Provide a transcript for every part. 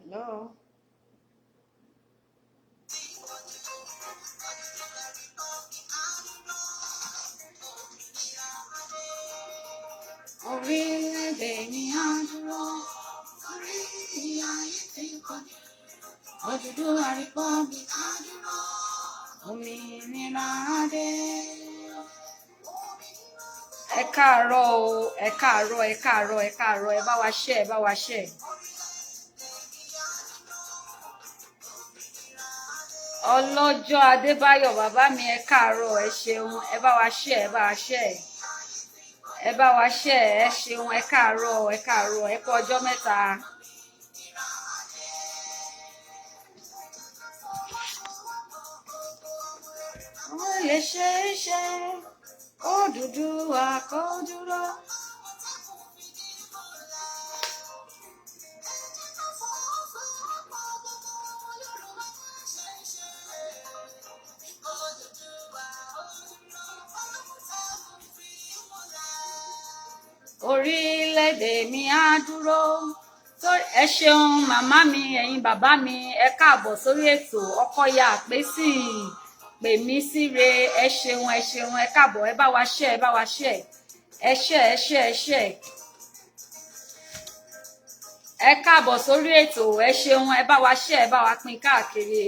Hello. Orílẹ̀-èdè mi á dúró, orí ayé ti kọjú. Odùduwà Republic á dúró, òmìnira dé. Ẹ káàárọ̀ o, ẹ káàárọ̀, ẹ káàárọ̀, ẹ káàárọ̀, ẹ bá wa share, ẹ bá wa share. Ọlọ́jọ́ Adébáyọ̀ bàbá mi ẹ káàárọ̀, ẹ ṣeun, ẹ bá wa share, ẹ bá wa share. Ẹ bá wa share, ẹ ṣeun, ẹ káàárọ̀, ẹ káàárọ̀, ẹ kú ọjọ́ mẹ́ta. Ó lè ṣe é ṣe, Odùduwà kó dúró. Orílẹ̀-èdè mi á dúró. Ẹ ṣeun màmá mi, ẹ̀yin bàbá mi, ẹ káàbọ̀ sórí ètò Ọkọ̀yà Àpèsìn pè mí síre. Ẹ ṣeun, ẹ ṣeun, ẹ káàbọ̀, ẹ bá wa share, ẹ bá wa share. Ẹ share, ẹ share, ẹ share. Ẹ káàbọ̀ sórí ètò, ẹ ṣeun, ẹ bá wa share, ẹ bá wa pín káàkiri.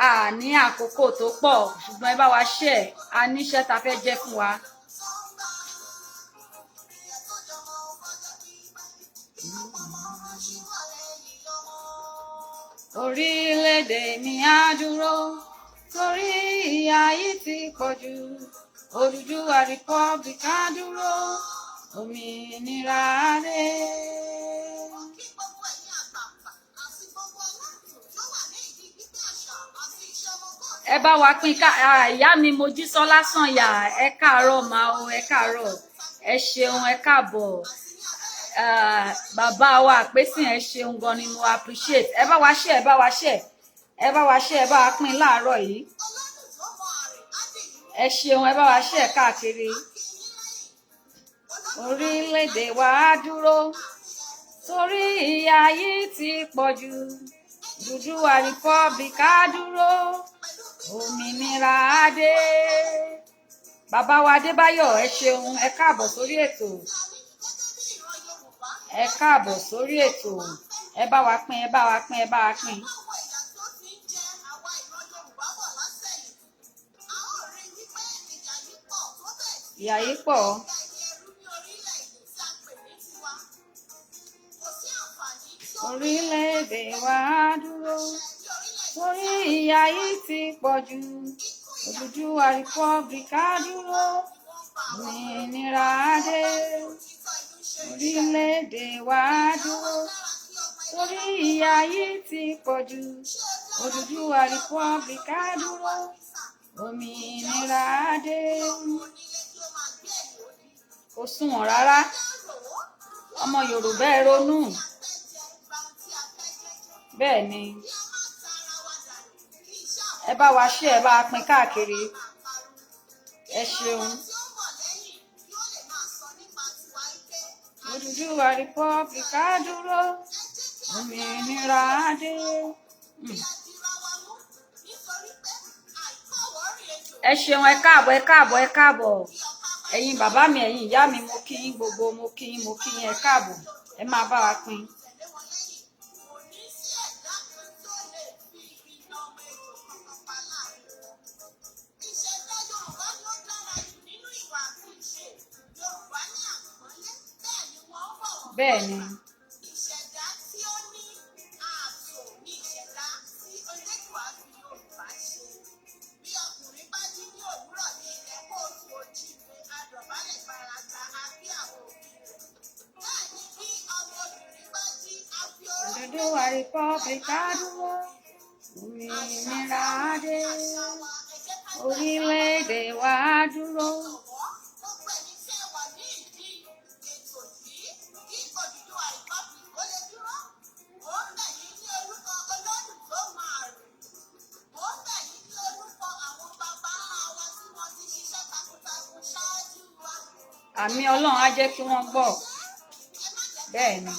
A ní àkókò tó pọ̀, ṣùgbọ́n ẹ bá wa share, a níṣẹ́ ta fẹ́ jẹ́ fún wa. Orílẹ̀-èdè mi á dúró, torí ìyà yìí ti pọ̀jù. Odùduwà Republic á dúró, òmìnira dé. Ẹ bá wa pín ká ìyá mi Mojísọ́lá Sànyà, ẹ káàárọ̀ mà o, ẹ káàárọ̀, ẹ ṣeun, ẹ káàbọ̀. Bàbá wa Àpèsìn, ẹ ṣeun gan ni mo appreciate. Ẹ bá wa share, ẹ bá wa share, ẹ bá wa share, ẹ bá wa pín láàárọ̀ yìí. Ẹ ṣeun, ẹ bá wa share káàkiri. Orílẹ̀-èdè wa á dúró, torí ìyà yìí ti pọ̀jù. Odùduwà Republic á dúró, òmìnira dé. Bàbá wa Adébáyọ̀, ẹ ṣeun, ẹ káàbọ̀ sórí ètò. Ẹ káàbọ̀ sórí ètò. Ẹ bá wa pín, ẹ bá wa pín, ẹ bá wa pín. Ìyà yìí pọ̀. Orílẹ̀-èdè wa á dúró, torí ìyà yìí ti pọ̀jù. Odùduwà Republic á dúró, òmìnira dé. Orílẹ̀-èdè wa á dúró, torí ìyà yìí ti pọ̀jù. Odùduwà Republic á dúró, òmìnira dé. Kò sunwọ̀n rárá, ọmọ Yorùbá ẹ ronú. Bẹ́ẹ̀ ni, ẹ bá wa share, ẹ bá wa pín káàkiri. Ẹ ṣeun. Odùduwà Republic á dúró, òmìnira dé. Ẹ ṣeun, ẹ káàbọ̀, ẹ káàbọ̀, ẹ káàbọ̀. Ẹ̀yin bàbá mi, ẹ̀yin ìyá mi, mo kí yín gbogbo, mo kí yín, mo kí yín, ẹ káàbọ̀. Ẹ máa bá wa pín. Bẹ́ẹ̀ ni. Odùduwà Republic á dúró, òmìnira dé. Orílẹ̀-èdè wa á dúró. Àmì Ọlọ́run á jẹ́ kí wọ́n gbọ́. Bẹ́ẹ̀ ni.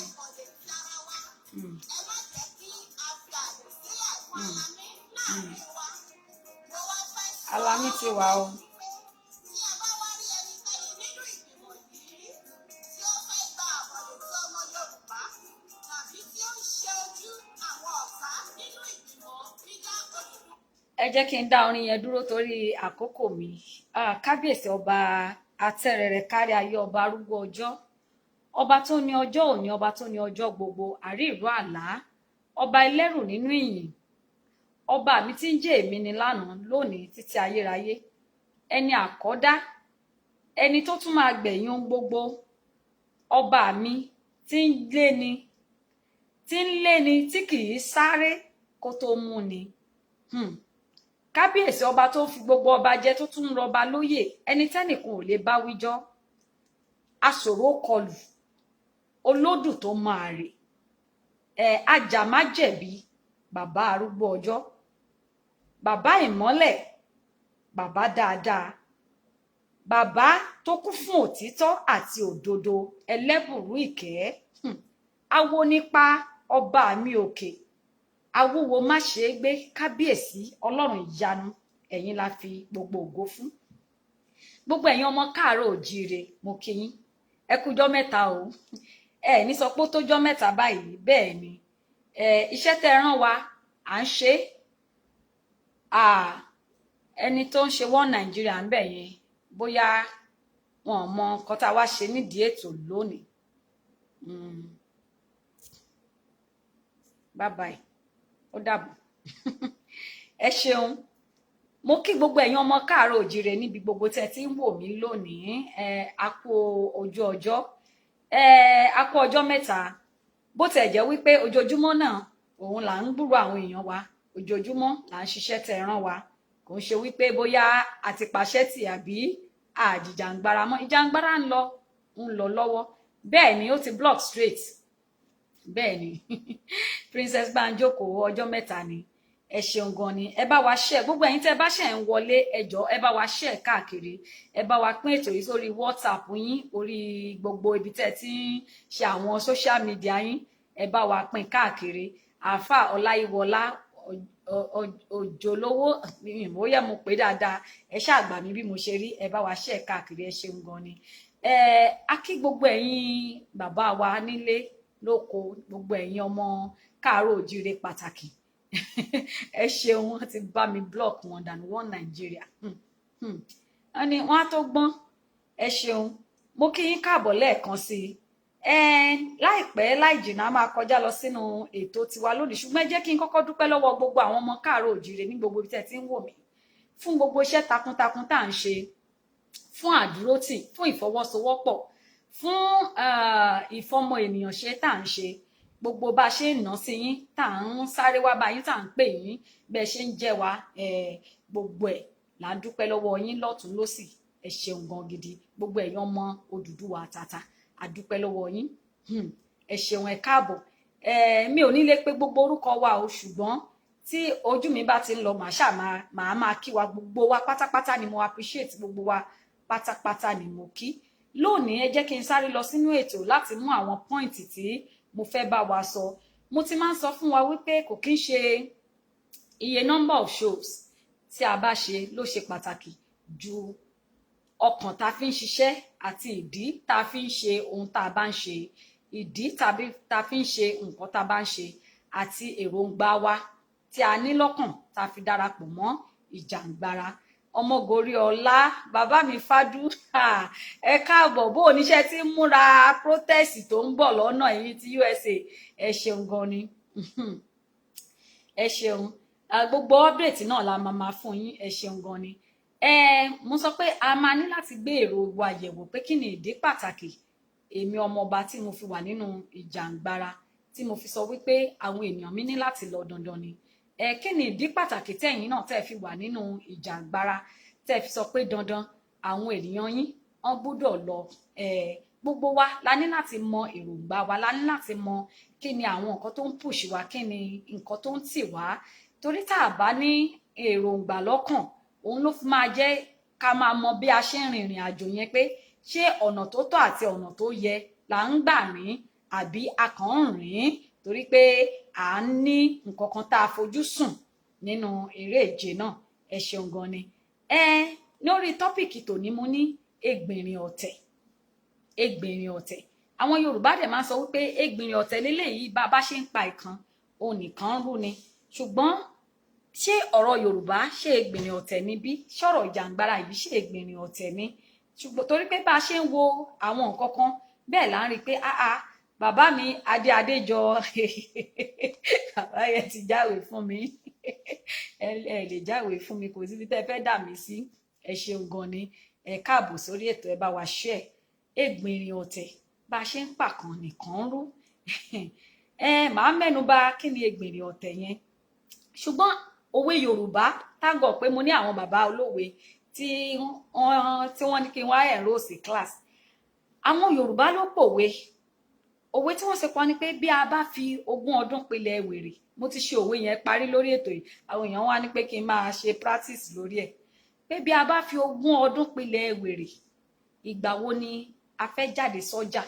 yín ti wà o. ẹ jẹ́ kí n dá orin yẹn dúró torí àkókò mi. Kábíyèsí ọba atẹ́rẹrẹ kárí ayé, ọba arúgbó ọjọ́, ọba tó ní ọjọ́ òní, ọba tó ní ọjọ́ gbogbo, àrí ìró àlá, ọba ẹlẹ́rù nínú ìyìn, ọba mi tí ń jẹ́ èmi ni lánàá lónìí títí ayérayé, ẹni àkọ́dá, ẹni tó tún máa gbẹ̀yìn ohun gbogbo, ọba mi tí ń léni tí kì í sáré kó tó mú ni. Kábíyèsí ọba tó fi gbogbo ọba jẹ, tó tún ń rọba lóyè, ẹni tẹ́nìkan ò lè bá wíjọ́, aṣòro kọlù, olódù tó máa rè, ajàmájẹ̀bi, bàbá arúgbó ọjọ́, bàbá ìmọ́lẹ̀, bàbá dáadáa, bàbá tó kún fún òtítọ́ àti òdodo, ẹlẹ́bùrú ìkẹ́, awo nípa, ọba mi òkè, awúwo má ṣe é gbé. Kábíyèsí ọlọ́run ìyanu, ẹ̀yin la fi gbogbo ògo fún. Gbogbo ẹ̀yin ọmọ káàárọ̀ òjíire, mo kí yín, ẹ kújọ́ mẹ́ta o. Ẹ ní sọ pé ó tójọ́ mẹ́ta báyìí, bẹ́ẹ̀ ni. Iṣẹ́ tẹ́ rán wa à ń ṣe. Ẹni tó ń ṣe One Nigeria ń bẹ̀ yẹn, bóyá wọn ò mọ nǹkan tá a wá ṣe nídìí ètò lónìí. Bye bye, ó dàbọ̀. Ẹ ṣeun. Mo kí gbogbo ẹ̀yin ọmọ káàárọ̀ òjíire níbi gbogbo tẹ́ tí ń wò mí lónìí. A kú ojú ọjọ́, a kú ọjọ́ mẹ́ta. Bó tẹ̀ jẹ́ wípé ojoojúmọ́ náà òun là ń gbúrò àwọn èèyàn wa, ojoojúmọ́ là ń ṣiṣẹ́ tẹ́ rán wa. Kò ń ṣe wípé bóyá àti pàṣẹ tì àbí àjìjàǹgbara mọ́. Ìjàǹgbara ń lọ lọ́wọ́. Bẹ́ẹ̀ ni ó ti block straight. Bẹ́ẹ̀ ni Princess Banjoko ọjọ́ mẹ́ta ni. Ẹ ṣeun gan ni. Ẹ bá wa share, gbogbo ẹ̀yin tẹ́ bá ṣe ń wọlé, ẹ jọ̀ọ́ ẹ bá wa share káàkiri. Ẹ bá wa pín ètò yìí sórí WhatsApp yín, orí gbogbo ibi tẹ́ ti ń ṣe àwọn social media yín. Ẹ bá wa pín káàkiri. Àáfà Ọláyíwọlá òjòlówó, bóyá mo pè dáadáa, ẹ ṣáà gbà mí bí mo ṣe rí. Ẹ bá wa share káàkiri. Ẹ ṣeun gan ni. A kí gbogbo ẹ̀yin bàbá wa nílé lóko, gbogbo ẹ̀yin ọmọ káàárọ̀ òjíire pàtàkì. Ẹ ṣeun, wọ́n ti bá mi block wọn dànù One Nigeria. Wọ́n ní wọ́n á tó gbọ́n. Ẹ ṣeun. Mo kí yín káàbọ̀ lẹ́ẹ̀kan sí i. Láìpẹ́ láì jìnnà a máa kọjá lọ sínú ètò tiwa lónìí, ṣùgbọ́n ẹ jẹ́ kí n kọ́kọ́ dúpẹ́ lọ́wọ́ gbogbo àwọn ọmọ káàárọ̀ òjíire ní gbogbo ibi tẹ́ ti ń wò mí, fún gbogbo iṣẹ́ takuntakun tá à ń ṣe, fún àdúrótì, fún ìfọwọ́sowọ́pọ̀, fún ìfọmọ ènìyàn ṣe tá à ń ṣe. Gbogbo bá ṣe ń ná sí yín, tá à ń sáré wá bá yín, tá à ń pè yín, bẹ́ẹ̀ ṣe ń jẹ́ wa, gbogbo ẹ̀ là ń dúpẹ́ lọ́wọ́ yín lọ́tún lósì. Ẹ ṣeun gan gidi. Gbogbo ẹ̀yin ọmọ Odùduwà àtàtà, a dúpẹ́ lọ́wọ́ yín. Ẹ ṣeun, ẹ káàbọ̀. Mi ò ní lè pé gbogbo orúkọ wa o, ṣùgbọ́n tí ojú mi bá ti ń lọ, màá máa kí wa gbogbo wa pátápátá ni mo appreciate, gbogbo wa pátápátá ni mo kí. Lónìí ẹ jẹ́ kí n sáré lọ sínú ètò láti mú àwọn pọ́ìntì tí mo fẹ́ bá wa sọ. Mo ti máa ń sọ fún wa wípé kò kí ń ṣe iye number of shows tí a bá ṣe ló ṣe pàtàkì ju ọkàn tá fi ń ṣiṣẹ́ àti ìdí tá fi ń ṣe ohun tá bá ń ṣe, ìdí tàbí tá fi ń ṣe nǹkan tá bá ń ṣe, àti èròǹgbà wa tí a ní lọ́kàn tá fi darapọ̀ mọ́ ìjàǹgbara. Ọmọgorí ọlá, bàbá mi Fádú, ẹ káàbọ̀. Bó oníṣẹ́ tí ń múra protest tó ń bọ̀ lọ́nà yìí ti USA. Ẹ ṣeun gan ni. Ẹ ṣeun. Gbogbo update náà la máa fún yín. Ẹ ṣeun gan ni. Mo sọ pé a máa ní láti gbé èrò wa yẹ̀wò pé kí ni ìdí pàtàkì èmi ọmọọba tí mo fi wà nínú ìjàǹgbara, tí mo fi sọ wípé àwọn ènìyàn mi ní láti lọ dandan ni. Kí ni ìdí pàtàkì tẹ̀yin náà tẹ́ fi wà nínú ìjàǹgbara, tẹ́ fi sọ pé dandan àwọn ènìyàn yín wọ́n gbọ́dọ̀ lọ. Gbogbo wa la ní láti mọ èròǹgbà wa, la ní láti mọ kí ni àwọn nǹkan tó ń push wa, kí ni nǹkan tó ń tì wá. Torí tá a bá ní èròǹgbà lọ́kàn, òun ló fi máa jẹ́ ká máa mọ bí a ṣe ń rin ìrìn àjò yẹn, pé ṣé ọ̀nà tó tọ́ àti ọ̀nà tó yẹ là ń gbà rìn, àbí a kàn ń rìn torí pé à ń ní nǹkan kan tá a fojú sùn nínú eré ìje náà. Ẹ ṣeun gan ni. lórí tọ́pìkì tòní mo ní Ẹgbìnrin ọ̀tẹ̀. Ẹgbìnrin ọ̀tẹ̀, àwọn Yorùbá dẹ̀ máa ń sọ wípé ẹgbìnrin ọ̀tẹ̀ lélẹ́yìí bá a bá ṣe ń pa ìkan òun nìkan rú ni. ṣùgbọ́n ṣé ọ̀rọ̀ Yorùbá ṣe ẹgbìnrin ọ̀tẹ̀ ni bí? ṣọ̀rọ̀ ìjàngbara yìí ṣe ẹgbìnrin ọ̀tẹ̀ ni? ṣùgbọ́n torí pé bá a ṣe ń wo àwọn nǹkan kan bẹ́ẹ̀ là ń rí i pé bàbá mi Adéjọ bàbá yẹn ti jáwèé fún mi ẹ lè jáwèé fún mi, kò síbi tẹ́ ẹ fẹ́ dà mí sí. Ẹ ṣeun gan ni, ẹ káàbọ̀ sórí ètò, ẹ bá wa share. Ẹgbìnrin ọ̀tẹ̀ bá a ṣe ń pàkan nìkan rú. Màá mẹ́nu bà kí ni ẹgbìnrin ọ̀tẹ̀ yẹn. ṣùgbọ́n òwe Yorùbá tágọ̀ pé mo ní àwọn bàbá olówe tí wọ́n ní kí n wá enroll sí class. Àwọn Yorùbá ló pòwe. Òwe tí wọ́n ṣe kọ́ ni pé bí a bá fi 20 ọdún pilẹ̀ wèrè. Mo ti ṣe òwe yẹn parí lórí ètò yìí, àwọn èèyàn wá ní pé kí n máa ṣe practice lórí ẹ̀. Pé bí a bá fi 20 ọdún pilẹ̀ wèrè, ìgbà wo ni a fẹ́ jáde sọ́jà?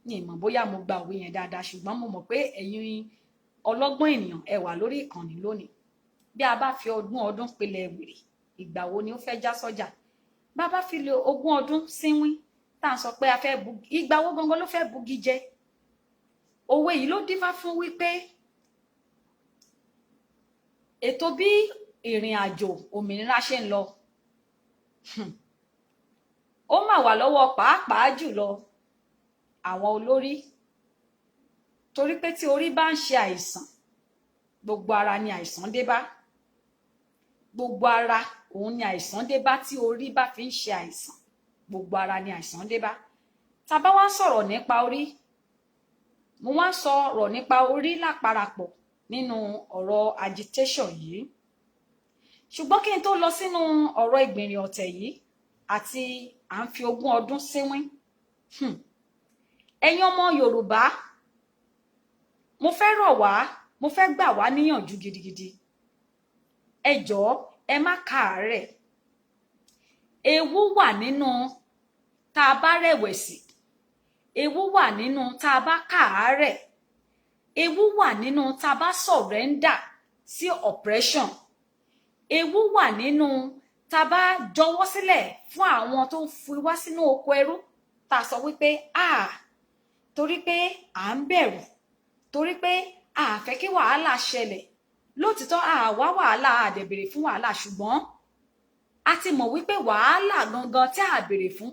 Ní ìmọ̀ bóyá mo gba òwe yẹn dáadáa, ṣùgbọ́n mo mọ̀ pé ẹ̀yin ọlọ́gbọ́n ènìyàn ẹ wà lórí ìkànnì lónìí. Bí a bá fi 20 ọdún pilẹ̀ wèrè, ìgbà wo ni ó fẹ́ já sọ́jà? Bá bá fi lè 20 ọdún sínwín tá à ń sọ pé a fẹ́ bugi, ìgbà wo gangan ló fẹ́ bugi jẹ? Òwe yìí ló dífá fún wípé ètò bí ìrìn àjò òmìnira ṣe ń lọ ó mà wà lọ́wọ́ pàápàá jùlọ àwọn olórí. Torí pé tí orí bá ń ṣe àìsàn, gbogbo ara ni àìsàn dé bá. Gbogbo ara òun ni àìsàn dé bá. Tí orí bá fi ń ṣe àìsàn, gbogbo ara ni àìsàn dé bá. Tá bá wá sọ̀rọ̀ nípa orí, mo wá sọ̀rọ̀ nípa orí láparapọ̀ nínú ọ̀rọ̀ agitation yìí. Ṣùgbọ́n kí n tó lọ sínú ọ̀rọ̀ ẹgbìnrin ọ̀tẹ̀ yìí àti à ń fi 20 ọdún sínwín, ẹ̀yin ọmọ Yorùbá, mo fẹ́ rọ̀ wá, mo fẹ́ gbà wá níyànjú gidigidi. Ẹ jọ̀ọ́ ẹ má káàárẹ̀. Ewu wà nínú tá a bá rẹ̀wẹ̀sì. Ewu wà nínú tá a bá káàárẹ̀. Ewu wà nínú tá a bá surrender sí oppression. Ewu wà nínú tá a bá jọ̀wọ́ sílẹ̀ fún àwọn tó ń fi wá sínú oko ẹrú. Tá a sọ wípé torí pé à ń bẹ̀rù, torí pé a fẹ́ kí wàhálà ṣẹlẹ̀. Lótìtọ́ wá wàhálà, a dẹ̀ béèrè fún wàhálà, ṣùgbọ́n a ti mọ̀ wípé wàhálà gangan tí a béèrè fún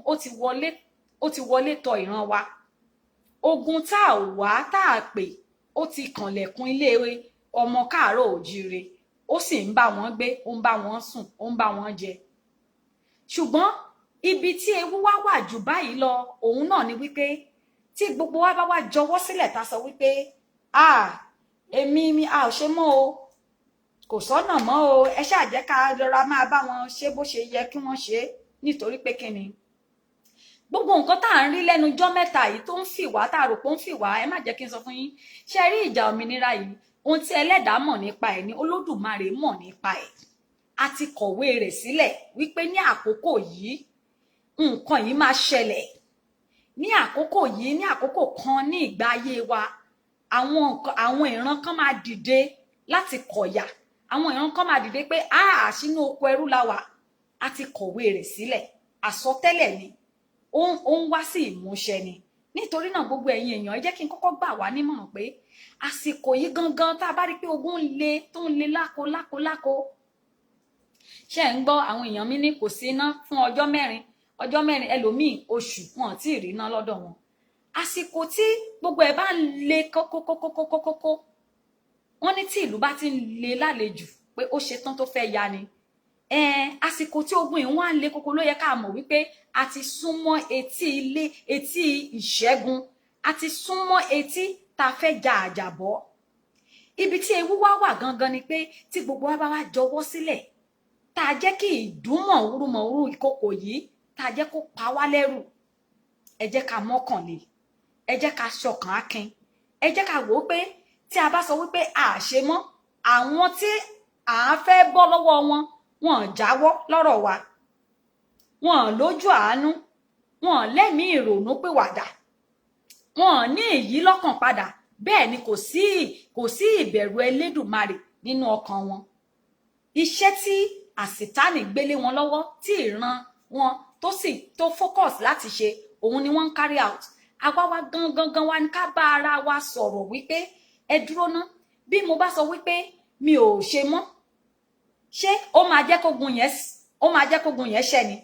ó ti wọlé tọ ìran wa. Ogun tá a wá tá a pè ó ti kànlẹ̀kùn ilé ọmọ káàárọ̀ òjíire. Ó sì ń bá wọn gbé, ó ń bá wọn sùn, ó ń bá wọn jẹ. Ṣùgbọ́n ibi tí ewu wá wà jù báyìí lọ, òun náà ni wípé tí gbogbo wa bá wá jọ̀wọ́ sílẹ̀ tá sọ wípé èmi ò ṣe mọ́ o, kò sọ́nà mọ́ o, ẹ ṣáà jẹ́ ká rọra máa bá wọn ṣe bó ṣe yẹ kí wọ́n ṣe. Nítorí pé kíni, gbogbo nǹkan tá à ń rí lẹ́nu ọjọ́ mẹ́ta yìí tó ń fì wá, tá a rò pé ó ń fì wá, ẹ má jẹ́ kí n sọ fún yín, ṣe rí ìjà òmìnira yìí, ohun tí Ẹlẹ́dàá mọ̀ nípa ẹ̀ ni Olódùmarè mọ̀ nípa ẹ̀. A ti kọ̀wé rẹ̀ sílẹ̀ wípé ní àkókò yìí nǹkan yìí máa ṣẹlẹ̀. Ní àkókò yìí, ní àkókò kan ní ìgbà ayé wa, àwọn ìran kan máa dìde láti kọ̀yà. Àwọn ìran kan máa dìde pé sínú oko ẹrú la wà. A ti kọ̀wé rẹ̀ sílẹ̀. Àsọtẹ́lẹ̀ ni, ó ń wá sí ìmúṣẹ ni. Nítorí náà gbogbo ẹ̀yin èèyàn, ẹ jẹ́ kí n kọ́kọ́ gbà wá nímọ̀ràn pé àsìkò yìí gangan tá a bá rí pé ogun le tó ń le láko. Ṣé ń gbọ́, àwọn èèyàn mi ní kò sí iná fún ọjọ́ mẹ́rin, ẹlòmíì oṣù wọn tí ì rí iná lọ́dọ̀ wọn. Àsìkò tí gbogbo ẹ̀ bá ń le kókókókókókókó, wọ́n ní tí ìlú bá ti ń le lálejò pé ó ṣe tán tó fẹ́ ya ni. Àsìkò tí ogun yìí wọ́n á le kókó ló yẹ ká mọ̀ wípé a ti súnmọ́ etí ìṣẹ́gun, a ti súnmọ́ etí tá a fẹ́ ja àjàbọ́. Ibi tí ewu wá wà gangan ni pé tí gbogbo wa bá wá jọ̀wọ́ sílẹ̀, tá a jẹ́ kí ìdúnmọ̀wúrúmọ̀wúrú ìkòkò yìí tá a jẹ́ kó pa wá lẹ́rù. Ẹ jẹ́ ká mọ́kàn le, ẹ jẹ́ ká ṣọkàn akin, ẹ jẹ́ ká wò ó pé tí a bá sọ wípé a ṣe mọ́, àwọn tí à ń fẹ́ bọ́ lọ́wọ́ wọn jáwọ́ lọ́rọ̀ wa, wọn lójú àánú, wọn lẹ́mìí ìrònú pìwàdà, wọn ní èyí lọ́kàn padà. Bẹ́ẹ̀ ni kò sí ìbẹ̀rù Elédùmarè nínú ọkàn wọn. Iṣẹ́ tí àsìtánì gbélé wọn lọ́wọ́ tí ìran wọn tó focus láti ṣe òun ni wọ́n ń carry out. Àwa wa gangan wa ní ká bá ara wa sọ̀rọ̀ wípé ẹ dúró ná, bí mo bá sọ wípé mi ò ṣe mọ́, ṣé ó máa jẹ́ kógun yẹn ṣẹ ni?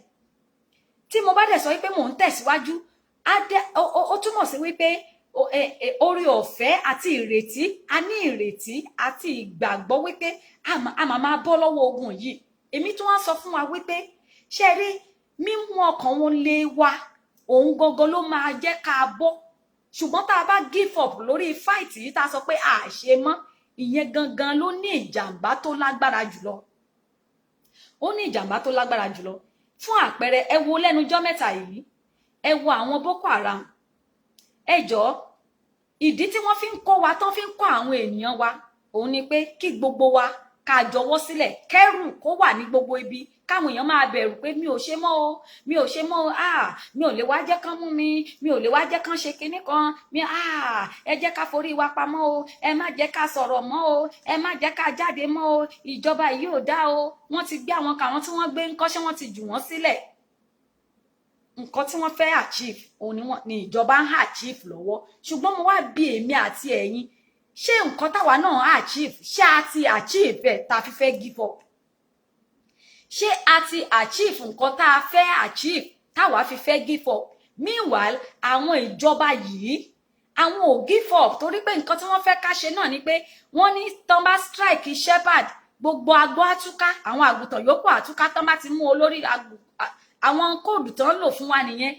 Tí mo bá dẹ̀ sọ wípé mò ń tẹ̀síwájú, ó túmọ̀ sí wípé orí ọ̀fẹ́ àti ìrètí, a ní ìrètí àti ìgbàgbọ́ wípé a máa bọ́ lọ́wọ́ ogun yìí. Èmi tún wá sọ fún wa wípé ṣé rí mímú ọkàn wọn lé wa òun gangan ló máa jẹ́ ká bọ́. Ṣùgbọ́n tá a bá give up lórí fight yìí, tá a sọ pé a ṣe mọ́, ìyẹn gangan ló ní ìjàmbá tó lágbára jùlọ. Ó ní ìjàmbá tó lágbára jùlọ. Fún àpẹẹrẹ, ẹ wo lẹ́nujọ́ mẹ́ta yìí, ẹ wo àwọn Boko Haram. Ẹ jọ̀ọ́, ìdí tí wọ́n fi ń kó wa, tán fi ń kó àwọn ènìyàn wa, òun ni pé kí gbogbo wa ká jọ̀wọ́ sílẹ̀, kẹ́rù kó wà ní gbogbo ibi, káwọn èèyàn máa bẹ̀rù pé mi ò ṣe mọ́ o, mi ò ṣe mọ́ o, mi ò lè wá jẹ́ kán mú mi, mi ò lè wá jẹ́ kán ṣe kinní kan, ẹ jẹ́ ká forí wa pamọ́ o, ẹ má jẹ́ ká sọ̀rọ̀ mọ́ o, ẹ má jẹ́ ká jáde mọ́ o, ìjọba yìí ò dá o, wọ́n ti gbé àwọn kàwọn tí wọ́n gbé ńkọ́, ṣé wọ́n ti jù wọ́n sílẹ̀? Nǹkan tí wọ́n fẹ́ achieve òun ni ìjọba ń achieve lọ́wọ́. Ṣùgbọ́n mo wá bi èmi àti ẹ̀yin, ṣé nǹkan táwa náà achieve, ṣé a ti achieve ẹ̀ tá fi fẹ́ give up? Ṣé a ti achieve nǹkan tá a fẹ́ achieve táwa fi fẹ́ give up? Meanwhile, àwọn ìjọba yìí àwọn ò give up, torí pé nǹkan tí wọ́n fẹ́ ká ṣe náà ni pé wọ́n ní tán bá strike shepherd, gbogbo agbo àtúká, àwọn àgùntàn yòókù àtúká, tán bá ti mú olórí àwọn kóòdù tán lò fún wa nìyẹn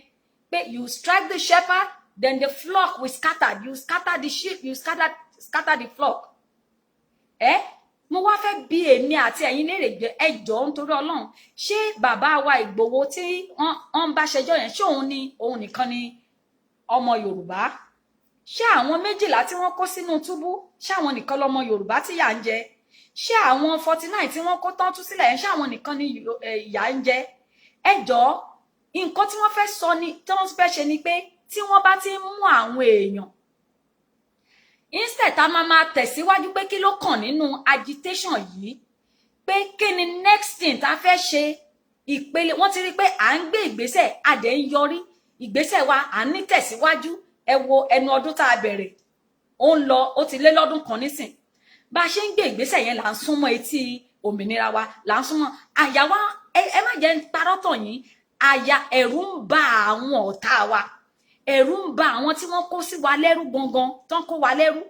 pé you strike the shepherd, then the flock will scatter, you scatter the sheep, you scatter the flock. Mo wá fẹ́ bi èmi àti ẹ̀yin léèrè jẹ́ ẹ jọ̀ọ́ nítorí Ọlọ́run, ṣé bàbá wa Ìgbòho tí wọ́n bá ṣẹjọ́ yẹn, ṣé òun nìkan ni ọmọ Yorùbá? Ṣé àwọn 12 tí wọ́n kó sínú túbú, ṣé àwọn nìkan lọmọ Yorùbá tí yà ń jẹ? Ṣé àwọn 49 tí wọ́n kó tán tú sílẹ̀ yẹn, ṣé àwọn nìkan ni ìyà ń jẹ? Ẹ jọ̀ọ́, nǹkan tí wọ́n fẹ́ sọ ni, tí wọ́n fẹ́ ṣe ni pé tí wọ́n bá ti mú àwọn èèyàn, instead tá máa tẹ̀síwájú pé kí ló kàn nínú agitation yìí, pé kí ni next thing tá fẹ́ ṣe, ìpele wọ́n ti rí pé à ń gbé ìgbésẹ̀, àdé ń yọrí ìgbésẹ̀ wa, à ń ní tẹ̀síwájú. Ẹ wo ẹnu ọdún tá a bẹ̀rẹ̀, ó ń lọ, ó ti lé lọ́dún kan nísìn. Bá a ṣe ń gbé ìgbésẹ̀ yẹn là ń súnmọ́ etí òmìnira wa, là ń súnmọ́ àyà wa. Ẹ má jẹ́ ń parọ́ tàn yín, àyà ẹ̀rù ń bà àwọn ọ̀tá wa, ẹ̀rù ń bà àwọn tí wọ́n kó sí wa lẹ́rú gangan, tán kó wa lẹ́rú,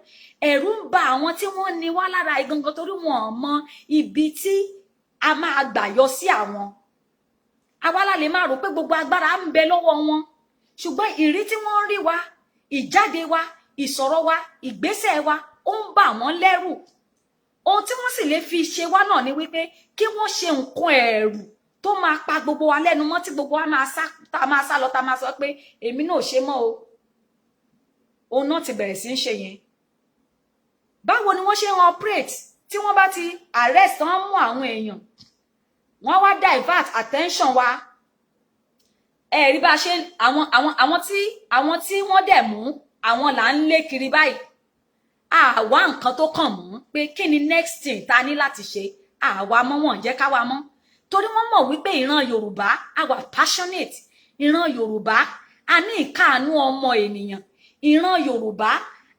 ẹ̀rù ń bà àwọn tí wọ́n ní wá lára gangan, torí wọn ò mọ ibi tí a máa gbà yọ sí àwọn. Àwa la lè máa rò pé gbogbo agbára ń bẹ lọ́wọ́ wọn, ṣùgbọ́n ìrí tí wọ́n rí wa, ìjáde wa, ìsọ̀rọ̀ wa, ìgbésẹ̀ wa, ó ń bà wọ́n lẹ́rù. Ohun tí wọ́n sì lè fi ṣe wá náà ni wípé kí wọ́n ṣe nǹkan ẹ̀rù tó máa pa gbogbo wa lẹ́nu mọ́, tí gbogbo wa máa sá lọ, tá máa sọ pé èmi náà ṣe mọ́ o. Òun náà ti bẹ̀rẹ̀ sí ń ṣe yẹn. Báwo ni wọ́n ṣe ń operate? Tí wọ́n bá ti arrest, wọ́n mú àwọn èèyàn, wọ́n wá divert attention wa. Rí bá ṣe àwọn tí wọ́n dẹ̀ mú, àwọn là ń lé kiri báyìí. Àwa nǹkan tó kàn mọ́ pé kí ni next thing ta ní láti ṣe, àwa mọ́ wọn jẹ́ ká wa mọ́. Torí wọ́n mọ̀ wípé ìran Yorùbá a wà passionate, ìran Yorùbá a ní ìkáàánú ọmọ ènìyàn, ìran Yorùbá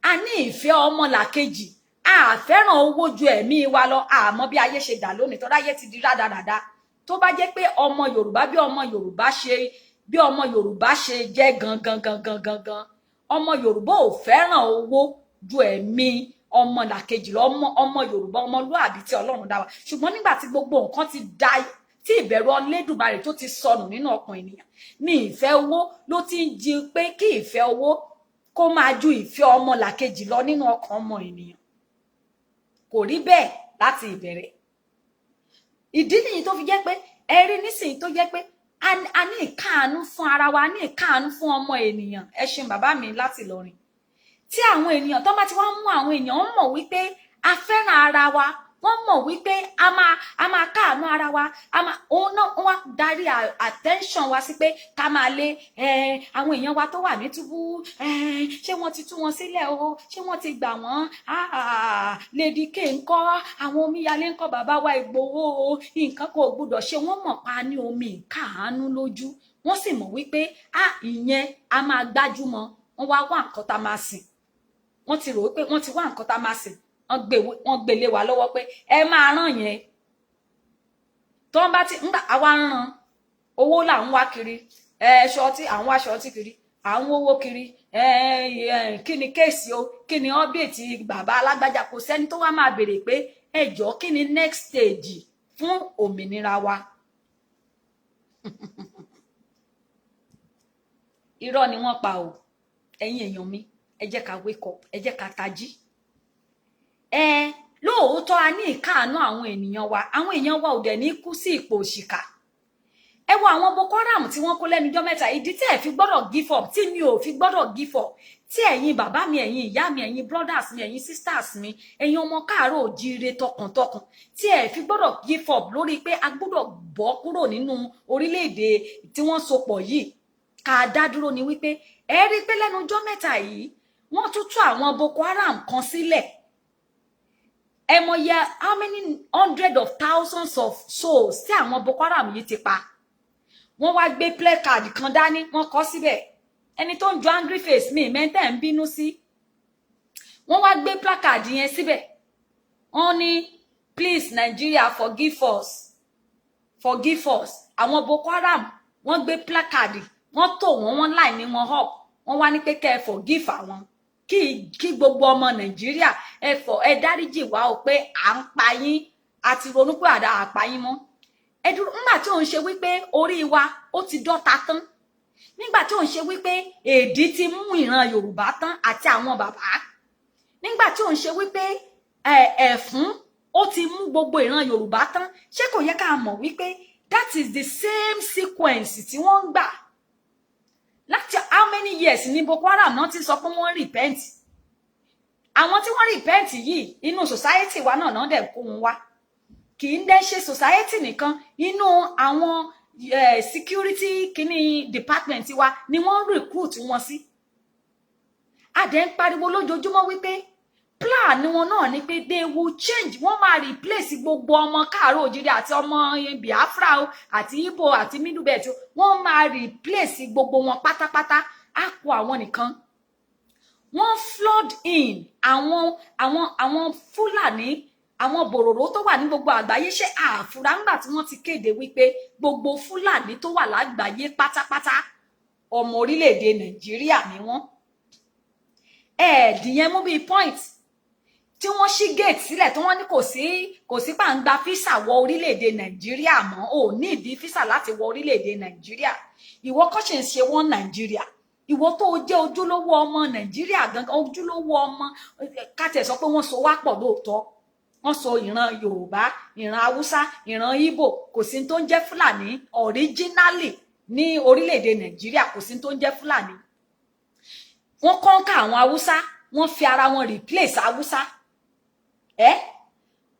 a ní ìfẹ́ ọmọ làkejì, a fẹ́ràn owó ju ẹ̀mí wa lọ. Àmọ́ bí ayé ṣe dà lónìí, tó dáyé ti di rádaràda. Tó bá jẹ́ pé ọmọ Yorùbá bí ọmọ Yorùbá ṣe jẹ́ gangan, ọmọ Yorùbá ò fẹ́ràn owó ju ẹ̀mí ọmọ làkejì lọ. Ọmọ Yorùbá ọmọlúàbí tí Ọlọ́run dá wa. Ṣùgbọ́n nígbà tí gbogbo nǹkan ti dá, tí ìbẹ̀rù Olódùmarè tó ti sọnù nínú ọkàn ènìyàn, ní ìfẹ́ owó ló ti ń di pé kí ìfẹ́ owó kó máa ju ìfẹ́ ọmọ làkejì lọ nínú ọkàn ọmọ ènìyàn. Kò rí bẹ́ẹ̀ láti ìbẹ̀rẹ̀. Ìdí nìyí tó fi jẹ́ pé ẹ rí nísìnyí tó jẹ́ pé a ní ìkáàánú fún ara wa, a ní ìkáàánú fún ọmọ ènìyàn. Ẹ ṣeun bàbá mi láti Ìlọrin. Tí àwọn ènìyàn tó bá ti wá mú àwọn èèyàn, wọ́n mọ̀ wípé a fẹ́ràn ara wa, wọ́n mọ̀ wípé a máa káàánú ara wa òun náà wọ́n darí attention wa sí pé ká máa lé àwọn èèyàn wa tó wà ní túbú ṣé wọ́n ti tú wọn sílẹ̀ o ṣé wọ́n ti gbà wọ́n Lady K ńkọ́ àwọn omíyalé ńkọ́ bàbá wa Ìgbòho nǹkan kò gbọdọ̀ ṣe wọ́n mọ̀ pa ní omi ìkáàánú lójú wọ́n sì mọ̀ wípé ìyẹn a máa gbájúmọ́ wọ́n wá nǹkan tá máa sìn wọ́n ti rò wípé wọ́n ti wá nǹkan tá máa sìn wọ́n gbélé wa lọ́wọ́ pé ẹ máa ràn yẹn tó ń bá ti ń gbà àwa ń ràn owó là ń wá kiri ṣọtí àwọn wá ṣọtí kiri àwọn owó kiri kí ni kéèsì o kí ni ọ́bẹ̀tì bàbá alágbájá kò sẹ́ni tó wá máa béèrè pé ẹjọ́ kí ni next stage fún òmìnira wa irọ́ ni wọ́n pa o ẹ̀yin èèyàn mi ẹ jẹ́ ká wake up ẹ jẹ́ ká tají lóòótọ́ a ní ìkáàánú àwọn èèyàn wa ò dẹ̀ ní kú sí ipò òṣìkà ẹ wo àwọn Boko Haram tí wọ́n kó lẹ́nujọ́ mẹ́ta ìdí tí ẹ fi gbọ́dọ̀ give up tí mi ò fi gbọ́dọ̀ give up tí ẹ̀yin bàbá mi ẹ̀yin ìyá mi ẹ̀yin brothers mi ẹ̀yin sisters mi ẹ̀yin ọmọ káàárọ̀ òjíire tọkàntọkàn tí ẹ fi gbọ́dọ̀ give up lórí pé a gbọ́dọ̀ bọ́ kúrò nínú orílẹ̀-èdè tí wọ́n so pọ̀ yìí ká dá dúró ni wípé ẹ rí pé lẹ́nujọ́ mẹ́ta yìí wọ́n tún tú àwọn Boko Haram kan sílẹ̀ ẹ mọ̀ yẹ how many hundred of thousands of souls tí àwọn Boko Haram yìí ti pa wọ́n wá gbé placard kan dání wọ́n kọ síbẹ̀ ẹni tó ń ju angry face mi mẹ́tẹ̀ ń bínú sí wọ́n wá gbé placard yẹn síbẹ̀ wọ́n ní please Nigeria forgive us àwọn Boko Haram wọ́n gbé placard wọ́n tò wọ́n line wọn up wọ́n wá ní pé kẹ́ forgive àwọn kí gbogbo ọmọ Nàìjíríà ẹ dáríjì wá o pé à ń pa yín àti ronú pé àdá àpá yín mọ́ ẹ dúró nígbà tí òun ṣe wípé orí wa ó ti dọ́ta tán nígbà tí òun ṣe wípé èdè ti mú ìran Yorùbá tán àti àwọn bàbá nígbà tí òun ṣe wípé ẹ̀fún ó ti mú gbogbo ìran Yorùbá tán ṣé kò yẹ ká mọ̀ wípé that is the same sequence tí wọ́n ń gbà láti how many years ní Boko Haram náà ti sọ pé wọ́n repent àwọn tí wọ́n repent yìí inú society wa náà dẹ̀ kó wọn wá kì í dẹ́ ṣe society nìkan inú àwọn security kìíní department wa ni wọ́n recruit wọn sí adẹ̀ ń pariwo lójoojúmọ́ wípé plan wọn náà ni pé they will change wọ́n máa replace gbogbo ọmọ káàárọ̀ òjìrì àti ọmọ Biafra àti Igbo àti Middle Belt wọ́n máa replace gbogbo wọn pátápátá á kó àwọn nìkan wọ́n flood in àwọn Fúlàní àwọn bòròró tó wà ní gbogbo àgbáyé ṣe àfúrá ńgbà tí wọ́n ti kéde wípé gbogbo Fúlàní tó wà lágbàáyé pátápátá ọmọ orílẹ̀-èdè Nàìjíríà ni wọ́n ẹ̀ẹ́dìyẹn mú bíi point tí wọ́n ṣí gate sílẹ̀ tí wọ́n ní kò sí pàǹgbà físà wọ orílẹ̀-èdè Nàìjíríà mọ́ ò ní ìdí físà láti wọ orílẹ̀-èdè Nàìjíríà ìwọ kọ́ ṣe ń ṣe wọ́n Nàìjíríà ìwọ tó jẹ́ ojúlówó ọmọ Nàìjíríà gangan ojúlówó ọmọ káàtẹ̀ sọ pé wọ́n so wá pọ̀ lóòótọ́ wọ́n so ìran Yorùbá ìran Haúsá ìran Ìgbò kò sí tó ń jẹ́ Fúlàní originally ní orílẹ̀-èdè Nàìjíríà kò sí tó ń jẹ́ Fúlàní wọ́n kọ́ńkà àwọn Haúsá wọ́n fi ara wọn replace Haúsá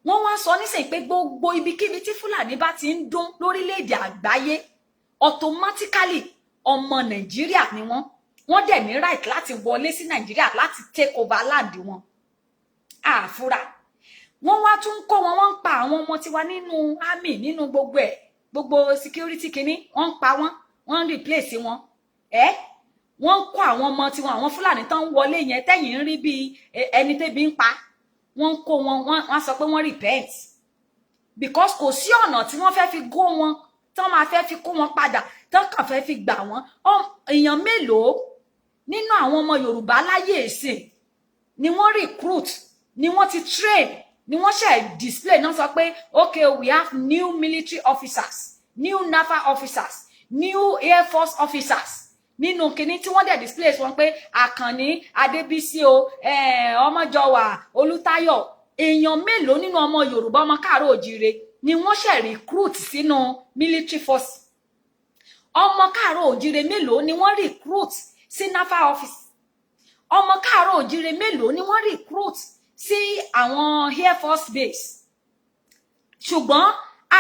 wọ́n wá sọ nísìnyí pé gbogbo ibikíbi tí Fúlàní bá ti ń dún lórílẹ̀-èdè àgbáyé automatically ọmọ Nàìjíríà ni wọ́n dẹ̀ ní right láti wọlé sí Nàìjíríà láti take over land wọn àfúrá wọ́n wá tún kọ́ wọn wọ́n ń pa àwọn ọmọ tiwa nínú army nínú gbogbo security kìíní wọ́n ń pa wọ́n ń replace wọn wọ́n ń kọ́ àwọn ọmọ tiwọn àwọn Fúlàní tán ń wọlé yẹn tẹ́yìn ń rí bí ẹni tẹ́bi ń pa wọ́n ń kó wọ́n sọ pé wọ́n repent because kò sí ọ̀nà tí wọ́n fẹ́ fi gó wọn tán máa fẹ́ fi kó wọn padà tán kàn fẹ́ fi gbà wọ́n èèyàn mélòó nínú àwọn ọmọ Yorùbá láyé ìsìn ni wọ́n recruit ni wọ́n ti train ni wọ́n ṣe display náà sọ pé okay we have new military officers new naval officers new air force officers nínú kinní tí wọ́n dẹ̀ display wọn pé Àkànní Adébísí o Ọmọjọwà Olútáyọ̀ èèyàn mélòó nínú ọmọ Yorùbá ọmọ káàárọ̀ òjíire ni wọ́n ṣe recruit sínú military force ọmọ káàárọ̀ òjíire mélòó ni wọ́n recruit sí naval office ọmọ káàárọ̀ òjíire mélòó ni wọ́n recruit sí àwọn air force base ṣùgbọ́n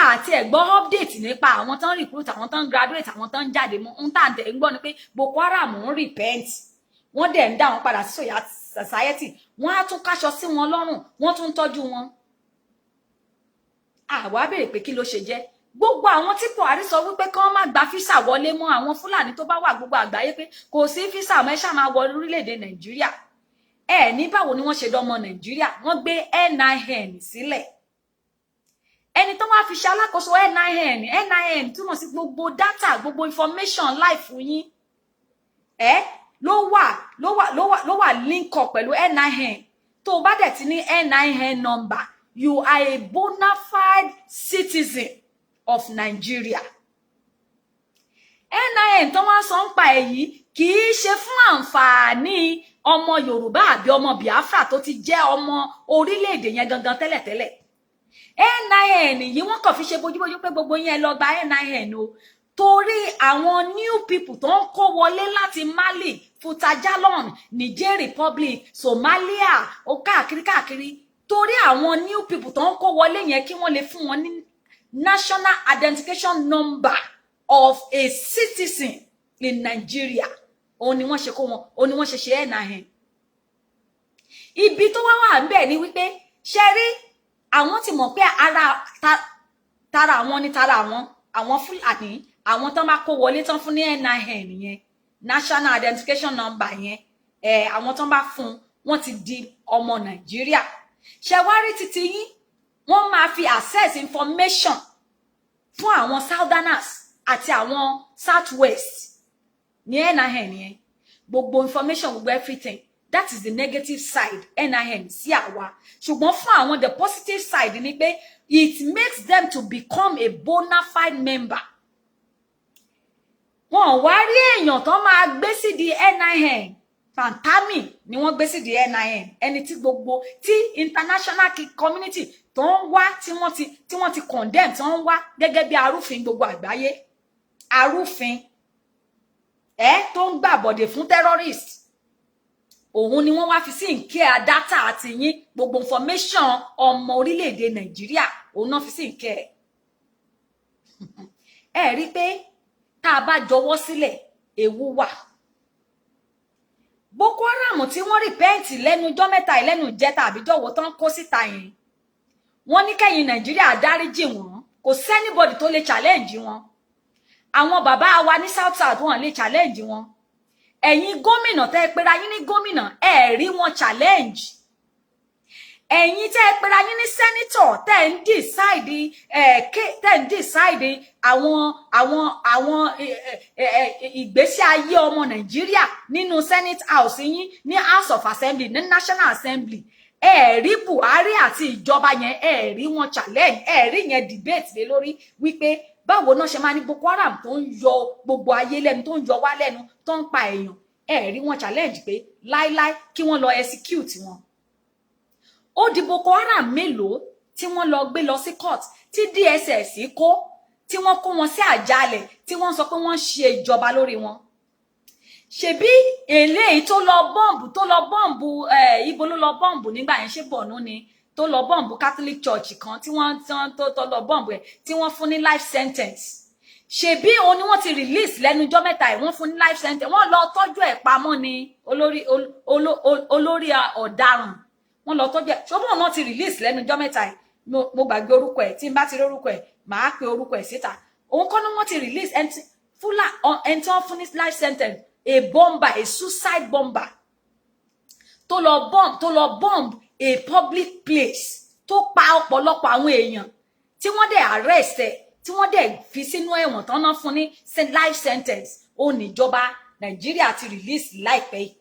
àti ẹ̀gbọ́ update nípa àwọn tán recruit, àwọn tán graduate, àwọn tán jáde mọ́ ń tàn tẹ̀ ń gbọ́ ni pé Boko Haram ń repent, wọ́n dẹ̀ ń dá wọn padà sí society, wọ́n á tún káṣọ sí wọn lọ́rùn, wọ́n tún tọ́jú wọn. Àwa béèrè pé kí ló ṣe jẹ́ gbogbo àwọn tí Buhari sọ wípé kán má gba físà wọlé mọ́ àwọn Fúlàní tó bá wà gbogbo àgbáyé pé kò sí físà mọ́ ẹ ṣáà máa wọ orílẹ̀-èdè Nàìjíríà. Ní báwo ni wọ́n ṣe dọmọ Nàìjíríà? Wọ́n gbé NIN sílẹ̀. Ẹni tó wá fi ṣe alákòóso NIN túmọ̀ sí gbogbo data, gbogbo information life fún yín ló wà link up pẹ̀lú NIN. Tó o bá dẹ̀ ti ní NIN number, you are a bona fide citizen of Nigeria. NIN tó wá sọ ń pa èyí kì í ṣe fún àǹfààní ọmọ Yorùbá àbí ọmọ Biafra tó ti jẹ́ ọmọ orílẹ̀-èdè yẹn gangan tẹ́lẹ̀tẹ́lẹ̀. NIN yìí wọ́n kàn fi ṣe bójúbójú pé gbogbo yẹn lọ gba NIN o, torí àwọn new people tó ń kó wọlé láti Mali, Futajalon, Niger Republic, Somalia, ó káàkiri, torí àwọn new people tó ń kó wọlé yẹn kí wọ́n lè fún wọn ní national identification number of a citizen in Nigeria. Òun ni wọ́n ṣe kó wọn, òun ni wọ́n ṣe NIN. Ibi tó wà ńbẹ̀ ni wípé ṣe rí àwọn tí mọ̀ pé tara àwọn ni tara àwọn Fúlàní, àwọn tán bá kó wọlé tán fún ní NIN yẹn, national identification number yẹn, àwọn tán bá fún wọn ti di ọmọ Nàìjíríà. Ṣé wá rí títí yín, wọ́n máa fi access information fún àwọn Southerners àti àwọn Southwest ní NIN yẹn, gbogbo information, gbogbo everything. That is the negative side NIN sí àwa. Ṣùgbọ́n fún àwọn the positive side ni pé it makes them to become a bona fide member. Wọ́n wá rí èèyàn tó máa gbé sí di NIN, Pantami ni wọ́n gbé sí di NIN, ẹni tí gbogbo tí international community tó ń wá tí wọ́n ti condemn, tó ń wá gẹ́gẹ́ bí arúfin gbogbo àgbáyé, arúfin tó ń gbàbọ̀dè fún terrorist. Òun ni wọ́n wá fi sí nkẹ́ data àti yín, gbogbo information ọmọ orílẹ̀-èdè Nàìjíríà òun náà fi sí nkẹ́. Rí pé tá a bá jọwọ́ sílẹ̀ ewu wà. Boko Haram tí wọ́n repent lẹ́nu ọjọ́ mẹ́ta lẹ́nu ìjẹta àbíjọ́wọ́ tán kó síta yẹn, wọ́n ní kẹ́yìn Nàìjíríà dáríjì wọ́n, kò sẹ́nibọ̀dì tó lè challenge wọn. Àwọn bàbá wa ní South wọ́n lè challenge wọn. Ẹ̀yin gómìnà tẹ́ pera yín ní gómìnà, rí wọn challenge. Ẹ̀yin tẹ́ pera yín ní senator tẹ́ ń decide àwọn ìgbésí ayé ọmọ Nàìjíríà nínú Senate House yín, ní House of Assembly, ní National Assembly. Rí Buhari àti ìjọba yẹn, rí wọn challenge, rí yẹn debate lé lórí wípé báwo náà ṣe máa ní Boko Haram tó ń yọ gbogbo ayé lẹ́nu, tó ń yọ wá lẹ́nu, tó ń pa èèyàn. Rí wọn challenge pé láíláí kí wọ́n lọ execute wọn. Ó di Boko Haram mélòó tí wọ́n lọ gbé lọ sí court, tí DSS kó, tí wọ́n kó wọn sí àjàlẹ̀, tí wọ́n sọ pé wọ́n ṣe ìjọba lórí wọn. Ṣebí eléyìí tó lọ bọ́ǹbù ibo ló lọ bọ́ǹbù nígbà yẹn, ṣé Borno ni, tó lọ bọ́ǹbù Catholic Church kan tí wọ́n tó lọ bọ́ǹbù tí wọ́n fún ní life sentence. Ṣebí òun ni wọ́n ti release lẹ́nu ọjọ́ mẹ́ta wọ́n fún ní life sentence, wọ́n lọ tọ́jú ẹ̀ pamọ́ ni olórí ọ̀daràn, wọ́n lọ tọ́jú ẹ̀. Ṣùgbọ́n wọ́n ti release lẹ́nu ọjọ́ mẹ́ta mo gbàgbé orúkọ ẹ̀, tí n bá ti rí orúkọ ẹ̀ màá pe orúkọ ẹ̀ síta. Òun kọ́ ni wọ́n ti release ẹni tí wọ́n fún ní life sentence, a bomber, a suicide bomber tó lọ bomb a public place, tó pa ọ̀pọ̀lọpọ̀ àwọn èèyàn, tí wọ́n dẹ̀ arrest ẹ̀, tí wọ́n dẹ̀ fi sínú ẹ̀wọ̀n tán náà fún ní life sentence. Ó níjọba Nàìjíríà ti release láìpẹ́ yìí.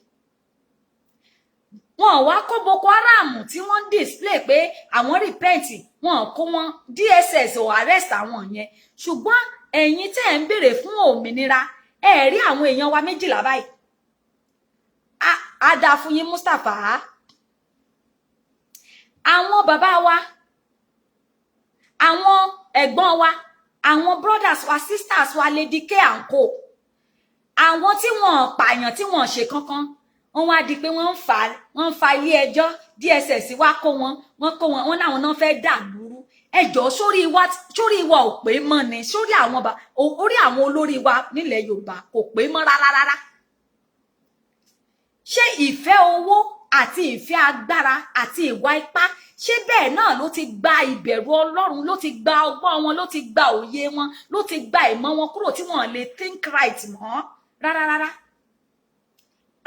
Wọ́n wá kó Boko Haram tí wọ́n display pé àwọn repent, wọ́n kó wọn, DSS ò arrest àwọn yẹn. Ṣùgbọ́n ẹ̀yin tẹ́ ń béèrè fún òmìnira, rí àwọn èèyàn wa 12 báyìí. Á dá fún yín Mustapha, àwọn bàbá wa, àwọn ẹ̀gbọ́n wa, àwọn brothers wa, sisters wa, Lady K and Co, àwọn tí wọ́n pààyàn, tí wọ́n ṣe kankan, wọ́n wá di pé wọ́n ń fa ilé ẹjọ́, DSS wá kó wọn, wọ́n láwọn náà fẹ́ dà lúrú. ẹjọ́ sórí wa ò pé mọ́ ni, sórí orí àwọn olórí wa nílẹ̀ Yorùbá kò pé mọ́ rárá. ṣé ìfẹ́ owó àti ìfẹ́ agbára àti ìwà ipá ṣé bẹ́ẹ̀ náà ló ti gba ìbẹ̀rù Ọlọ́run, ló ti gba ọgbọ́n wọn, ló ti gba òye wọn, ló ti gba ìmọ̀ wọn kúrò tí wọ́n lè think right mọ́ rárá.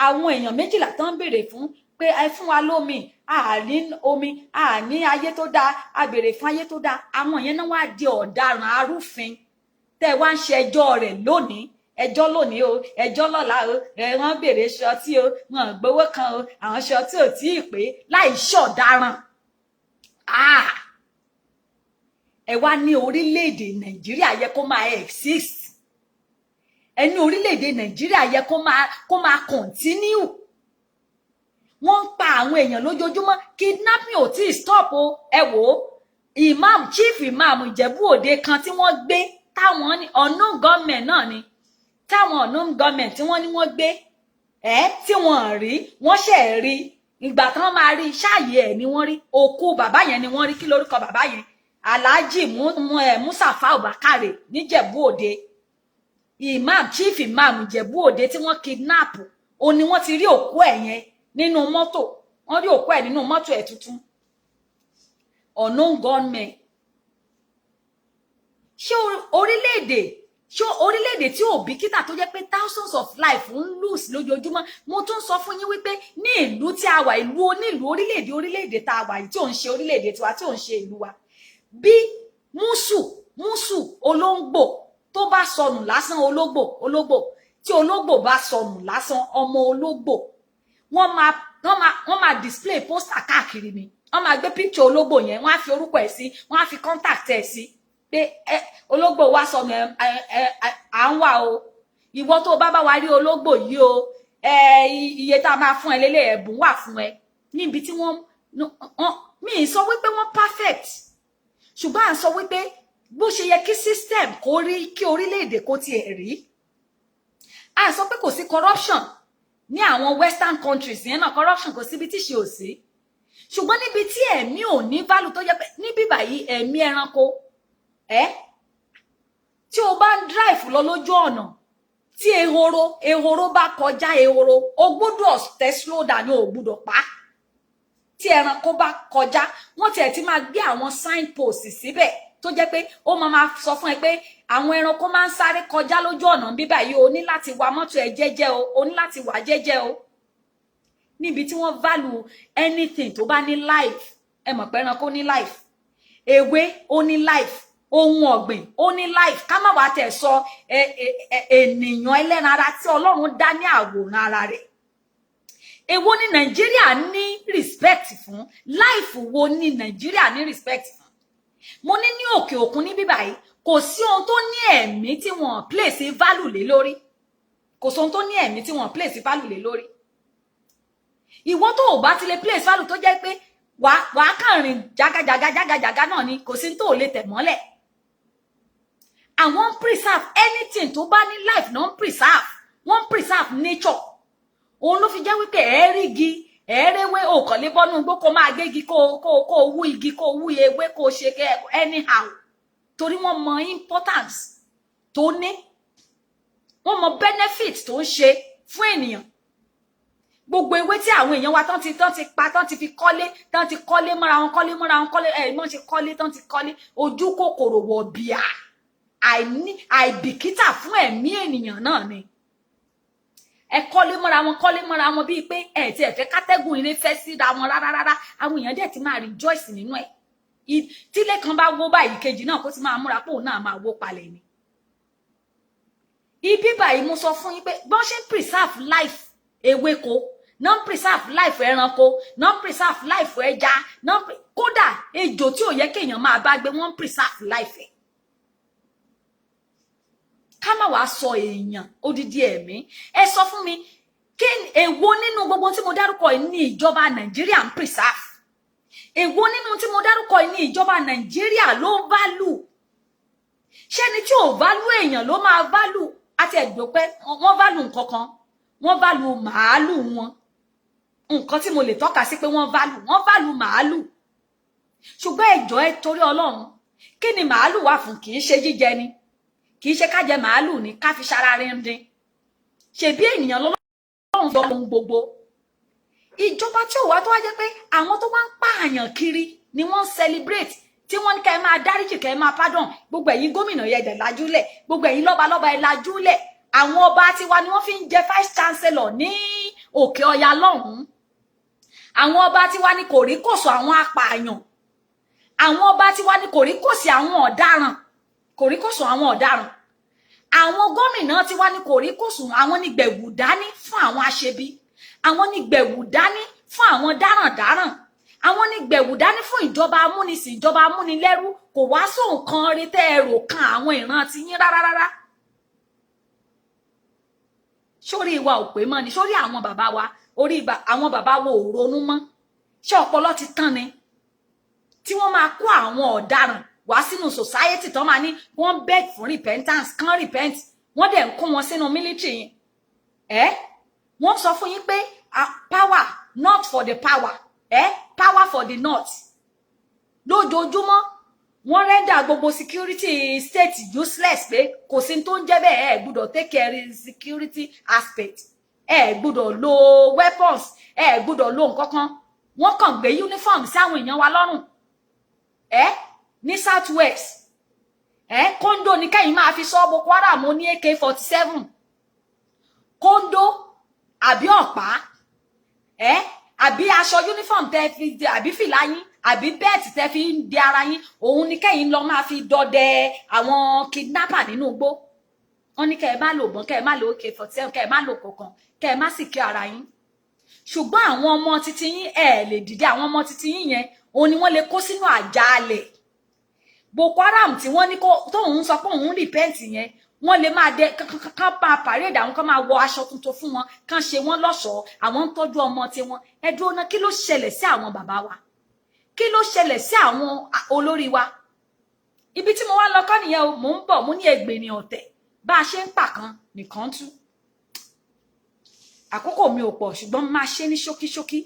àwọn èèyàn méjìlá tán béèrè fún pé ẹ fún wa lómi, àní omi, àní ayé tó dáa, a béèrè fún ayé tó dáa. àwọn yẹn náà wá di ọ̀daràn arúfin tẹ́ wá ń ṣe ẹjọ́ rẹ̀ lónìí, ẹjọ́ lónìí o, ẹjọ́ lọ́la o, wọ́n béèrè ṣọtí o, wọ́n gbowó kan o, àwọn ṣọtí ò tí ì pé, láì ṣọ̀daràn. ẹ wá ní orílẹ̀-èdè Nàìjíríà yẹ kó máa exist, ẹ ní orílẹ̀-èdè Nàìjíríà yẹ kó máa continue. wọ́n ń pa àwọn èèyàn lójoojúmọ́, kidnapping ò tí ì stop o. ẹ wò ó, chief imam Ìjẹ̀bú Òde kan tí wọ́n gbé, táwọn ní unknown government náà ni, táwọn unknown government tí wọ́n ní wọ́n gbé tí wọ́n rí, wọ́n ṣe rí ìgbà tí wọ́n máa rí ṣáàyè ẹ̀ ni wọ́n rí òkú bàbá yẹn ni wọ́n rí. kí lórúkọ bàbá yẹn? Alhaji Musafa Bakare níjẹ̀bú Òde, chief imam Ìjẹ̀bú Òde tí wọ́n kidnap, ó ní wọ́n ti rí òkú ẹ̀ yẹn nínú mọ́tò, wọ́n rí òkú ẹ̀ nínú mọ́tò ẹ̀ tuntun. unknown gunmen. ṣé orílẹ̀-èdè tí ò bìkítà tó jẹ́ pé thousands of life ń lose lójoojúmọ́. mo tún sọ fún yín wípé ní ìlú tí a wà, ìlú onílùú, orílẹ̀-èdè tá a wà yìí tí ò ń ṣe orílẹ̀-èdè tiwa, tí ò ń ṣe ìlú wa, bí músù olóńgbò tó bá sọnù lásán, ológbò tí ológbò bá sọnù lásán, ọmọ ológbò, wọ́n máa display poster káàkiri ni, wọ́n máa gbé picture ológbò yẹn, wọ́n á fi orúkọ ẹ̀ sí, wọ́n á fi contact ẹ̀ sí pé ológbò wá sọnù, à ń wà o, ìwọ tó bá wa rí ológbò yìí o, iye tá a máa fún ẹ lélẹ̀, ẹ̀bùn wà fún ẹ. níbi tí wọ́n mi sọ wípé wọ́n perfect, ṣùgbọ́n à ń sọ wípé bó ṣe yẹ kí system kó rí, kí orílẹ̀-èdè kó tiẹ̀ rí. à ń sọ pé kò sí corruption ní àwọn western countries yẹn náà, corruption kò síbi tí ṣe ò sí, ṣùgbọ́n níbi tí ẹ̀mí ò ní value tó jẹ́ pé níbí báyìí ẹ̀mí ẹranko tí o bá ń drive lọ lójú ọ̀nà tí ehoro bá kọjá, ehoro o gbọ́dọ̀ tẹ slow down, o gbọ́dọ̀ pa. tí ẹranko bá kọjá, wọ́n tiẹ̀ ti máa gbé àwọn signpost síbẹ̀ tó jẹ́ pé ó máa sọ fún ẹ pé àwọn ẹranko máa ń sáré kọjá lójú ọ̀nà bíbá yìí, o ní láti wa mọ́tò ẹ jẹ́jẹ́ o ní láti wà jẹ́jẹ́ o. níbi tí wọ́n value anything tó bá ní life, ẹ mọ̀ pé ẹranko ní life, ewé ó ní life, ohun ọ̀gbìn ó ní life, ká má wá tẹ̀ sọ ènìyàn ẹlẹ́ran ara tí Ọlọ́run dá ní àwòrán ara rẹ̀. èwo ni Nàìjíríà ní respect fún? life wo ni Nàìjíríà ní respect fún? mo ní òkè òkun ní bíbáyìí kò sí ohun tó ní ẹ̀mí tí wọ́n place value lé lórí, kò sí ohun tó ní ẹ̀mí tí wọ́n place value lé lórí. ìwọ tó ò bá ti lè place value tó jẹ́ pé wàá kàn rìn jágajàga náà ni, kò sí tó lè tẹ̀ mọ́lẹ̀. àwọn preserve anything tó bá ní life náà preserve, wọ́n preserve nature. òun ló fi jẹ́ wípé ẹ̀ẹ́rìgì ẹ̀ẹ́rẹ́wé òkàn lé bọ́nú igbó kó máa gégi kó wú igi kó wú ewé kó ṣe anyhow, torí wọ́n mọ importance tó ní, wọ́n mọ benefit tó ń ṣe fún ènìyàn. gbogbo ewé tí àwọn èèyàn wa tán ti pa, tán ti fi kọ́lé mọ́ra wọn, mọ́ ṣe kọ́lé, tán ti kọ́lé, ojú kòkòrò wọ̀ bíà, àìbìkítà fún ẹ̀mí ènìyàn náà ni. ẹ kọ́lé mọ́ra wọn bíi pé ẹ ti ẹ fẹ́ kátẹ́gùn ilé fẹ́ síra wọn rárá. àwọn èèyàn dẹ̀ ti máa rejoice nínú ẹ̀. tílé kan bá wó báyìí, kejì náà kó ti máa múra pé òun náà máa wó palẹ̀ ni. ibi báyìí mo sọ fún yín pé bọ́n ṣe ń preserve life ewéko, non preserve life ẹranko, non preserve life ẹja, kódà ejò tí ò yẹ kéèyàn máa bá gbé, wọ́n preserve life ẹ̀. ká má wàá sọ èèyàn odidi ẹ̀mí. ẹ sọ fún mi, kí èwo nínú gbogbo tí mo dárúkọ yìí ní ìjọba Nàìjíríà ń preserve? èwo nínú tí mo dárúkọ yìí ní ìjọba Nàìjíríà ló value? ṣé ni tí ò value èèyàn ló máa value? àti ẹ̀dọ́pẹ́ wọ́n value nǹkan kan, wọ́n value màálù wọn, nǹkan tí mo lè tọ́ka sí pé wọ́n value màálù. ṣùgbọ́n ẹjọ́ ẹ torí Ọlọ́run, kí ni màálù wà fún? Kì í ṣe jíjẹ ni, kì í ṣe ká jẹ màálù ni ká fi ṣara rindin. Ṣebí ènìyàn lọ́lọ́run sọ ohun gbogbo. Ìjọba tí ò wá tó wá jẹ́ pé àwọn tó wá ń pààyàn kiri ni wọ́n celebrate, tí wọ́n ní ká ẹ máa dáríjì, ká ẹ máa pardon. Gbogbo ẹ̀yin gómìnà yẹn dẹ̀ lajúlẹ̀, gbogbo ẹ̀yin lọ́balọ́ba ẹ lajúlẹ̀. Àwọn ọba tiwa ni wọ́n fi ń jẹ vice chancellor ní Òkè Ọya lọ́hùn-ún. Àwọn ọba tiwa ni kòríkòsùn àwọn apààyàn. Àwọn ọba tiwa ni kòríkòsùn àwọn ọ̀daràn, kòríkòsùn àwọn ọ̀daràn. Àwọn gómìnà tiwa ni kòríkòsùn, àwọn ni gbẹ̀wù dání fún àwọn aṣebi, àwọn ni gbẹ̀wù dání fún àwọn dáràndáràn, àwọn ni gbẹ̀wù dání fún ìjọba amúnisìn, ìjọba amúnilẹ́rú. Kò wá sóhun kan rí tẹ́ ẹ rò kan àwọn ìran ti yín rárá rárá. Sórí wa ò pé mọ́ ni, sórí àwọn bàbá wa, orí àwọn bàbá wo ò ronú mọ́. Ṣé ọpọlọ ti tán ni? Tí wọ́n máa kó àwọn ọ̀daràn wá sínú society tó máa ní wọ́n beg for repentance, kan repent, wọ́n dẹ̀ ń kó wọn sínú military yẹn. Wọ́n sọ fún yín pé power not for the power, power for the north. Lójoojúmọ́ wọ́n render gbogbo security state useless, pé kò sí tó ń jẹ́ bẹ́ẹ̀, ẹ gbọ́dọ̀ take care security aspect, ẹ gbọ́dọ̀ lo weapons, ẹ gbọ́dọ̀ lo nǹkan kan. Wọ́n kàn gbé uniform sí àwọn èèyàn wa lọ́rùn. Ní south west, kóńdó ní kẹ́yìn máa fi sọ Boko Haram ní AK-47, kóńdó àbí ọ̀pá, àbí aṣọ uniform tẹ́ fi, àbí fìlà yín, àbí bẹ́ẹ̀tì tẹ́ fi ń di ara yín, òun ní kẹ́yìn lọ máa fi dọdẹ àwọn kidnapper nínú igbó. Wọ́n ní kẹ́ ẹ má lò bọ́n, kẹ́ ẹ má lò AK-47, kẹ́ ẹ má lò kọ̀ọ̀kan, kẹ́ ẹ má sì kí ara yín. Ṣùgbọ́n àwọn ọmọ titi yín lè dìde, àwọn ọmọ titi yín yẹn òun ni wọ́n lè kó sínú àjàalẹ̀. Boko Haram tí wọ́n ní tóun sọ pé òun repent yẹn, wọ́n lè máa dé kán máa parade àwọn, kán máa wọ aṣọ tuntun fún wọn, kán ṣe wọ́n lọ́ṣọ̀ọ́, àwọn ń tọ́jú ọmọ tiwọn. Ẹ dúró ná, kí ló ṣẹlẹ̀ sí àwọn bàbá wa? Kí ló ṣẹlẹ̀ sí àwọn olórí wa? Ibi tí mo wá lọ kọ́ nìyẹn o, mò ń bọ̀, mo ní ègbè ní ọ̀tẹ̀, bá a ṣe ń pàkan nìkan tú. Àkókò mi ò pọ̀, ṣùgbọ́n máa ṣe ní ṣókíṣókí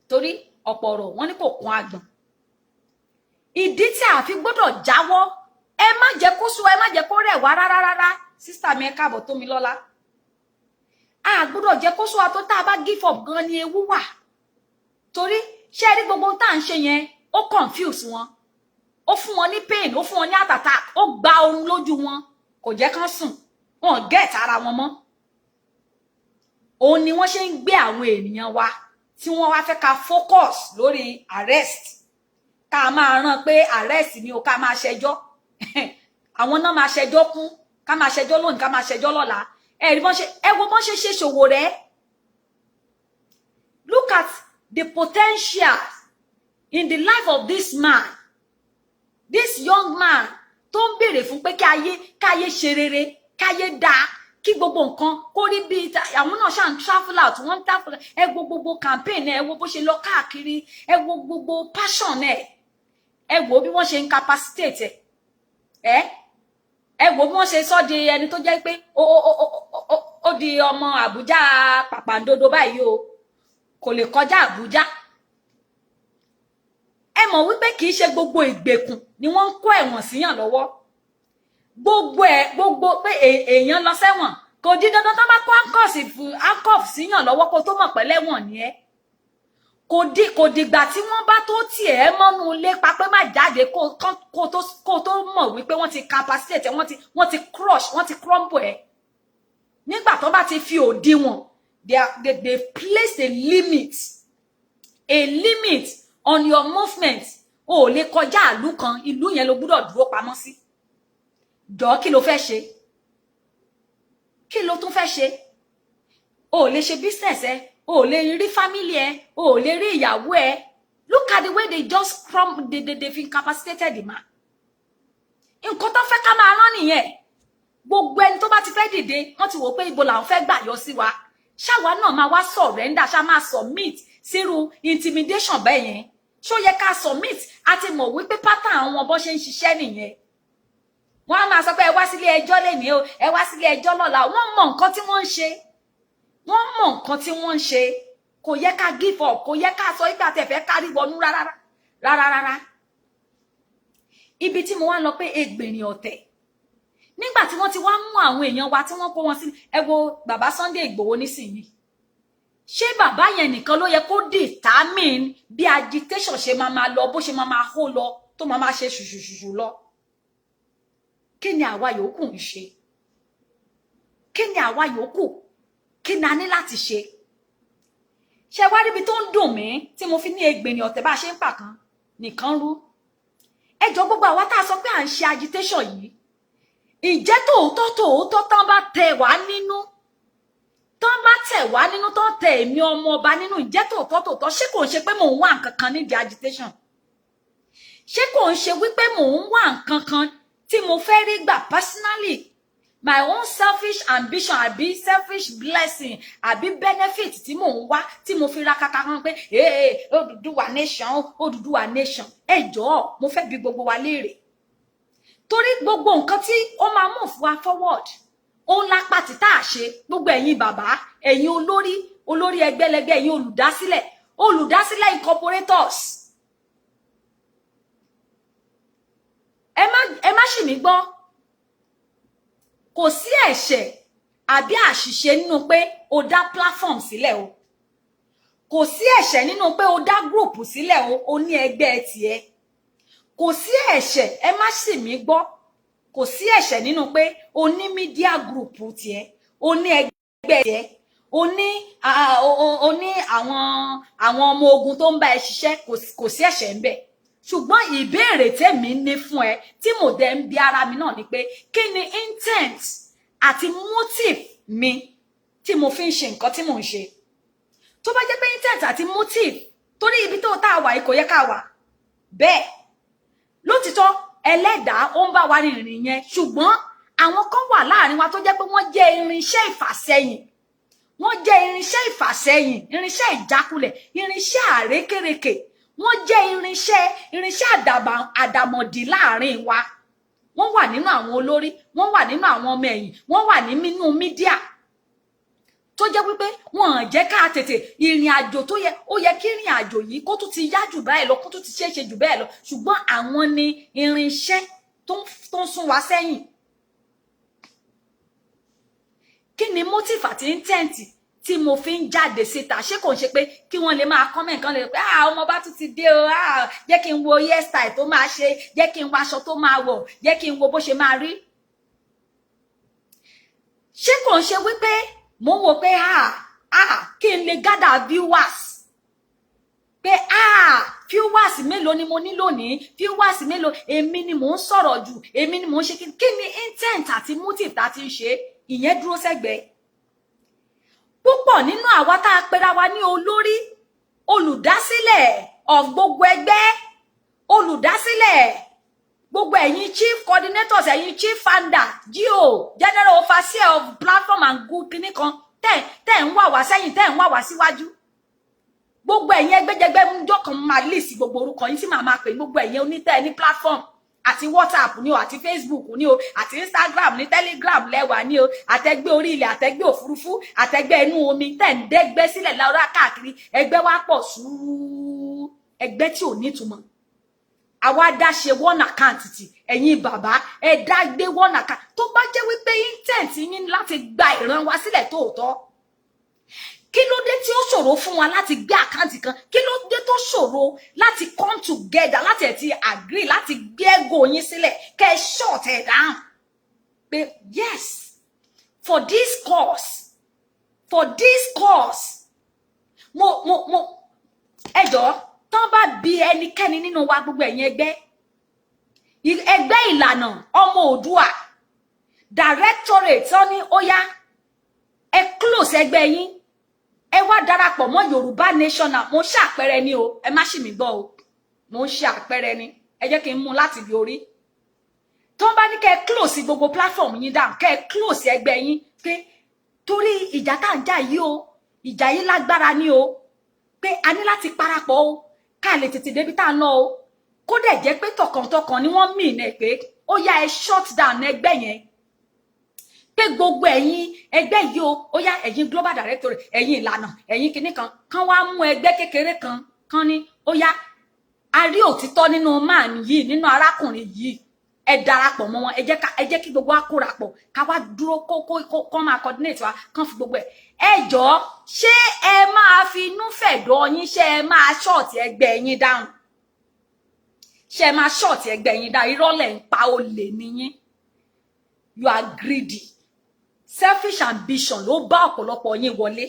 torí ọ̀pọ̀ ọ̀rọ̀ wọ́n ní kò kún àgbọ̀n. Ìdí tí a fi gbọ́dọ̀ jáwọ́, ẹ má jẹ́ kó sú, ẹ má jẹ́ kó rẹ̀ wá rárá rárá. Sísítà mi ẹ káàbọ̀ Tómilọ́lá. A gbọ́dọ̀ jẹ́ kó sú wa tó tá a bá give up gan ni ewu wà. Torí ṣé rí gbogbo tá à ń ṣe yẹn, ó confuse wọn, ó fún wọn ní pain, ó fún wọn ní heart attack, ó gba oorun lójú wọn, kò jẹ́ kán sùn, wọn get ara wọn mọ́. Òun ni wọ́n ṣe ń gbé àwọn ènìyàn wa tí wọ́n wá fẹ́ ká focus lórí arrest, ká máa rán pé arrest ni o, ká máa ṣẹjọ́. Àwọn náà máa ṣẹjọ́ kún, ká máa ṣẹjọ́ lónìí, ká máa ṣẹjọ́ lọ́la. Ẹ wo bọ́n ṣe ṣòwò rẹ̀. Look at the potential in the life of this man, this young man tó ń béèrè fún pé káyé ṣe rere, káyé dáa, kí gbogbo nǹkan kó rí bí àwọn náà ṣàn travel out, wọ́n travel. Ẹ wo gbogbo campaign, ẹ wo bó ṣe lọ káàkiri, ẹ wo gbogbo passion ẹ wo bí wọ́n ṣe ń capacitate ẹ wo bí wọ́n ṣe sọ di ẹni tó jẹ́ pé ó di ọmọ Àbújá pàpàǹdodo báyìí o, kò lè kọjá Àbújá. Ẹ mọ̀ wípé kì í ṣe gbogbo ìgbèkùn ni wọ́n ń kó ẹ̀wọ̀n síyàn lọ́wọ́. Gbogbo pé èèyàn lọ sẹ́wọ̀n kò di dandan tó bá kó handcuff síyàn lọ́wọ́ kó tó mọ̀ pé lẹ́wọ̀n ni ẹ́. Kò dìgbà tí wọ́n bá tó tiẹ̀ mọ́nú ilé pa pé má jáde kó tó mọ̀ wípé wọ́n ti capacitate, wọ́n ti crush, wọ́n ti crumble ẹ̀. Nígbà tó bá ti fi òdiwọ̀n, they place a limit on your movement. O lè kọjá ìlú kan, ìlú yẹn ló gbọ́dọ̀ dúró pamọ́ sí. Jọ̀ọ́ kí ló fẹ́ ṣe? Kí ló tún fẹ́ ṣe? O lè ṣe business ẹ, o lè rí family ẹ, o lè rí ìyàwó ẹ. Look at the way they just they've incapacitated the man. Nǹkan tó fẹ́ ká máa rán nìyẹn. Gbogbo ẹni tó bá ti fẹ́ dìde, wọ́n ti wò pé ibo làwọn fẹ́ gbà yọ sí wa. Ṣáwa náà máa wá surrender, ṣá máa submit sírú intimidation bẹ́ẹ̀ yẹn. Ṣó yẹ ká submit? A ti mọ̀ wípé pattern àwọn bó ṣe ń ṣiṣẹ́ nìyẹn. Wọ́n á máa sọ pé ẹ wá sílé ẹjọ́ lénìí o, ẹ wá sílé ẹjọ́ lọ́la. Wọ́n mọ̀ nǹkan tí wọ́n ń ṣe. Wọ́n mọ̀ nǹkan tí wọ́n ń ṣe. Kò yẹ ká give up, kò yẹ ká sọ ìgbà tẹ̀fẹ́ kárí wọnú rárá. ibi tí mo wá lọ pé Ẹgbẹ̀rin ọ̀tẹ̀ nígbà tí wọ́n ti wá mú àwọn èèyàn wa tí wọ́n kó wọn sí ẹ wo bàbá Sunday Ìgbòho nísìnyí ṣé bàbá yẹn nìkan ló yẹ kó determine bí agitation ṣe máa lọ bó ṣe máa hó lọ tó máa ṣe ṣùṣùṣùṣù lọ kí ni àwa yòókù ń ṣe kí ni àwa yòókù kí ni a ní láti ṣe ṣe wá ríbi tó ń dùn mí tí mo fi ní Ẹgbẹ̀rin ọ̀tẹ̀ bá ṣe ń pàkan nìkan rú ẹjọ́ gbogbo àwa tá a sọ pé à ń ṣe agitation yìí ìjẹ́ tòótọ́ tán bá tẹ̀ wá nínú tán bá tẹ̀ wá nínú tán tẹ̀ èmi ọmọ ọba nínú ìjẹ́ tòótọ́ ṣé kò ń ṣe pé mò ń wá nǹkan kan nídìí agitation ṣé kò ń ṣe wípé mò ń wá nǹkan kan tí mo fẹ́ rí gbà personally my own selfish ambition àbí selfish blessing àbí benefit tí mò ń wá tí mo fi ra kaka kan pé Odùduwà nation Odùduwà nation ẹ jọ̀ọ́ mo fẹ́ bi gbogbo wa léèrè torí gbogbo nǹkan tí ó máa mú fún wa forward òun lápá tí tá a ṣe gbogbo ẹ̀yin bàbá ẹ̀yin olórí ẹgbẹ́lẹ́gbẹ́ ẹ̀yin olùdásílẹ̀ incorporators ẹ má ṣì mí gbọ́ kò sí ẹ̀ṣẹ̀ àbí àṣìṣe nínú pé o dá platform sílẹ̀ o kò sí ẹ̀ṣẹ̀ nínú pé o dá group sílẹ̀ o ní ẹgbẹ́ tiẹ̀ kò sí ẹ̀ṣẹ̀ ẹ má ṣì mí gbọ́ kò sí ẹ̀ṣẹ̀ nínú pé o ní media group tiẹ̀ o ní ẹgbẹ́ tiẹ̀ o ní àwọn ọmọ ogun tó ń bá ẹ ṣiṣẹ́ kò sí ẹ̀ṣẹ̀ ńbẹ̀ ṣùgbọ́n ìbéèrè tèmi ní fún ẹ tí mo dẹ̀ ń bi ara mi náà ni pé kí ni intent àti motive mi tí mo fi ń ṣe nǹkan tí mò ń ṣe tó bá jẹ́ pé intent àti motive torí ibi tó tá a wà yìí kò yẹ ká wà bẹ́ẹ̀ lótìtọ́ ẹlẹ́dàá ó ń bá wa rìnrìn yẹn ṣùgbọ́n àwọn kan wà láàrin wa tó jẹ́ pé wọ́n jẹ́ irinṣẹ́ ìfàsẹ́yìn wọ́n jẹ́ irinṣẹ́ ìfàsẹ́yìn irinṣẹ́ ìjákulẹ̀ irinṣẹ́ àrékérekè wọ́n jẹ́ irinṣẹ́ àdàmọ̀dì láàrin wa wọ́n wà nínú àwọn olórí wọ́n wà nínú àwọn ọmọ ẹ̀yìn wọ́n wà nínú mídíà tó jẹ́ wípé wọ́n jẹ́ ká tètè ìrìn àjò tó yẹ ó yẹ kí ìrìn àjò yìí kó tún ti yá jù báyìí lọ kó tún ti ṣeéṣe jù bẹ́ẹ̀ lọ ṣùgbọ́n àwọn ni irinṣẹ́ tó ń sún wa sẹ́yìn kí ni motive àti intent tí mo fi ń jáde síta ṣé kò ń ṣe pé kí wọ́n lè máa comment kan lè pé ọmọ bá tún ti dé o jẹ́ kí n wo hairstyle tó máa ṣe jẹ́ kí n wo aṣọ tó máa wọ̀ jẹ́ kí n wo bó ṣe máa rí ṣé kò ń ṣe wípé mo wò pé kí n lè gather viewers pé viewers mélòó ni mo ní lónìí viewers mélòó èmi ni mò ń sọ̀rọ̀ jù èmi ni mò ń ṣe kí ni intent àti motive tá ti ń ṣe ìyẹn dúró sẹ́gbẹ̀ẹ́ púpọ̀ nínú àwa tá a pera wa ní olórí olùdásílẹ̀ of gbogbo ẹgbẹ́ olùdásílẹ̀ gbogbo ẹ̀yin chief coordinators ẹ̀yin chief founder GO general overseer of platform and group kìíní kan tẹ́ ń wà wá sẹ́yìn tẹ́ ń wà wá síwájú gbogbo ẹ̀yin ẹgbẹ́jẹgbẹ́ ńjọ́ kan máa list gbogbo orúkọ yín tí màá máa pè gbogbo ẹ̀yin onítẹ̀ ní platform àti WhatsApp ni o àti Facebook ni o àti Instagram ní Telegram lẹ́wà ni o àtẹgbẹ́ orí ilẹ̀ àtẹgbẹ́ òfurufú àtẹgbẹ́ inú omi tẹ́ ń dẹ́gbẹ́ sílẹ̀ lára káàkiri ẹgbẹ́ wa pọ̀ sùúrù ẹgbẹ́ tí ò nítumọ̀ àwa dá ṣe one account ti ẹ̀yin bàbá ẹ dá gbé one account tó bá jẹ́ wípé intent yín láti gba ìran wa sílẹ̀ tóòtọ́ kí ló dé tí ó ṣòro fún wa láti gbé àkáǹtì kan kí ló dé tó ṣòro láti come together láti ẹ̀ ti agree láti gbé ego yín sílẹ̀ kẹ́ ẹ short ẹ̀ down pé yes for this cause mo ẹ jọ̀ọ́ tán bá bí ẹnikẹ́ni nínú wa gbogbo ẹ̀yin ẹgbẹ́ ìlànà ọmọ Oòduà directorate tán ní ó yá ẹ close ẹgbẹ́ yín ẹ wá darapọ̀ mọ́ Yorùbá National mo ṣe àpẹẹrẹ ni o ẹ má ṣì mí gbọ́ o mo ṣe àpẹẹrẹ ni ẹ jẹ́ kí n mú láti bí orí tó bá ní kẹ́ close gbogbo platform yín down kẹ́ close ẹgbẹ́ yín pé torí ìjà tá ń jà yìí o ìjà yìí lágbára ni o pé a ní láti parapọ̀ o ká lè tètè débi tá ń lọ o kó dẹ̀ jẹ́ pé tọkàntọkàn ni wọ́n mì ní pé ó yá ẹ shut down ẹgbẹ́ yẹn pé gbogbo ẹ̀yin ẹgbẹ́ yìí ó yá ẹ̀yin global director ẹ̀yin ìlànà ẹ̀yin kinní kan wá mú ẹgbẹ́ kékeré kan ní ó yá a rí òtítọ́ nínú man yìí, nínú arákùnrin yìí, ẹ darapọ̀ mọ́ wọn, ẹ jẹ́ kí gbogbo wa kórapọ̀ ká wá dúró kó máa coordinate wa kán fi gbogbo ẹ jọ̀ọ́ ṣé ẹ máa fi inú fẹ̀dọ̀ yín, ṣé ẹ máa ṣọ́ọ̀tì ẹgbẹ́ yín dáhùn, ṣé ẹ máa ṣọ́ọ̀tì ẹgbẹ́ yín dáhùn? Irọ́ lẹ̀ ń pa, olè nìyín. You are greedy. Selfish ambition ló bá ọ̀pọ̀lọpọ̀ yín wọlé.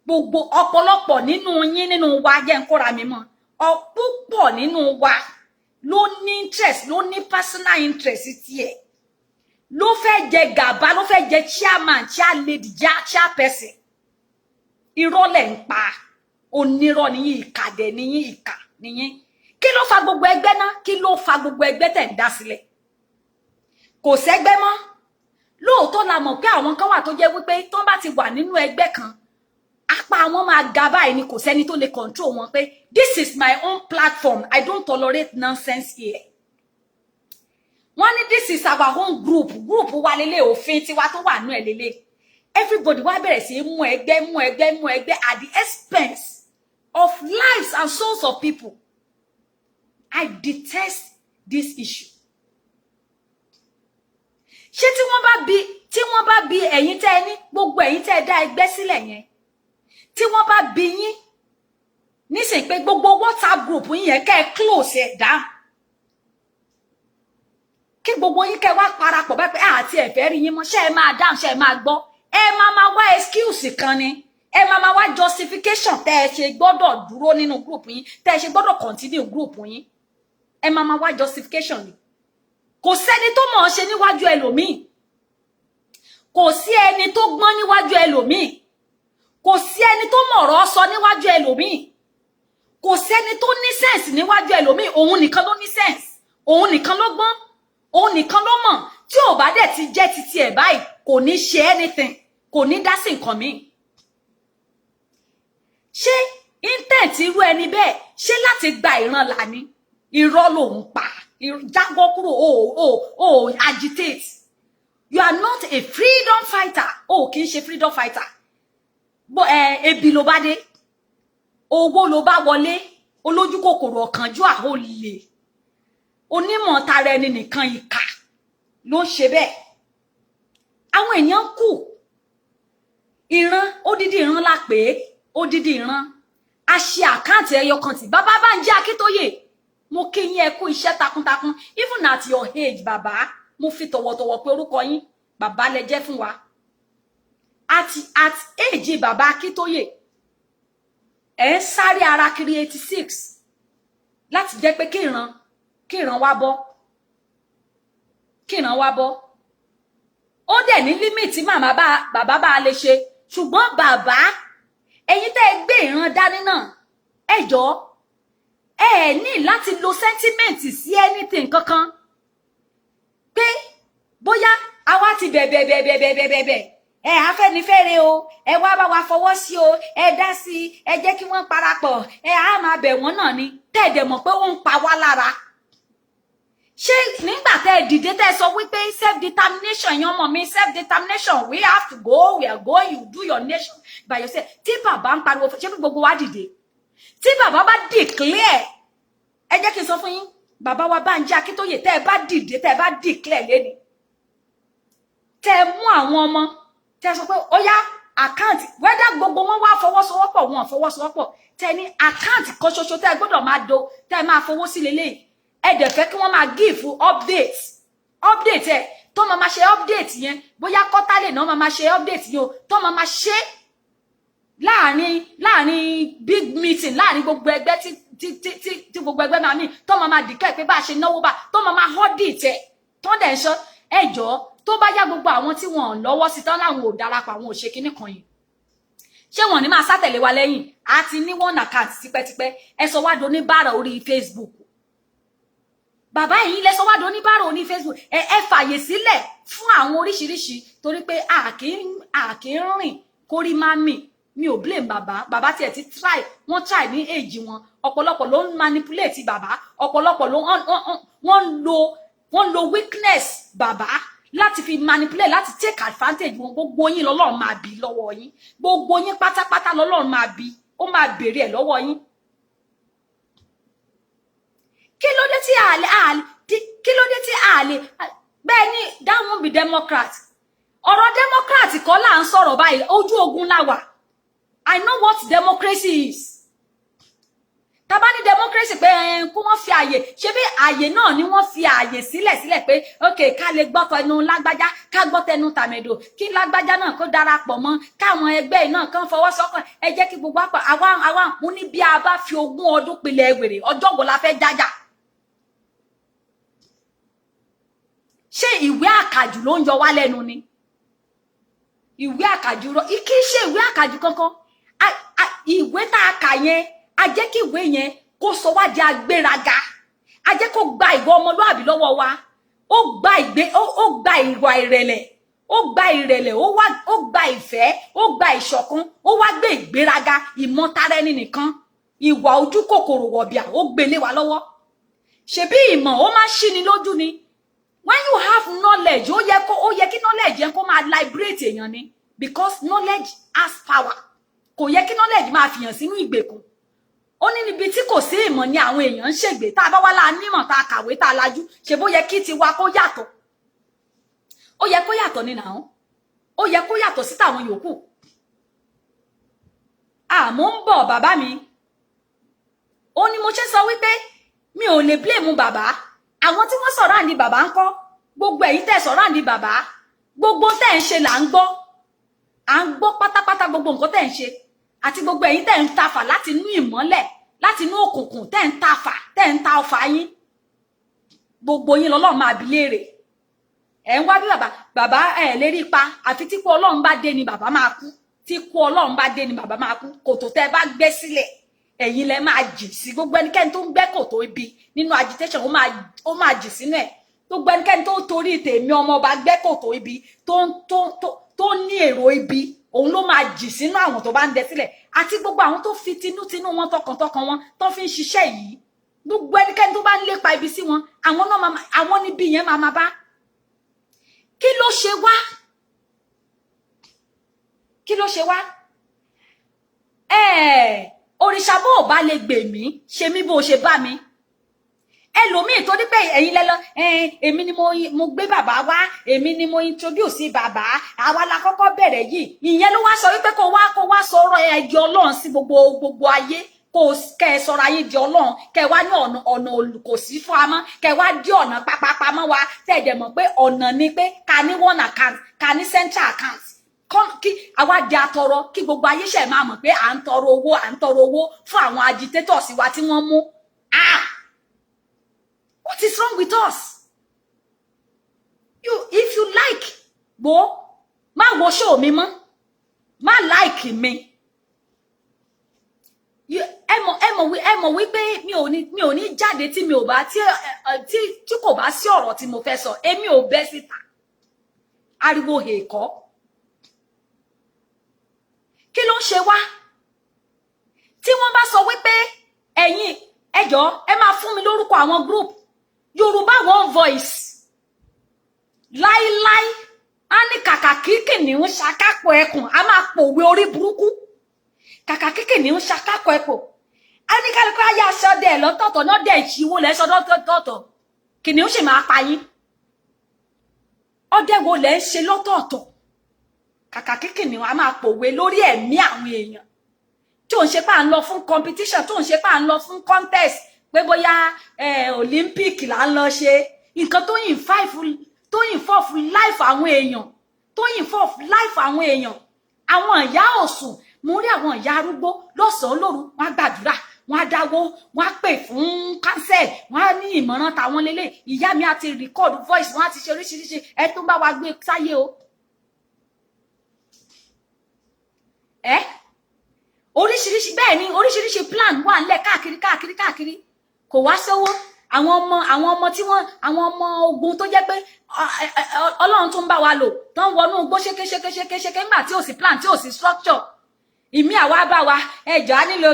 Gbogbo ọ̀pọ̀lọpọ̀ nínú yín, nínú wa, jẹ́ ń kóra mi mọ́, ọ̀pọ̀pọ̀ nínú wa ló ní interest, ló ní personal interest tiẹ̀, ló fẹ́ jẹ gàba, ló fẹ́ jẹ chairman, chairlady, chairperson. Irọ́ lẹ̀ ń pa, onírọ́ nìyín, ìkà dẹ̀ nìyín, ìkà nìyín. Kí ló fa gbogbo ẹgbẹ́ náà? Kí ló fa gbogbo ẹgbẹ́ tẹ̀ ń dá sílẹ̀? Kò sẹ́gbẹ́ mọ́. Lóòótọ́ la mọ̀ pé àwọn kan wà tó jẹ́ wípé tán bá ti wà nínú ẹgbẹ́ kan, apá wọn máa ga báyìí ni, kò sẹ́ni tó lè control wọn pé this is my own platform, I don't tolerate nonsense here. Wọ́n ní this is our own group wa lélẹ̀, òfin tiwa tó wà nú ẹ̀ lélẹ̀. Everybody wá bẹ̀rẹ̀ sí mú ẹgbẹ́ at the expense of lives and souls of people. I detest this issue. Ṣé tí wọ́n bá bí ẹ̀yin tẹ́ ní gbogbo ẹ̀yin tẹ́ dá ẹgbẹ́ sílẹ̀ yẹn, tí wọ́n bá bí yín nísìn pé gbogbo WhatsApp group yín yẹn kẹ́ close ẹ̀ down, kí gbogbo yín kẹ́ wá parapọ̀ bá pé àti ẹ̀fẹ́ rí yín mọ́, ṣé ẹ máa dáhùn, ṣé ẹ máa gbọ́, ẹ máa wá excuse kan ni, ẹ máa wá justification tẹ́ ẹ ṣe gbọ́dọ̀ dúró nínú group yín, tẹ́ ẹ ṣe gbọ́dọ̀ continue group yín, ẹ máa wá justification ni. Kò sẹ́ni tó mọ̀ ọ́ ṣe níwájú ẹlòmíì, kò sí ẹni tó gbọ́n níwájú ẹlòmíì, kò sí ẹni tó mọ̀rọ̀ sọ níwájú ẹlòmíì, kò sẹ́ni tó ní sense níwájú ẹlòmíì. Òun nìkan ló ní sense, òun nìkan ló gbọ́n, òun nìkan ló mọ̀. Tí ò bá dẹ̀ ti jẹ́ titi ẹ̀ báyìí, kò ní ṣe anything, kò ní dá sí nǹkan míì. Ṣé intent irú ẹni bẹ́ẹ̀ ṣé láti gba ìran là ní? Irọ́ lòun pa, jágbọ́ kúrò, agitate. You are not a freedom fighter. Kì í ṣe freedom fighter. Ebi ló bá dé, owó ló bá wọlé, olójú kòkòrò ọ̀kánjúà, olè, onímọ̀ tara ẹni nìkan, ìkà ló ń ṣe bẹ́ẹ̀. Àwọn èèyàn kù, ìran, odidi ìran la pè é, odidi ìran. A ṣe àkáǹtì ẹyọ kan tí bàbá Bánjí Akíntóyè, mo kí yín ẹ kú iṣẹ́ takuntakun. Even at your age, bàbá, mo fi tọ̀wọ̀tọ̀wọ̀ pé orúkọ yín, bàbá lẹ jẹ́ fún wa. At age bàbá Akíntóyè, ẹ ń sáré ara kiri 86 láti jẹ́ pé kí ìran wá bọ́, kí ìran wá bọ́. Ó dẹ̀ ní límìtì bàbá bá lè ṣe, ṣùgbọ́n bàbá, ẹ̀yin tẹ́ ẹ gbé ìran dání náà, ẹ jọ̀ọ́, ẹ ní láti lo sentiment sí anything kankan pé bóyá àwa ti bẹ̀bẹ̀ ẹ Afẹ́nifẹ́re o, ẹ wá bá wa fọwọ́ sí o, ẹ dá sí, ẹ jẹ́ kí wọ́n parapọ̀, ẹ á máa bẹ̀ wọ́n náà ni, tẹ́ẹ̀dẹ̀ mọ̀ pé ó ń pa wá lára. Ṣé nígbà tẹ́ ẹ dìde tẹ́ ẹ sọ wípé self determination, yan ọmọ mi, self determination, we have to go, we are going, you do your nation by yourself. Tí bàbá ń pariwo, ṣé gbogbo wa dìde? Tí bàbá bá declare, ẹ jẹ́ kí n sọ fún yín, bàbá wa Bánjí Akíntóyè, tẹ́ ẹ bá dìde, tẹ́ ẹ bá declare lẹ́ni, tẹ́ ẹ mú àwọn ọmọ, tẹ́ ẹ sọ pé ó yá àkáǹtì, whether gbogbo wọn wá fọwọ́sowọ́pọ̀, wọn fọwọ́sowọ́pọ̀, tẹ́ ẹ ní àkáǹtì kan ṣoṣo tẹ́ ẹ gbọ́dọ̀ máa do, tẹ́ ẹ máa fowó sí lélẹ́yìí. Ẹ dẹ̀ fẹ́ kí wọ́n máa give update ẹ̀ tó máa ṣe update yẹn, bóyá quarterly náà máa ṣe update yẹn o, tó máa ṣe láàrin big meeting, láàrin gbogbo ẹgbẹ́ tí gbogbo ẹgbẹ́ máa ní, tó máa declare pé bá a ṣe náwó bá, tó máa audit ẹ̀, tó dẹ̀ ń sọ ẹjọ́ tó bá yá gbogbo àwọn tí wọ́n lọ́wọ́ sí tán láwọn ò darapọ̀, àwọn ò ṣe kinní kan yìí, ṣé wọ́n ní máa sátẹ̀lé wa lẹ́yìn? A ti ní one account tipẹ́tipẹ́, ẹ sọ wá doníbàárà orí Facebook. Bàbá yìí lẹ sọ wá doníbàárà orí Facebook, ẹ fàyè sílẹ̀ fún àwọn oríṣiríṣi, torí pé a kì í rìn kórí má mì. Mi ò blame bàbá tí ẹ ti try, wọ́n try ní age wọn, ọ̀pọ̀lọpọ̀ ló ń manipulate bàbá, ọ̀pọ̀lọpọ̀ ló wọ́n lo weakness bàbá láti fi manipulate, láti take advantage wọn. Gbogbo yín lọ́lọ́run máa bí lọ́wọ́ yín, gbogbo yín pátápátá lọ́lọ́run máa bí, ó máa béèrè ẹ̀ lọ́wọ́ yín. àlè kí ló dé tí àlè bẹ́ẹ̀ ni that won't be democrat ọ̀rọ̀ democrat kọ́ là ń sọ̀rọ̀ báyìí ojú ogun la wà I know what democracy is tá bá ní democracy pé kó wọ́n fi àyè ṣé bí àyè náà ni wọ́n fi àyè sílẹ̀ pé okay ká lè gbọ́ tẹnu lágbájá ká gbọ́ tẹnu tàmẹ̀dò kí lágbájá náà kó darapọ̀ mọ́ káwọn ẹgbẹ́ náà kàn fọwọ́sọ́kàn ẹ jẹ́ kí gbogbo àwa mú ní bí a bá fi 20 ọdún pilẹ̀ wèrè ọjọ́ wo la fẹ́ jájà ṣé ìwé àkàjù ló ń yọ wá lẹ́nu ni ìwé àkàjù rọ kì í ṣe ìwé àkàjù kankan ìwé tá a kà yẹn a jẹ́ kí ìwé yẹn kó sọ wá di agbéraga a jẹ́ kó gba ìwà ọmọlúàbí lọ́wọ́ wa ó gba ìwà ìrẹ̀lẹ̀ ó gba ìrẹ̀lẹ̀ ó gba ìfẹ́ ó gba ìṣọ̀kan ó wá gbé ìgbéraga ìmọ̀tara ẹni nìkan ìwà ojú kòkòrò wọ̀bìà ó gbélé wa lọ́wọ́ ṣebí ìmọ̀ ó máa ṣí ni lójú ni when you have knowledge ó yẹ kí knowledge yẹn kó máa liberate èèyàn ni because knowledge has power kò yẹ kí knowledge máa fìyàn sínú ìgbèkùn ó ní níbi tí kò sí ìmọ̀ ni àwọn èèyàn ń ṣègbè tá a bá wá la nímọ̀ tá a kàwé tá a lajú ṣe bó yẹ kí tiwa kó yàtọ̀ ó yẹ kó yàtọ̀ ní nàá ó yẹ kó yàtọ̀ sí tàwọn yòókù àmọ́ ń bọ̀ bàbá mi ó ní mo ṣe sọ wípé mi ò lè blame bàbá àwọn tí wọ́n sọ̀rọ̀ àǹdí bàbá ń kọ́ gbogbo ẹ̀yin tẹ́ sọ̀rọ̀ àǹdí bàbá gbogbo tẹ́ ń ṣe là ń gbọ́ pátápátá gbogbo nǹkan tẹ́ ń ṣe àti gbogbo ẹ̀yin tẹ́ ń tafà láti inú ìmọ́lẹ̀ láti inú òkùnkùn tẹ́ ń tafà tẹ́ ń ta ọfà yín gbogbo yín lọ́lọ́run máa bi léèrè ẹ̀ ń wá bí bàbá ẹ̀ lérí pa àfi tí kú Ọlọ́run bá dé ni bàbá máa kú tí kú Ọlọ́run bá dé ni bàbá máa kú kòtò tẹ́ bá gbẹ́ sílẹ̀ ẹ̀yin lẹ máa jì sí gbogbo ẹnikẹ́ni tó ń gbẹ́ kòtò ibi nínú agitation ó máa jì sínú ẹ̀ gbogbo ẹnikẹ́ni tó torí tèmi ọmọ ọba gbẹ́ kòtò ibi tó ní èrò ibi òun ló máa jì sínú àwọn tó bá ń dẹ sílẹ̀ àti gbogbo àwọn tó fi tinútinú wọn tọkàntọkàn wọn tó fi ń ṣiṣẹ́ yìí gbogbo ẹnikẹ́ni tó bá ń lépa ibi sí wọn àwọn níbi yẹn máa bá kí ló ṣe wá òrìṣà bó ò bá lè gbè mí ṣe mí bó ṣe bá mi ẹlòmíì tó ní pé ẹ̀yin lẹ́lọ èmi ni mo gbé bàbá wá èmi ni mo introduce bàbá àwa la kọ́kọ́ bẹ̀rẹ̀ yìí ìyẹn ló wá sọ wípé kó wá sọ̀rọ̀ ẹ̀dì Ọlọ́run sí gbogbo ayé kẹ́ ẹ sọ̀rọ̀ ayé di Ọlọ́run kẹ́ ẹ wá ní ọ̀nà olùkòsí fún amọ́ kẹ́ ẹ wá dí ọ̀nà pápápamọ́ wa tẹ́ ẹ dẹ̀ mọ̀ pé ọ̀nà ni pé ká ní one account ká ní central account kí àwa di atọrọ kí gbogbo ayé ṣe máa mọ̀ pé à ń tọrọ owó fún àwọn agitators wa tí wọ́n mú what is wrong with us if you like má wo show mi mọ́ má like mi ẹ mọ̀ wípé mi ò ní jáde tí mi ò bá tí kò bá sí ọ̀rọ̀ tí mo fẹ́ sọ èmi ò bẹ́ síta ariwo èkó kí ló ń ṣe wá tí wọ́n bá sọ wípé ẹ̀yin ẹjọ́ ẹ máa fún mi lórúkọ àwọn group Yorùbá One Voice láíláí á ní kàkà kíkì ní ń ṣakápọ̀ ẹkùn a máa pòwe orí burúkú kàkà kíkì ní ń ṣakápọ̀ ẹkùn a ní kálukú ayé aṣọ dẹ̀ lọ́tọ̀ọ̀tọ̀ náà dẹ̀ ìṣíwó lẹ́sọ lọ́tọ̀ọ̀tọ̀ kìnìún sì máa pa yín ọdẹ wo lẹ́ ń ṣe lọ́tọ̀ọ̀tọ̀ kàkà kíkì ní a máa pòwe lórí ẹ̀mí àwọn èèyàn tí ò ń ṣe pà ń lọ fún competition tí ò ń ṣe pà ń lọ fún contest pé bóyá Olympic là ń lọ ṣe nǹkan tó involve life àwọn èèyàn àwọn ìyá òsùn mo rí àwọn ìyá arúgbó lọ́sàn-án lóru wọ́n á gbàdúrà wọ́n á dáwó wọ́n á pè fún cancel wọ́n á ní ìmọ̀ràn tàwọn lélẹ̀ ìyá mi á ti record voice wọ́n á ti ṣe oríṣiríṣi ẹ tó bá wa gbé sáyé o oríṣiríṣi bẹ́ẹ̀ ni oríṣiríṣi plan wà ńlẹ̀ káàkiri kò wá sówó àwọn ọmọ tí wọ́n àwọn ọmọ ogun tó jẹ́ pé Ọlọ́run tó ń bá wa lò tó ń wọnú gbó ṣékéṣékéṣéké nígbà tí ò sí plan tí ò sí structure ìmí àwa bá wa ẹjọ́ á nílò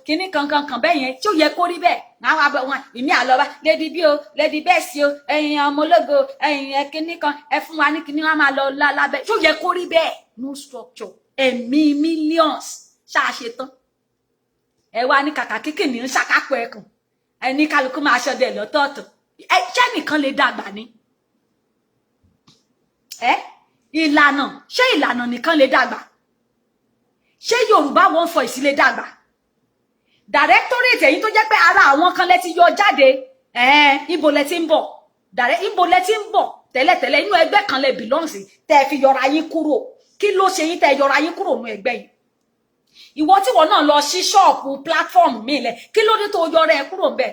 kinní kan bẹ́ẹ̀ yẹn tí ó yẹ kó rí bẹ́ẹ̀ àwọn abẹ wọn ìmí àlọ́ba lady bí o lady bẹ́ẹ̀ sí o ẹ̀yin ọmọ ológo ẹ̀yin kinní kan ẹ fún wa ní kinní wọn máa lọ lábẹ́ tí ó yẹ kó rí bẹ́ẹ̀ no structure ẹ̀mí millions ṣáṣe tán ẹ wá ní kàkà kíkì ní ṣàkápọ̀ ẹkùn ẹni kálukú máa ṣọdẹ lọ́tọ̀ọ̀tọ̀ ṣé nìkan lè dàgbà ni ìlànà ṣé ìlànà nìkan lè dàgbà ṣé Yorùbá One Voice lè dàgbà directorate èyí tó jẹ́ pé ara àwọn kan lẹ ti yọ jáde ibo lẹ ti ń bọ̀ ibo lẹ ti ń bọ̀ tẹ́lẹ̀tẹ́lẹ̀ inú ẹgbẹ́ kan lẹ belong sí tẹ́ fi yọra yín kúrò kí ló ṣe yín tẹ́ yọra yín kúrò nínú ẹgbẹ́ yìí ìwọ tí wọ́n náà lọ sí ṣọ́ọ̀pù platform mi lẹ̀ kí ló dé tó yọra ẹ kúrò ńbẹ̀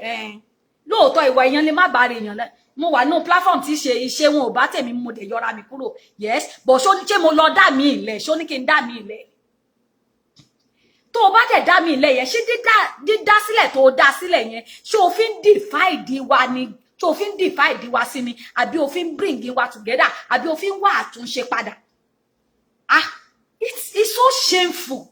lóòótọ́ ìwà èèyàn lè má bàa rè èèyàn lẹ mo wà nínú platform tí ṣe iṣẹ́ wọn ò bá tèmi mo dẹ̀ yọra mi kúrò yes but ṣó ní ṣé mo lọ dá mi ilẹ̀ ṣó ní kí n dá mi ilẹ̀ tó o bá dẹ̀ dá mi ilẹ̀ yẹn ṣé dídá sílẹ̀ tó o dá sílẹ̀ yẹn ṣé o fi ń divide wa ni ṣé o fi ń divide wa sí ni àbí o fi ń bring wa together àbí o fi ń wá àtúnṣe padà it's so shameful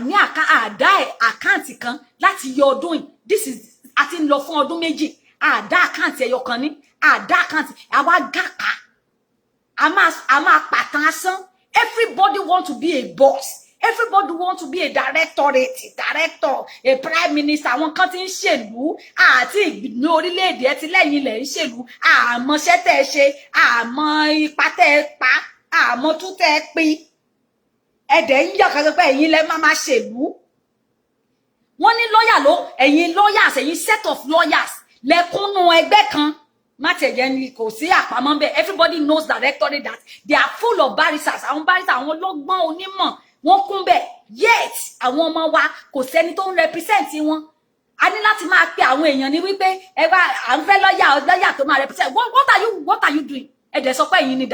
ní àdá àkáǹtì kan láti yọ ọdún yìí this is àti ń lọ fún ọdún méjì àdá àkáǹtì ẹyọ kan ní àdá àkáǹtì àwa gàpá a máa pàtàn asán everybody want to be a boss everybody want to be a director a prime minister àwọn kan tí ń ṣèlú àti ní orílẹ̀-èdè ẹ ti lẹ́yìn ilẹ̀ ń ṣèlú àmọ́ṣẹ́ tẹ́ ẹ ṣe àmọ́ ipa tẹ́ ẹ pa àmọ́ tún tẹ́ ẹ pín ẹ̀dẹ̀ ń yọ̀ kan pé ẹ̀yin lẹ máa ṣèlú wọ́n ní lọ́yà ló ẹ̀yin lawyers ẹ̀yin set of lawyers lẹ́kúnnú ẹgbẹ́ kan má tẹ̀jẹ̀ ní kò sí àpamọ́ bẹ́ẹ̀ everybody knows directly that they are full of barristers àwọn barristers àwọn ọlọ́gbọ́n onímọ̀ wọ́n kún bẹ́ẹ̀ yet àwọn ọmọ wa kò sẹ́ni tó ń represent wọn a ní láti máa pe àwọn èèyàn ní wípé ẹ bá à ń fẹ́ lọ́yà tó máa represent what are you doing ẹ̀dẹ̀ sọ pé ẹ̀yin ni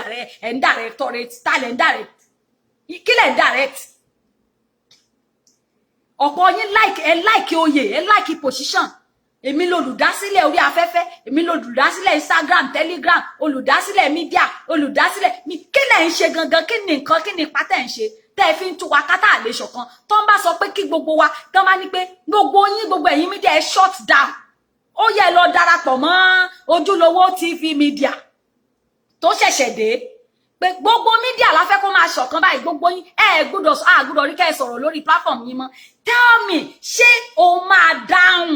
ẹ̀ ń directorate talẹ̀ ń direct kí lẹ̀ ń direct ọ̀pọ̀ yín like oyè like position èmi lolùdásílẹ̀ orí afẹ́fẹ́ èmi lolùdásílẹ̀ Instagram Telegram olùdásílẹ̀ media olùdásílẹ̀ mi kí lẹ̀ ń ṣe gangan kí ni nǹkan kí ni pátá ń ṣe tẹ́ fi ń tú wa kátà lè ṣọ̀kan tó ń bá sọ pé kí gbogbo wa tó ń bá ní pé gbogbo yín gbogbo ẹ̀yin media ẹ shut down ó yẹ lọ darapọ̀ mọ́ ojúlówó TV media tó ṣẹ̀ṣẹ̀ dé pé gbogbo media la fẹ́ kó máa ṣọ̀kan báyìí gbogbo yín gbọ́dọ̀ rí kẹ́ sọ̀rọ̀ lórí platform yín mọ́ tell me ṣé o máa dáhùn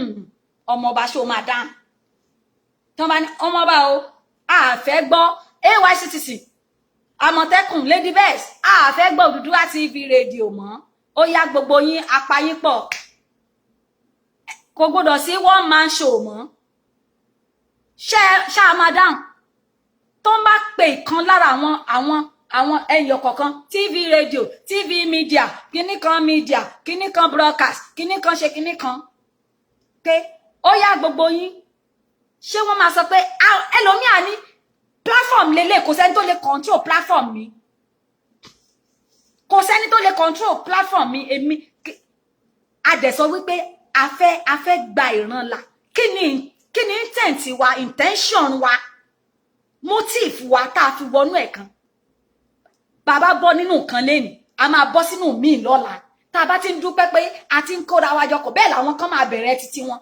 ọmọọba ṣé o máa dáhùn tó bá ní ọmọọba o a fẹ́ gbọ́ AYCTC Àmọ̀tẹ́kùn Lady Best a fẹ́ gbọ́ Odùduwà TV rédíò mọ́ ó yá gbogbo yín apayín pọ̀ kò gbọ́dọ̀ sí one man show mọ́ ṣá máa dáhùn tó ń bá pè kan lára àwọn ẹyọ kọ̀ọ̀kan TV radio TV media kíní kan broadcast kíní kan ṣe kíní kan pé ó yá gbogbo yín ṣé wọ́n máa sọ pé ẹlòmíà ní platform lélẹ̀ kò sẹ́ni tó lè control platform mi kò sẹ́ni tó lè control platform mi èmi adẹ̀sọ wípé a fẹ́ gba ìrànlá kí ni intent wa intention wa motive wa tá a fi wọnú ẹ̀ kan bàbá bọ́ nínú nǹkan lẹ́nìí a máa bọ́ sínú míì lọ́la tá a bá ti ń dúpẹ́ pé a ti ń kóra wa jọkọ̀ bẹ́ẹ̀ làwọn kan máa bẹ̀rẹ̀ títí wọn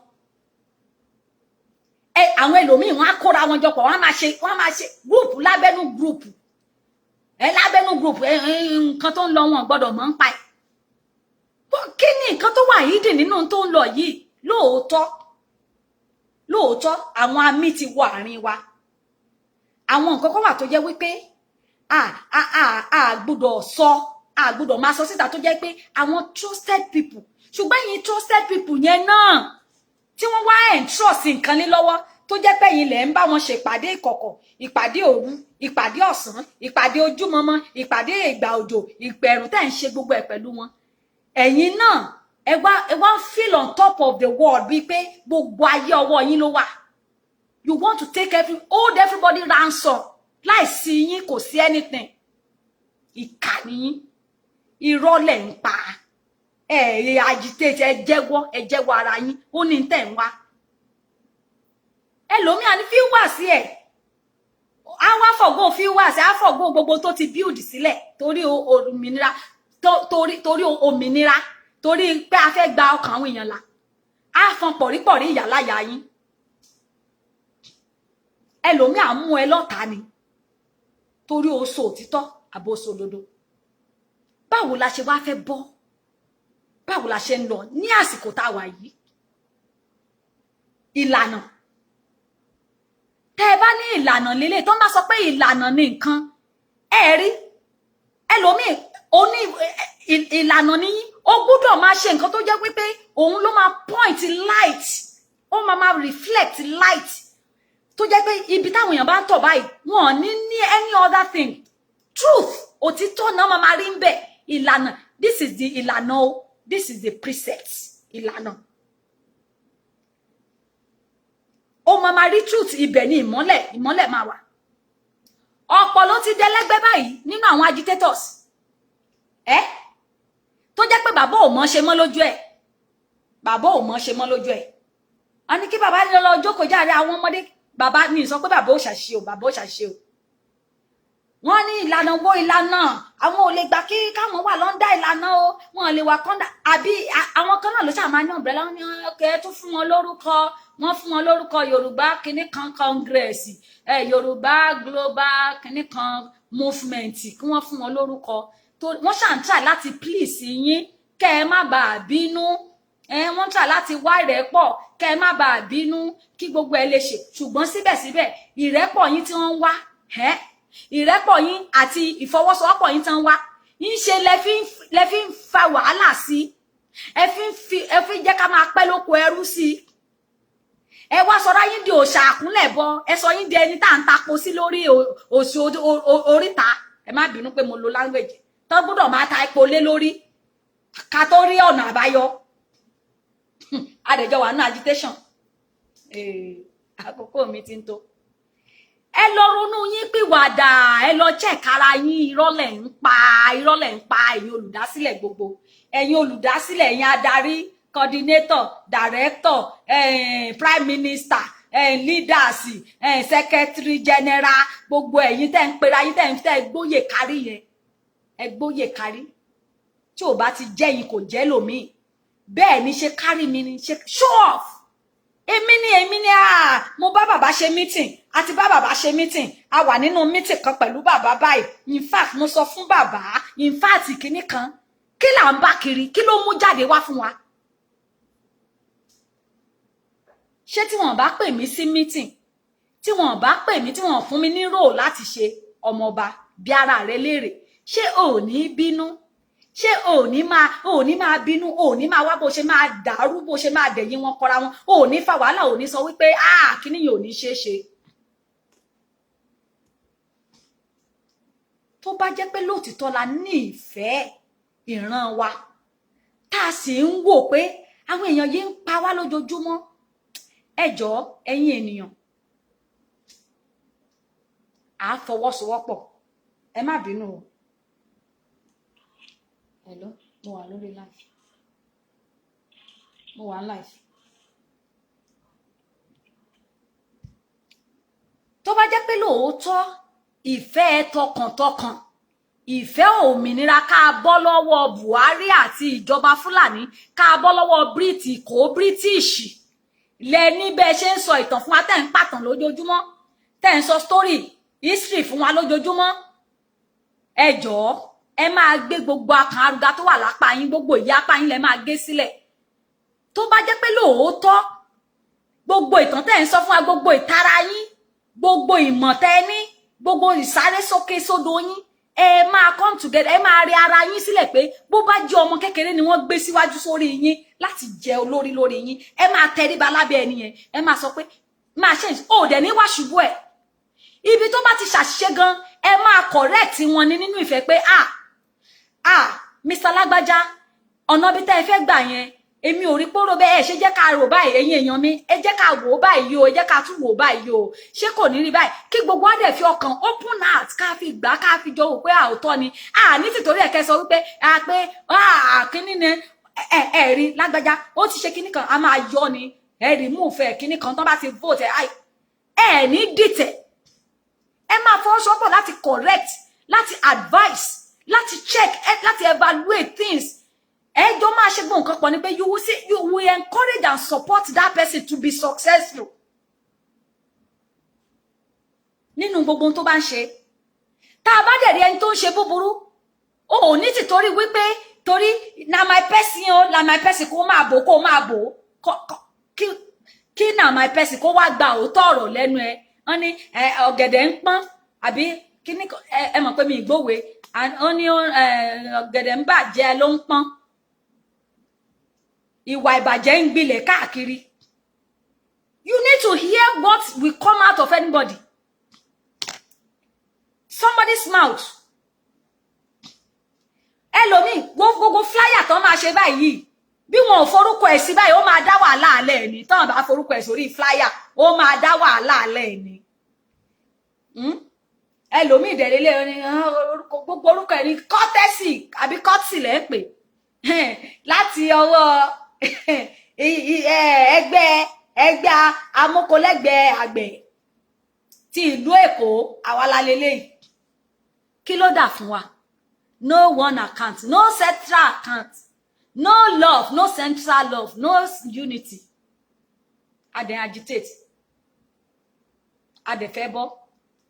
àwọn ẹlòmíì wọn á kóra wọn jọpọ̀ wọn á máa ṣe gúrùpù lábẹ́nú gúrùpù lábẹ́nú gúrùpù nǹkan tó ń lọ wọn gbọ́dọ̀ mọ̀ ń pa ẹ̀ kí ni nǹkan tó wà yìí dì nínú tó ń lọ yìí lóòótọ́ àwọn amí ti wọ àárín wa àwọn nǹkan kan wà tó jẹ́ wípé a gbọ́dọ̀ máa sọ síta tó jẹ́ pé àwọn trusted people ṣùgbọ́n yìí trusted people yẹn náà tí wọ́n wá entrust nǹkan lé lọ́wọ́ tó jẹ́ pé yín lẹ̀ ń bá wọn ṣe ìpàdé ìkọ̀kọ̀ ìpàdé òru ìpàdé ọ̀sán ìpàdé ojúmọmọ ìpàdé ìgbà òjò ìpẹ̀rùn tẹ́ ń ṣe gbogbo ẹ̀ pẹ̀lú wọn ẹ̀yin náà ẹ wá feel on top of the world bíi pé gbogbo ayé ọwọ́ yín ló wà you want to take hold everybody ransom láìsí yín kò sí anything ìkà nìyín irọ́ lẹ̀ ń pa agitate ẹ jẹ́wọ́ ara yín ó ní tẹ̀ ń wá ẹlòmíà ní fíwàsí ẹ̀ á wá fọ̀gbọ́ fíwàsí á fọ̀gbọ́ gbogbo tó ti build sílẹ̀ torí òmìnira torí òmìnira torí pé a fẹ́ gba ọkàn àwọn èèyàn là á fọn pọ̀rípọ̀rí ìyàláyà yín ẹlòmíà mú ẹ lọ́ta ni torí o sọ òtítọ́ àbò sọ òdodo báwo la ṣe wá fẹ́ bọ́ báwo la ṣe ń lọ ní àsìkò tá a wà yìí ìlànà tẹ́ bá ní ìlànà lélẹ̀ tó bá sọ pé ìlànà ní nǹkan ẹ rí ẹlòmíì oní ìlànà ní ó gbọ́dọ̀ máa ṣe nǹkan tó jẹ́ wípé òun ló máa point light ó máa reflect light tó jẹ́ pé ibi táwọn èèyàn bá ń tọ̀ báyìí wọn ní any other thing truth òtítọ́ náà máa rí ń bẹ̀ ìlànà this is the ìlànà o this is the precept ìlànà ó máa rí truth ibẹ̀ ní ìmọ́lẹ̀ máa wà ọ̀pọ̀ ló ti dẹlẹ́gbẹ́ báyìí nínú àwọn agitators tó jẹ́ pé bàbá ò mọ̀ ṣe mọ́ lójú ẹ̀ bàbá ò mọ̀ ṣe mọ́ lójú ẹ̀ a ní kí bàbá lọ jókòó jáde àwọn ọmọdé bàbá ní sọ pé bàbá ò ṣàṣe o bàbá ò ṣàṣe o wọ́n ní ìlànà wo ìlànà àwọn ò lè gbà kí káwọn wà lọ́ndà ìlànà o wọ́n lè wà kọ́ndà àbí àwọn kan náà ló ṣáà máa ní umbrella wọn ní ọkẹ́ tó fún wọn lórúkọ wọ́n fún wọn lórúkọ Yorùbá kinní kan congress Yorùbá global kinní kan movement kí wọ́n fún wọn lórúkọ tó wọ́n ṣáà ń try láti please yín kẹ́ ẹ má bàa bínú wọ́n try láti wá ìrẹ́pọ̀ kẹ́ ẹ má bàa bínú kí gbogbo ẹ lè ṣe ṣùgbọ́n síbẹ̀síbẹ̀ ìrẹ́pọ̀ yín tí wọ́n ń wá ìrẹ́pọ̀ yín àti ìfọwọ́sowọ́pọ̀ yín tán wá yín ṣe lẹ fi ń fa wàhálà sí ẹ fi ń jẹ́ ká máa pẹ́ lóko ẹrú sí ẹ wá sọra yín di òòṣà àkúnlẹ̀ bọ ẹ sọ yín di ẹni tá à ń tapo sí lórí òsì oríta ẹ má bínú pé mo lo language tó gbọ́dọ̀ máa ta epo lé lórí ká tó rí ọ̀nà àbáyọ adẹjọ wà ní agitation àkókò mi ti ń tó ẹ lọ ronú yín pìwàdà ẹ lọ check ara yín irọ́lẹ̀ ń pa ẹ̀yin olùdásílẹ̀ gbogbo ẹ̀yin olùdásílẹ̀ ẹ̀yin adarí coordinator director prime minister leaders secretary general gbogbo ẹ̀yin tẹ́ ń pera yín tẹ́ gbóyè kárí yẹn ẹ gbóyè kárí tí ò bá ti jẹ́ yín kò jẹ́ lòmíì bẹ́ẹ̀ ni ṣe kárí mi ni ṣe show off èmi ni mo bá bàbá ṣe meeting àti bá bàbá ṣe meeting a wà nínú meeting kan pẹ̀lú bàbá báyìí in fact mo sọ fún bàbá in fact kinní kan kí là ń bá kiri kí ló mú jáde wá fún wa ṣé tí wọ́n bá pè mí sí meeting tí wọ́n bá pè mí tí wọ́n fún mi ní role láti ṣe ọmọọba bí ara rẹ léèrè ṣé ò ní bínú ṣé ò ní máa bínú ò ní máa wá bó ṣe máa dàrú bó ṣe máa dẹ̀yìn wọn kọra wọn ò ní fa wàhálà ò ní sọ wípé kíní yìí ò ní ṣeé ṣe. tó bá jẹ́ pé lóòtítọ́ la ní ìfẹ́ ìran wa tá a sì ń wò pé àwọn èèyàn yìí ń pa wá lójoojúmọ́ ẹ jọ̀ọ́ ẹ̀yin ènìyàn à fọwọ́sowọ́pọ̀ ẹ má bínú o. Hello, mo wà lórí live. Mo wà live. Tó bá jẹ́ pé lóòótọ́ ìfẹ́ tọkàntọkàn, ìfẹ́ òmìnira ká bọ́ lọ́wọ́ Buhari àti ìjọba Fúlàní, ká bọ́ lọ́wọ́ British. Lẹ níbẹ̀ ṣe ń sọ ìtàn fún wa tẹ́ ń pàtàn lójoojúmọ́, tẹ́ ń sọ story, history fún wa lójoojúmọ́. Ẹ jọ̀ọ́ ẹ máa gbé gbogbo akàn arúgá tó wà lápá yín gbogbo ìyá apá yín lẹ máa gbé sílẹ̀ tó bá jẹ́ pé lóòótọ́ gbogbo ìtàn tẹ́ ń sọ fún wa gbogbo ìtara yín gbogbo ìmọ̀ tẹ́ ní gbogbo ìsáré sókè sódò yín ẹ máa come together ẹ máa rí ara yín sílẹ̀ pé bó bá jẹ́ ọmọ kékeré ni wọ́n gbé síwájú sórí yín láti jẹ olórí lórí yín ẹ máa tẹríba lábẹ́ ẹni yẹn ẹ máa sọ pé máa ṣe ò dẹ̀ ní wá ṣubú ẹ̀ ibi tó bá ti ṣàṣìṣe gan ẹ máa correct wọn ní nínú ìfẹ́ pé Mr. Lágbájá ọ̀nà bí tẹ́ ẹ fẹ́ gbà yẹn èmi ò rí póró bẹ́ẹ̀ ṣe jẹ́ ká rò báyìí ẹ̀yin èèyàn mi ẹ jẹ́ ká wò ó báyìí o ẹ jẹ́ ká tún wò ó báyìí o ṣé kò ní rí báyìí kí gbogbo adẹ̀ fi ọkàn open heart ká fi gbà ká fi jọ wò pé àòtọ́ ni ní tìtorí ẹ̀kẹ́ sọ wípé kíní ni rí Lágbájá ó ti ṣe kíní kan a máa yọ ni rí mú fẹ́ kíní kan tó bá ti vote ní dìtẹ̀ ẹ máa fọwọ́sowọ́pọ̀ láti correct láti advice láti check láti evaluate things ẹjọ́ máa ṣe gbọ́n nǹkan pọ̀ ní pé you will encourage and support that person to be successful nínú gbogbo tó bá ń ṣe tá a bá dẹ̀ rí ẹni tó ń ṣe búburú o ò ní tìtorí wípé torí na my person kó máa bò kí náà my person kó wá gba òótọ́ ọ̀rọ̀ lẹ́nu ẹ wọ́n ní ọ̀gẹ̀dẹ̀ ń pọ́n àbí kí ní ẹ mọ̀ pé mi ìgbòwe wọ́n ní ọ̀gẹ̀dẹ̀ ń bàjẹ́ ló ń pọ́n ìwà ìbàjẹ́ ń gbilẹ̀ káàkiri. You need to hear what will come out of anybody. Somebody's mouth. Ẹlòmíì gbogbo flyer tó máa ṣe báyìí bí wọn ò forúkọ ẹ̀ sí báyìí ó máa dá wàhálà alẹ́ ni tán bá forúkọ ẹ̀ sórí flyer ó máa dá wàhálà alẹ́ ni. Ẹlòmíì ìdẹ̀lélẹ̀ ni gbogbo orúkọ ẹ̀ ní kọ́tẹ́sì àbí kọ́tì lẹ́ ń pè láti ọwọ́ ẹgbẹ́ amókòlẹ́gbẹ̀ẹ́ àgbẹ̀ ti ìlú Èkó àwa la lélẹ́yìí. Kí ló dà fún wa? No one account, no central account, no love, no central love, no unity. A dẹ̀ agitate. A dẹ̀ fẹ́ bọ́.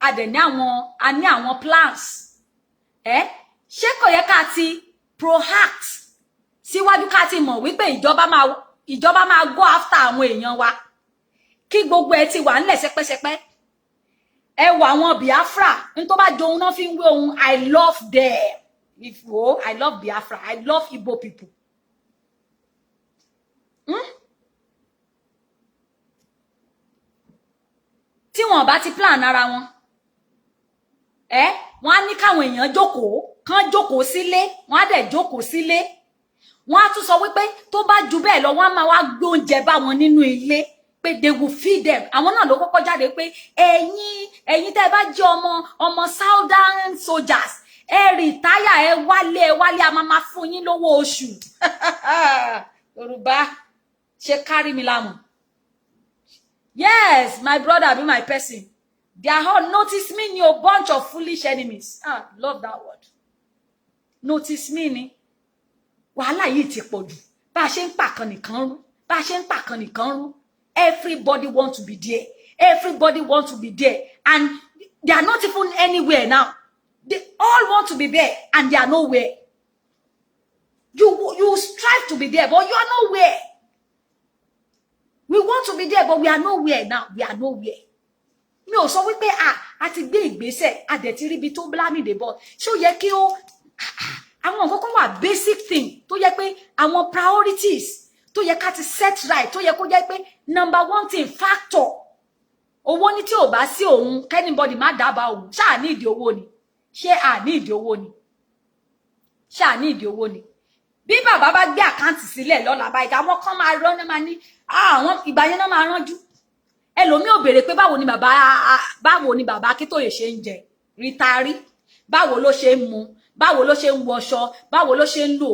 A dẹ̀ ní àwọn plans. Ṣé kò yẹ ká ti proact síwájú ká ti mọ̀ wípé ìjọba máa go after àwọn èèyàn wa kí gbogbo ẹ ti wà nílẹ̀ sẹpẹ́sẹpẹ́. Ẹ wọ àwọn Biafra ní tó bá jọ ohun náà fi ń wé ohun I love them. I love Biafra, I love Igbo people. Tí wọ́n bá ti plan ara wọn wọ́n á ní káwọn èèyàn jókòó sílé wọ́n á dẹ̀ jókòó sílé wọ́n á tún sọ wípé tó bá ju bẹ́ẹ̀ lọ wọ́n á máa wá gbé oúnjẹ bá wọn nínú ilé pé they will feed them. Àwọn náà ló kọ́kọ́ jáde pé ẹ̀yin tẹ́ bá jẹ́ ọmọ Southern soldiers rìtáyà wálé a máa fún yín lówó oṣù. Yorùbá ṣe kárí mi lámù. Yes, my brother be my person. They are all notice me ni a bunch of foolish enemies. Love that word. Notice me ni. Wàhálà yìí ti pọ̀ jù. Bá a ṣe ń pàkan nìkan rú. Everybody want to be there. Everybody want to be there. And they are not even anywhere now. They all want to be there and they are nowhere. You strive to be there, but you are nowhere. We want to be there, but we are nowhere now. We are nowhere. Mi ò sọ wípé a ti gbé ìgbésẹ̀ a dẹ̀ ti rí ibi tó blámì dé bọ́. Ṣé ó yẹ kí àwọn nǹkan kan wà basic thing tó yẹ pé àwọn priorities tó yẹ ká ti set right tó yẹ kó jẹ́ pé number one thing factor owó ní tí ò bá sí òun anybody má dábàá òun ṣáà ní ìdí owó ni ṣé à ní ìdí owó ni ṣáà ní ìdí owó ni bí bàbá bá gbé àkáǹtì sílẹ̀ lọ́la báyìí àwọn kan máa rán náà máa ní àwọn ìgbà yẹn náà máa ránjú ẹlòmíì ò béèrè pé báwo ni bàbá Akíntóyè ṣe ń jẹ rítàrí báwo ló ṣe ń mu báwo ló ṣe ń wọṣọ báwo ló ṣe ń lò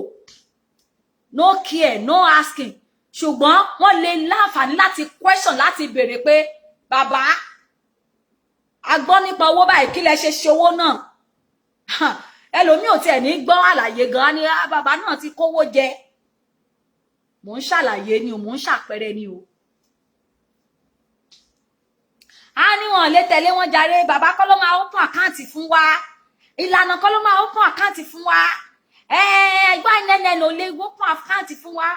no care no asking ṣùgbọ́n wọ́n lè láǹfààní láti question láti béèrè pé bàbá a gbọ́ nípa owó báyìí kí lẹ ṣe ṣe owó náà ẹlòmíì ò tiẹ̀ ní gbọ́ àlàyé gan ni bàbá náà ti kówó jẹ mò ń ṣàlàyé ni o mò ń ṣàpẹẹrẹ ni o a ní wọn lè tẹ̀lé wọn jàre bàbá kọ́ ló máa open account fún wa ìlànà kọ́ ló máa open account fún wa ẹgbẹ́ ìnẹ́nẹ́ ló lè open account fún wa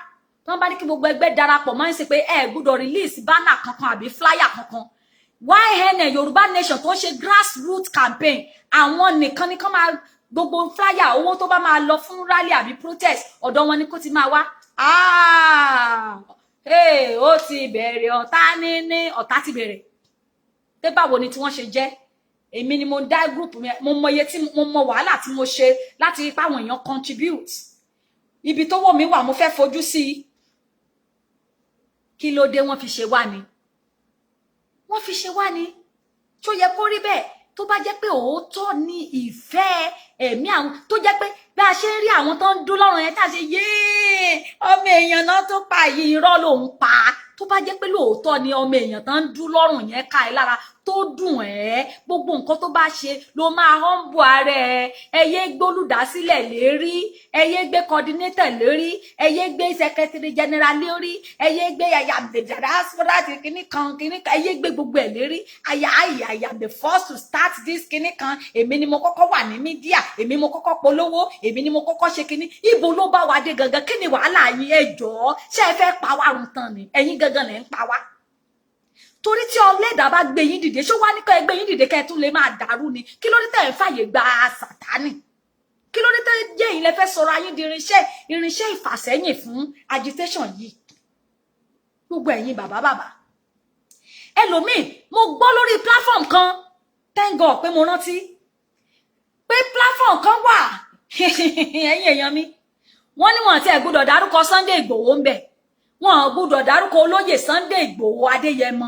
tí wọ́n bá ní kí gbogbo ẹgbẹ́ darapọ̀ máa ń ṣe pé gbọ́dọ̀ release banner kankan àbí flyer kankan YNN Yorùbá Nation tó ń ṣe grassroots campaign àwọn nìkan ni kán máa gbogbo flyer owó tó bá máa lọ fún rally àbí protest ọ̀dọ̀ wọn ni kó ti máa wá ó ti bẹ̀rẹ̀ ọ̀tá ti bẹ̀rẹ̀ pé báwo ni tí wọ́n ṣe jẹ́ èmi ni mo dá group mi mo mọ iye tí mo mọ wàhálà tí mo ṣe láti rí páwọn èèyàn contribute ibi tó wò mí wà mo fẹ́ fojú sí kí ló dé wọ́n fi ṣe wá ni tó yẹ kó rí bẹ́ẹ̀ tó bá jẹ́ pé òótọ́ ni ìfẹ́ ẹ̀mí àwọn tó jẹ́ pé bí a ṣe ń rí àwọn tó ń dún lọ́rùn yẹn tá a ṣe ọmọ èèyàn náà tó pa yìí irọ́ lòun pa tó bá jẹ́ pé lóòótọ́ ni ọmọ èèyàn tó ń dún lọ́rùn yẹn ká ẹ lára tó dùn gbogbo nǹkan tó bá ṣe ló máa humble ara ẹyẹ gbólùdásílẹ̀ lérí ẹyẹ gbé coordinator lérí ẹyẹ gbé secretary general lérí ẹyẹ gbé diaspora kíní kan ẹyẹ gbé gbogbo ẹ̀ lérí I am the first to start this kíní kan èmi ni mo kọ́kọ́ wà ní mídíà èmi mo kọ́kọ́ polówó èmi ni mo kọ́kọ́ ṣe kíní ibo ló bá wa dé gangan kí ni wàhálà yín ẹ jọ̀ọ́ ṣé ẹ fẹ́ pa wá run tán ni ẹ̀yin gangan lẹ ń pa wá torí tí ọlẹ́dàá bá gbé yín dìde ṣó wá ní kọ́ ẹ gbé yín dìde kẹ́ ẹ tún lè máa dàrú ni kí ló dé tẹ̀ ń fàyè gba Sátánì kí ló dé tẹ̀ jẹ́ yín lẹ fẹ́ sọ̀rọ̀ ayé di irinṣẹ́ ìfàsẹ́yìn fún agitation yìí gbogbo ẹ̀yin bàbá ẹlòmíì mo gbọ́ lórí platform kan thank God pé mo rántí pé platform kan wà ẹ̀yin èèyàn mi wọ́n ní wọ́n ti ẹ̀ gbọ́dọ̀ dárúkọ Sunday Ìgbòho ń bẹ̀ wọ́n gbọ́dọ̀ dárúkọ olóyè Sunday Ìgbòho Adéyẹmọ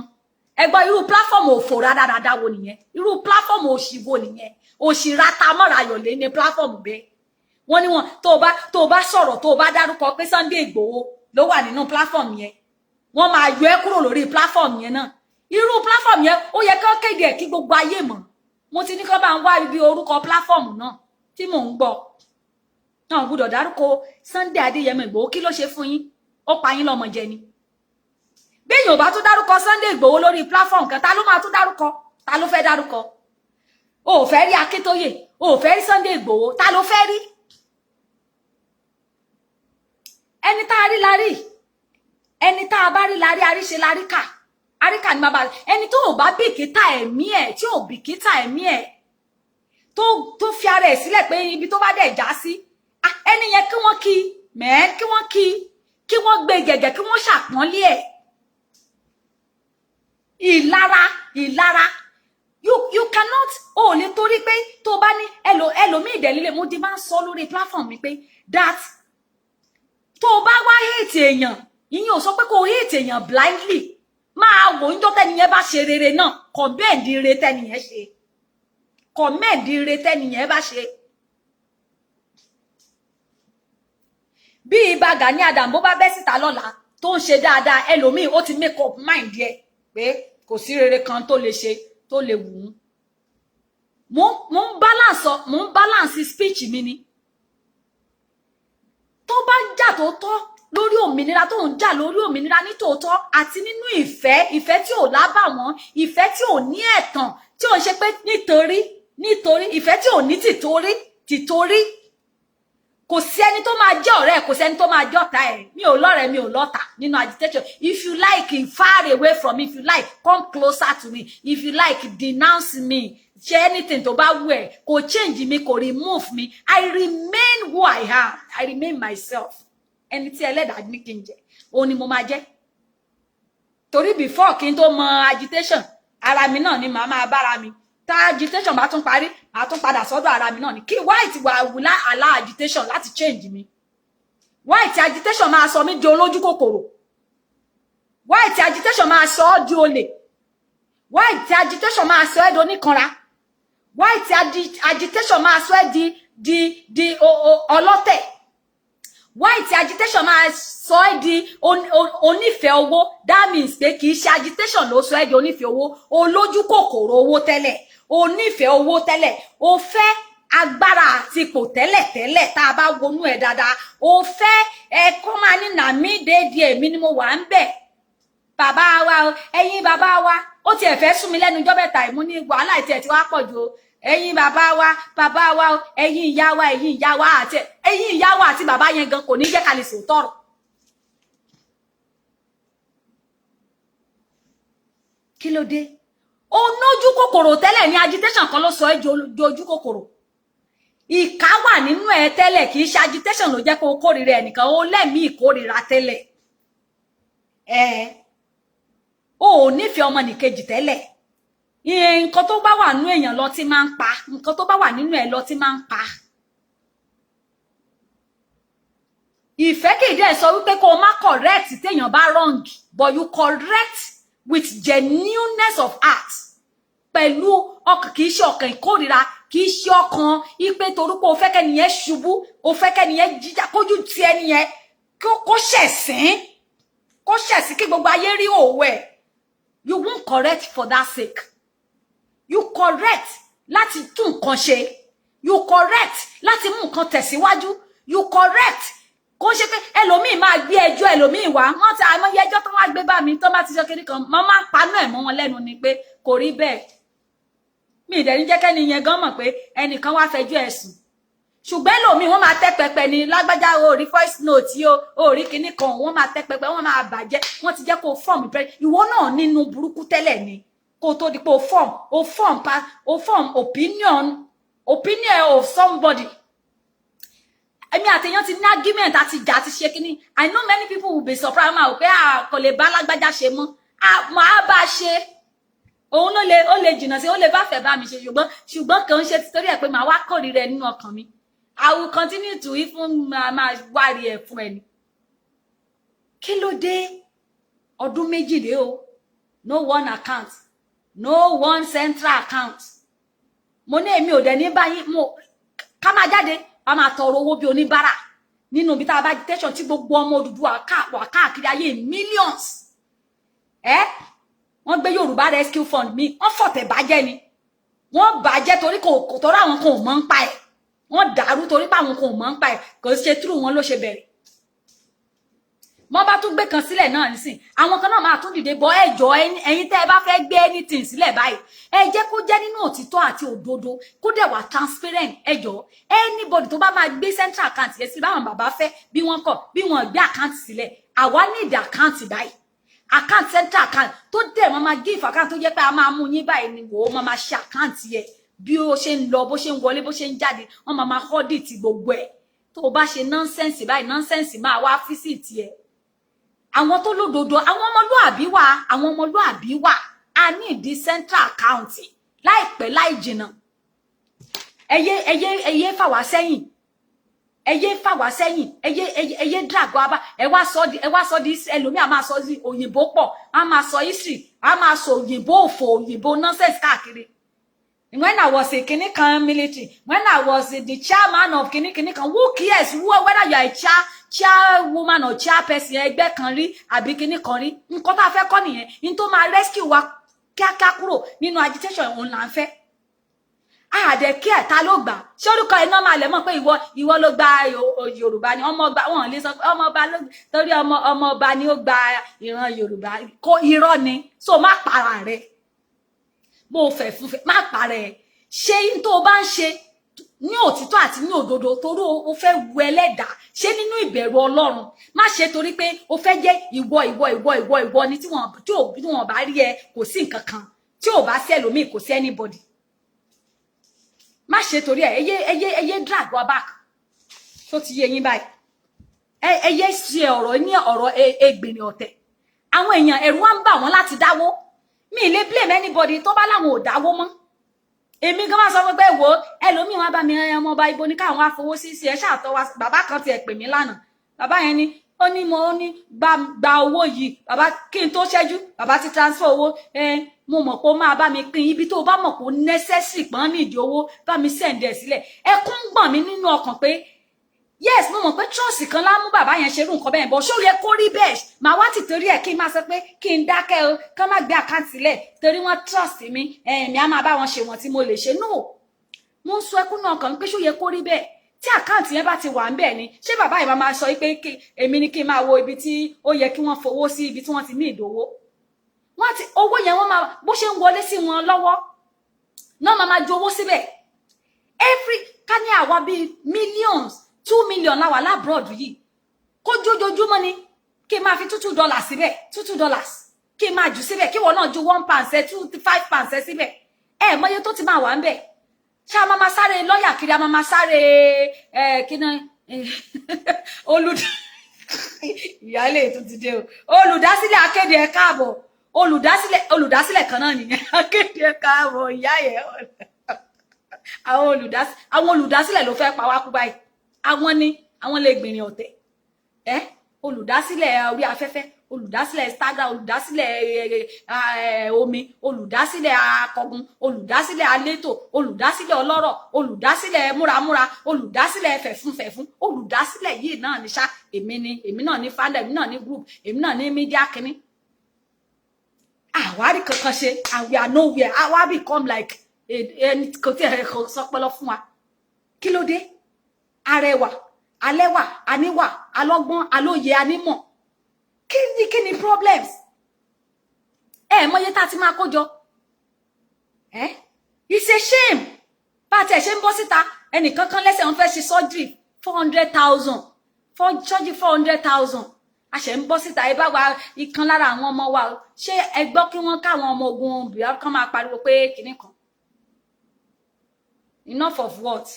ẹgbọ́n irú platform òfò rádaràda wo nìyẹn irú platform òṣì wo nìyẹn òṣì ratamọ́rayọ̀lé ní platform bẹ́ẹ̀ wọ́n ní wọ́n tó bá sọ̀rọ̀ tó bá dárúkọ pé Sunday Ìgbòho ló wà nínú platform yẹn wọ́n máa yọ ẹ́ kúrò lórí platform yẹn náà irú platform yẹn ó yẹ kí wọ́n kéde ẹ̀ kí gbogbo ayé mọ̀ mo ti ní kí wọ́n bá ń wá ibi orúkọ platform náà tí mò ń gbọ́ náà gbọ́dọ̀ dárúkọ Sunday Adéyẹmọ Ìgbòho kí ló ṣe fún yín ó pa yín lọ́mọ jẹ ni béèyàn ò bá tún dárúkọ Sunday Ìgbòho lórí platform kan ta ló máa tún dárúkọ ta ló fẹ́ dárúkọ o ò fẹ́ rí Akíntóyè o ò fẹ́ rí Sunday Ìgbòho ta ló fẹ́ rí ẹni tá a rí la rí ẹni tá a bá rí la rí àríṣe la rí kà àríkà ni bàbá ẹni tó ò bá bìkítà ẹ̀mí ẹ̀ tí ò bìkítà ẹ̀mí ẹ̀ tó fi ara ẹ̀ sílẹ̀ pé ibi tó bá dẹ̀ já sí ẹni yẹn kí wọ́n kí mẹ́ẹ́ kí wọ́n gbé gẹ̀gẹ̀ kí wọ́n ṣàpọ́nlé ẹ̀ ìlara you cannot o lè torí pé tó bá ní ẹlòmíì ìdẹ̀lílé mo ti máa ń sọ lórí platform mi pé that tó bá wá hate èèyàn ìyẹn ò sọ pé kò hate èèyàn blindly máa wò ń jọ́ tẹ́niyẹn bá ṣe rere náà kọ̀mẹ́ẹ̀dì ire tẹ́niyẹn ṣe kọ̀mẹ́ẹ̀dì ire tẹ́niyẹn bá ṣe bí Ìbà Gani Adams bó bá bẹ́ síta lọ́la tó ń ṣe dáadáa ẹlòmíì ó ti make up mind yẹ pé kò sí rere kan tó lè ṣe tó lè wù ú mo ń balance speech mi ni tó bá jà tó tọ́ lórí òmìnira tó ń jà lórí òmìnira ní tòótọ́ àti nínú ìfẹ́ tí ò lábàwọ́n ìfẹ́ tí ò ní ẹ̀tàn tí ò ń ṣe pé nítorí ìfẹ́ tí ò ní tìtorí kò sí ẹni tó máa jẹ́ ọ̀rẹ́ kò sí ẹni tó máa jẹ́ ọ̀tá ẹ̀ mi ò lọ́rẹ́ mi ò lọ́tà nínú agitation if you like far away from me if you like come closer to me if you like denounce me ṣe anything tó bá wù ẹ́ kò change mi kò remove me I remain who I am I remain myself ẹni tí ẹlẹ́dàá ní kí n jẹ́ òun ni mo máa jẹ́ torí before kí n tó mọ agitation ara mi náà ni màá máa bára mi tá agitation bá tún parí màá tún padà sọ́dọ̀ ara mi náà ni kí white wà wùlá àlá agitation láti change mi white agitation máa sọ mí di olójú kòkòrò white agitation máa sọ ọ́ di olè white agitation máa sọ ẹ́ di oníkanra white agitation máa sọ ẹ́ di ọlọ́tẹ̀ white agitation máa sọ ẹ́ di onífẹ̀ẹ́ owó that means pé kì í ṣe agitation ló sọ ẹ́ di onífẹ̀ẹ́ owó olójú kòkòrò owó tẹ́lẹ̀ onífẹ̀ẹ́ owó tẹ́lẹ̀ o fẹ́ agbára àti ipò tẹ́lẹ̀ tá a bá wọnú ẹ̀ dáadáa o fẹ́ ẹ̀kọ́ máa ní nàmí déédéé èmi ni mo wà ń bẹ̀ bàbá wa ẹ̀yin bàbá wa ó tiẹ̀ fẹ́ sún mi lẹ́nu ọjọ́ mẹ́ta ìmú ní wàhálà ìtẹ̀ tí wàá pọ̀ jù o ẹ̀yin bàbá wa ẹ̀yin ìyá wa àti bàbá yẹn gan kò ní jẹ́ ká lè sòótọ́ ọ̀rọ̀ kí ló dé onójú kòkòrò tẹ́lẹ̀ ní agitation kan ló sọ ẹ́ di ojú kòkòrò ìkà wà nínú ẹ tẹ́lẹ̀ kì í ṣe agitation ló jẹ́ kó kórìíra ẹnìkan ó lẹ́mìí ìkórìíra tẹ́lẹ̀ o ò nífẹ̀ẹ́ ọmọnìkejì tẹ́lẹ̀ nǹkan tó bá wà nínú èèyàn lọ tí máa ń pa nǹkan tó bá wà nínú ẹ lọ tí máa ń pa ìfẹ́ kì í dẹ̀ sọ wípé kó o má correct téèyàn bá wrong but you correct with genuineness of heart pẹ̀lú ọkàn kì í ṣe ọkàn ìkórìíra kì í ṣe ọkàn ipe torúpọ o fẹ́ kẹ́niyẹn ṣubú o fẹ́ kẹ́niyẹn jíjà kójú ti ẹniyẹn kó ṣẹ̀sín kí gbogbo ayé rí òwò ẹ̀ you won't correct for that sake you correct láti tún nǹkan ṣe you correct láti mú nǹkan tẹ̀síwájú you correct kò ṣe pé ẹlòmíì máa gbé ẹjọ́ ẹlòmíì wá wọ́n ti àìmọye ẹjọ́ tó wá gbé bá mi tó bá ti sọ kiri kan mo máa ń panú ẹ̀ mọ́ wọn lẹ́nu ni pé kò rí bẹ́ẹ̀ mi ìdẹ̀ ní jẹ́ kẹ́ni yẹn gan mọ̀ pé ẹnìkan wá fẹjọ́ ẹ̀sùn ṣùgbọ́n ẹlòmíì wọ́n máa tẹ́ pẹpẹ ní lágbájá orí voice note yìí orí kinní kan wọ́n máa tẹ́ pẹpẹ wọ́n máa bàjẹ́ wọ́n ti jẹ́ kó form ìwọ náà nínú burúkú tẹ́lẹ̀ ni kó tó di pé o form opinion of somebody. Èmi àtèyàn ti ní argument àti ìjà àti ṣe kinní. I know many people will be surprised máa wò pé kò lè bá lágbájá ṣe mọ́ máa bá ṣe òun ó lè jìnnà sí ó lè bá fẹ́ bá mi ṣe ṣùgbọ́n kàn ń ṣe títorí ẹ̀ pé màá wá kórìíra ẹ nínú ọkàn mi. I will continue to even máa wárí ẹ fún ẹni. Kí ló dé ọdún méjìlé o no one account no one central account. Mo ní èmi ò dẹ̀ ní báyìí ká máa jáde a máa tọrọ owó bí oníbàárà nínú ibi tá a bá agitation tí gbogbo ọmọ Odùduwà káàkiri ayé millions. Wọ́n gbé Yorùbá Rescue Fund mi wọ́n fọ̀tẹ̀ bàjẹ́ ni wọ́n bàjẹ́ torí kò tọrọ àwọn kan ò mọ̀ ń pa ẹ̀ wọ́n dàrú torí pé àwọn kan ò mọ̀ ń pa ẹ̀ kò ṣe true wọn ló ṣe bẹ̀rẹ̀. Mo bá tún gbé kan sílẹ̀ náà nísìn àwọn kan náà máa tún dìde bọ́ ẹjọ́ ẹ̀yin tẹ́ ẹ bá fẹ́ gbé anything sílẹ̀ báyìí ẹ jẹ́ kó jẹ́ nínú òtítọ́ àti òdodo kó dẹ̀ wà transparent ẹjọ́ anybody tó bá máa gbé central account yẹn sí báwọn bàbá fẹ́ bí wọ́n kọ̀ bí wọ́n gbé account sílẹ̀ àwa need account báyìí account central account tó dẹ̀ máa give account tó jẹ́ pé a máa mú yín báyìí ni wò ó máa ṣe account yẹn bí ó ṣe ń lọ bó ṣe ń wọlé bó ṣe ń jáde wọ́n máa audit gbogbo ẹ̀ tó o bá ṣe nonsense báyìí nonsense máa wá visit ẹ̀. Àwọn tó lódodo àwọn ọmọlúàbí wà a ní ìdí central account láìpẹ́ láì jìnnà ẹyẹ fà wá sẹ́yìn ẹyẹ drag wa bá ẹ wá sọ di ẹlòmíì a máa sọ di òyìnbó pọ̀ a máa sọ history a máa sọ òyìnbó òfò òyìnbó nonsense káàkiri. When I was a Kinikan military, when I was the chairman of Kinikan, who cares whether you are a chairwoman or chairperson ẹgbẹ́ kan rí àbí Kinikan rí? Nǹkan tá fẹ́ kọ́ nìyẹn. In tó máa rescue wa kíákíá kúrò nínú agitation òun là ń fẹ́. Àdẹ kí ẹ̀ ta ló gbà. Ṣé orúkọ iná máa lẹ̀ mọ̀ pé ìwọ ló gba Yorùbá ni ọmọ ọba wọn lè sọ pé ọmọ ọba ló torí ọmọ ọba ni ó gba ìran Yorùbá kó irọ́ ni so má para rẹ̀. Bó fẹ́ fúnfẹ́ má parẹ́ ṣe in tó bá ń ṣe ní òtítọ́ àti ní òdodo torí o fẹ́ wu ẹlẹ́dàá ṣe nínú ìbẹ̀rù Ọlọ́run má ṣe torí pé o fẹ́ jẹ́ ìwọ ni tí wọ́n bá rí ẹ kò sí nǹkan kan tí ò bá sí ẹlòmíì kò sí anybody má ṣe torí ẹyẹ drag wa back tó ti yé yín báyìí ẹyẹ ṣe ọ̀rọ̀ ní ọ̀rọ̀ egbèrè ọ̀tẹ̀ àwọn èèyàn ẹ̀rù wá ń bà wọ́n láti dáwó mi lè blame anybody tó bá láwọn ò dáwó mọ́ èmi gan máa sọ pé wo ẹlòmíì wá bá mi ọmọ ọba ibo ní káwọn afowó sí ẹ ṣàtọ wa bàbá kan ti ẹ pè mí lánàá bàbá yẹn ni ó ní gba owó yìí bàbá kí n tó ṣẹ́jú bàbá ti transfer owó mo mọ̀ pé ó máa bá mi pín ibi tó bá mọ̀ pé ó necessary pọ́n nídìí owó bá mi send ẹ̀ sílẹ̀ ẹkún gbọ̀n mi nínú ọkàn pé yes mo mọ̀ pé trust kan lá mú bàbá yẹn ṣerú nǹkan bẹ́ẹ̀ bọ́ ṣó yẹ kó rí bẹ́ẹ̀ màá wá ti torí ẹ̀ kí n máa sọ pé kí n dákẹ́ o kán má gbé àkáǹtì sílẹ̀ torí wọ́n trust mi mi á máa bá wọn ṣe wọ́n tí mo lè ṣe no mo ń sọ ẹkún náà kàn pé ṣó yẹ kó rí bẹ́ẹ̀ tí àkáǹtì yẹn bá ti wà ń bẹ̀ ni ṣé bàbá yìí máa sọ pé èmi ni kí n máa wo ibi tí ó yẹ kí wọ́n fowó sí ibi tí wọ́n ti ní ìdówó wọ́n ti owó yẹn wọ́n máa bó ṣe ń wọlé sí wọn lọ́wọ́ náà máa ju owó síbẹ̀ every ká ní àwa bíi millions 2 million láwà lábroad yìí kó jójoojúmọ́ ni kí n máa fi $2 síbẹ̀ $2 kí n máa jù síbẹ̀ kí wọ́n náà ju £1 £5 síbẹ̀ mọye tó ti máa wà ń bẹ̀ ṣá máa máa sáré lọ́ọ̀yà kiri a máa máa sáré kíná ìyáálé tó ti dé o olùdásílẹ̀ akéde ẹ káàbọ̀ olùdásílẹ̀ kan náà nìyẹn akéde ẹ káàbọ̀ ìyá yẹn àwọn olùdásílẹ̀ ló fẹ́ pa wá kú báyìí àwọn lè gbìnrín ọ̀tẹ̀ olùdásílẹ̀ orí afẹ́fẹ́ olùdásílẹ̀ Instagram olùdásílẹ̀ omi olùdásílẹ̀ akọgun olùdásílẹ̀ alétò olùdásílẹ̀ ọlọ́rọ̀ olùdásílẹ̀ múramúra olùdásílẹ̀ fẹ̀fúnfẹ̀fún olùdásílẹ̀ yìí náà ní ṣá èmi náà ní founder èmi náà ní group èmi náà ní media kínní àwárí kankan ṣe and we are nowhere àwa become like kò tí ẹ sọpọlọ fún wa kí ló dé arẹwà alẹ́wà aníwà alọ́gbọ́n alóye anímọ̀ kí ni problems mọye tá ti máa kójọ it's a shame bá tẹ̀ ṣe ń bọ́ síta ẹnìkan kan lẹ́sẹ̀ wọ́n fẹ́ ṣe surgery 400,000 for surgery 400,000 a ṣe ń bọ́ síta ẹ bá wa ìkan lára àwọn ọmọ wa ṣé ẹ gbọ́ kí wọ́n káwọn ọmọ ogun bìí kan máa pariwo pé kinní kan enough of what?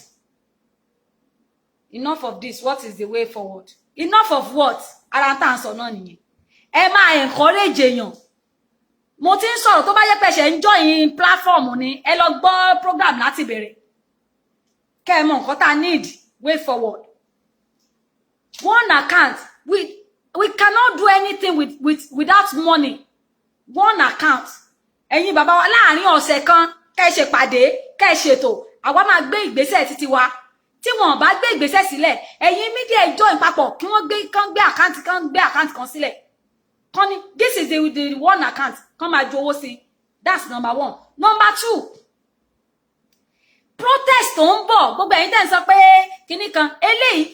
Enough of this. What is the way forward? Enough of what? Ara tá ń sọ náà nìyẹn. Ẹ máa encourage èèyàn. Mo ti ń sọ̀rọ̀ tó bá jẹ́ pé ṣe ń join platform ni ẹ lọ gbọ́ program láti bẹ̀rẹ̀. Kẹ́ ẹ mọ̀ nǹkan tá need way forward. One account. We cannot do anything without money. One account. Ẹ̀yin bàbá wa láàrin ọ̀sẹ̀ kan kẹ́ ṣe pàdé, kẹ́ ṣètò. Àwa máa gbé ìgbésẹ̀ títí wa. Tí wọ́n bá gbé ìgbésẹ̀ sílẹ̀ ẹ̀yin media join papọ̀ kí wọ́n gbé account kan sílẹ̀ kan ní this is the one account kan máa ju owó sí. That's number one. Number two, protest tó ń bọ̀ gbogbo ẹ̀yin tẹ́ ń sọ pé kinní kan eléyìí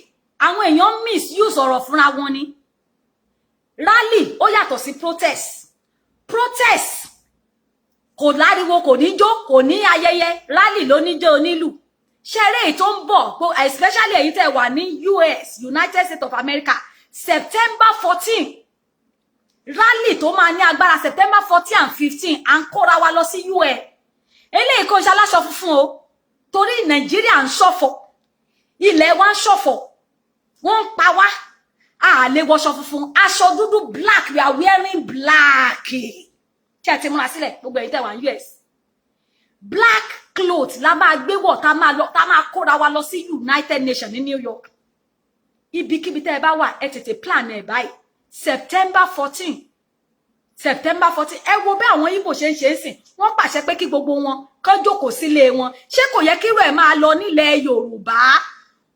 àwọn èèyàn misuse ọ̀rọ̀ fúnra wọn ni. Rally ó yàtọ̀ sí protest kò láriwo kò ní jó kò ní ayẹyẹ rally ló ní jó onílù. Ṣeré tó ń bọ̀ especially èyí tẹ́ wà ní US United States of America September 14 rally tó máa ní agbára September 14 and 15 à ń kóra wa lọ sí US eléyìí kò ṣe aláṣọ funfun o torí Nàìjíríà ń ṣọ̀fọ̀ ilẹ̀ wa ń ṣọ̀fọ̀ wọ́n ń pa wá a lè wọṣọ funfun aṣọ dúdú black we are wearing black tí a ti múra sílẹ̀ gbogbo èyí tẹ́ wà ní US black clothes la máa gbé wọ̀ tá máa kóra wa lọ sí United Nations ní New York ibikíbi tẹ́ ẹ bá wà ẹ tètè plan ẹ báyìí September 14 ẹ wo bí àwọn Ìgbò ṣe ń ṣe é sìn wọ́n pàṣẹ pé kí gbogbo wọn kán jókòó sílé wọn ṣé kò yẹ kí irú ẹ̀ máa lọ nílẹ̀ Yorùbá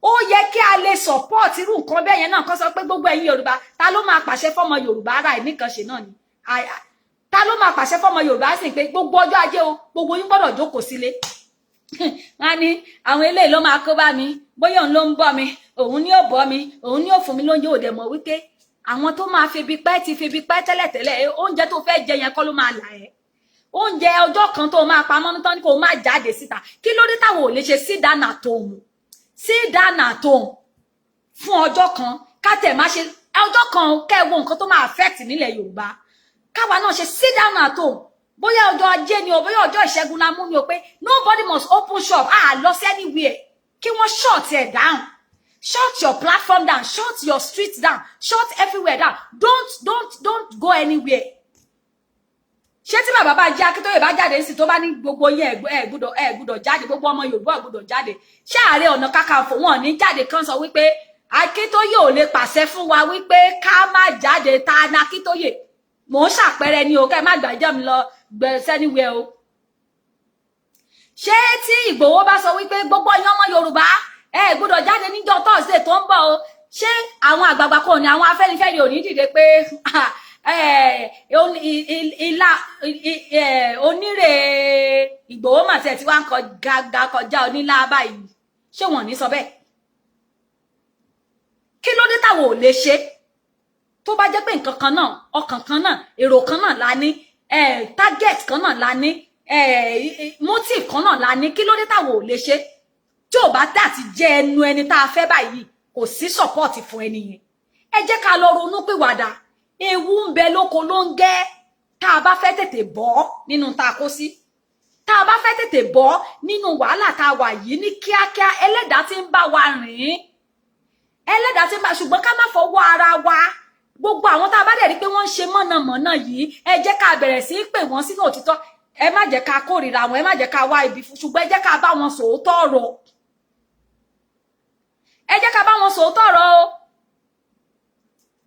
ó yẹ kí a lè support irú nǹkan bẹ́ẹ̀ yẹn náà kán sọ pé gbogbo ẹ̀yin Yorùbá ta ló máa pàṣẹ fọ́mọ Yorùbá ara ẹ̀ nìkan ṣe náà ni ta ló máa pàṣẹ fọ́mọ Yorùbá sì pé gbogbo ọjọ́ ajé o gbogbo yín gbọ́dọ̀ jókòó sílé wọ́n ní àwọn eléyìí ló máa kó bá mi bóyá òun ló ń bọ́ mi òun ni ó bọ́ mi òun ni ó fún mi lóúnjẹ òde mọ̀ wípé àwọn tó máa febi pẹ́ ti febi pẹ́ tẹ́lẹ̀tẹ́lẹ̀ oúnjẹ tó fẹ́ jẹ yẹn kọ́ ló máa là ẹ́ oúnjẹ ọjọ́ kan tó máa pamọ́ nítorí ní kó máa jáde síta kí ló dé táwọn ò lè ṣe sit down at home fún ọjọ́ kan ká tẹ̀ má ṣe ọjọ́ kan kẹ́wọ́ nǹkan tó máa affect nílẹ̀ Yorùbá káwa náà ṣe sit down at home bóyá ọjọ́ ajé ni o bóyá ọjọ́ ìṣẹ́gun la mú ni o pé nobody must open shop lọ sí anywhere kí wọ́n shut ẹ̀ down shut your platform down shut your street down shut everywhere down don't go anywhere. Ṣé tí bàbá bá jẹ́ Akíntóyè bá jáde sí tó bá ní gbogbo yín ẹ gbọ́dọ̀ jáde gbogbo ọmọ Yorùbá gbọ́dọ̀ jáde ṣé Ààrẹ Ọ̀nà Kakanfò wọn ní jáde kan sọ wípé Akíntóyè ò lè pàṣẹ fún wa wípé ká má jáde ta ní Akíntóyè mò ń ṣàpẹẹrẹ ní o kẹ́ má gbàjẹ́ mi lọ gbẹ̀sẹ̀ níwẹ̀ o. Ṣé tí Ìgbòho bá sọ wípé gbogbo yín ọmọ Yorùbá ẹ gbọ́dọ̀ jáde níjọ́ Thursday tó ń bọ̀ o ṣé àwọn àgbààgbà kò ní àwọn Afẹ́nifẹ́re ò ní dìde pé onírè Ìgbòho mà tẹ̀ tí wá ń kọjá onílá báyìí ṣé wọ́n ní sọ bẹ́ẹ̀ kí ló dé táwọn ò lè ṣe tó bá jẹ́ pé nǹkan kan náà ọkàn kan náà èrò kan náà la ní target kan náà la ní motive kan náà la ní kí ló dé táwọn ò lè ṣe tí ò bá dà ti jẹ́ ẹnu ẹni tá a fẹ́ báyìí kò sí support fún ẹni yẹn ẹ jẹ́ ká lọ ronú pìwàdà ewu ń bẹ lóko ló ń gẹ́ tá a bá fẹ́ tètè bọ́ nínú tá a kó sí tá a bá fẹ́ tètè bọ́ nínú wàhálà tá a wà yìí ní kíákíá ẹlẹ́dàá tí ń bá wa rìn ẹlẹ́dàá tí ń bá ṣùgbọ́n ká má fọwọ́ ara wa gbogbo àwọn tá a bá dẹ̀ rí pé wọ́n ń ṣe mọ̀nàmọ́ná yìí ẹ jẹ́ ká bẹ̀rẹ̀ sí í pè wọ́n sínú òtítọ́ ẹ má jẹ́ ká kórìíra wọn ẹ má jẹ́ ká wá ibi fún ṣùgbọ́n ẹ jẹ́ ká bá wọn sòótọ́ ọ̀rọ̀ ẹ jẹ́ ká bá wọn sòótọ́ ọ̀rọ̀ o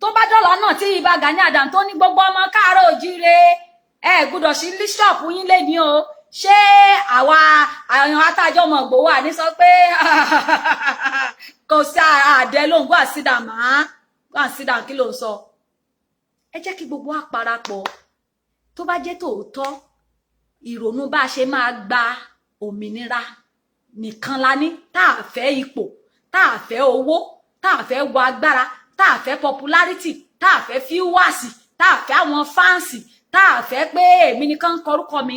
tó bá dọ́là náà tí Ìbà Gani Adams tó ní gbogbo ọmọ káàárọ̀ òjíire ẹ gbọ́dọ̀ sí líṣọ̀pù yín lé ní o ṣé àwa àwọn atájọ́ ọmọ Ìgbòho àní sọ pé kò sí àdẹ lóhùn gbọ́ àsídà máa gbọ́ àsídà kí ló ń sọ ẹ jẹ́ kí gbogbo àparapọ̀ tó bá jẹ́ tòótọ́ ìrònú bá a ṣe máa gba òmìnira nìkan la ní tá a fẹ́ ipò tá a fẹ́ owó tá a fẹ́ wọ agbára tá a fẹ́ popularity tá a fẹ́ fíwáàsì tá a fẹ́ àwọn fáǹsì tá a fẹ́ pé èmi nìkan ń kọrúkọ mi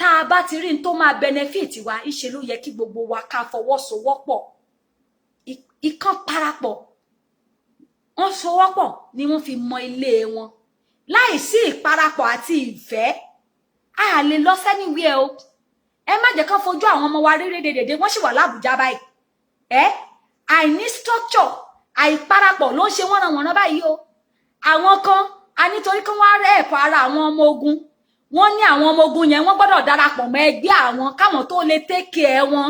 tá a bá ti rí n tó máa benefit wa ìṣe ló yẹ kí gbogbo wa ká fọwọ́sowọ́pọ̀ ìkan parapọ̀ wọ́n sowọ́pọ̀ ni wọ́n fi mọ ilé wọn láì sí ìparapọ̀ àti ìfẹ́ a lè lọ sẹ́niwíẹ̀ o ẹ má jẹ́ kán fojú àwọn ọmọ wa rere dèdè wọ́n sì wà lábùjá báyìí àìní structure àìparapọ̀ ló ń ṣe wọ́nranwọ̀nran báyìí o àwọn kan a nítorí kí wọ́n rẹ́ ẹ̀pọ̀ ara àwọn ọmọ ogun wọ́n ní àwọn ọmọ ogun yẹn wọ́n gbọ́dọ̀ darapọ̀ mọ́ ẹgbẹ́ àwọn káwọn tó lè take care wọn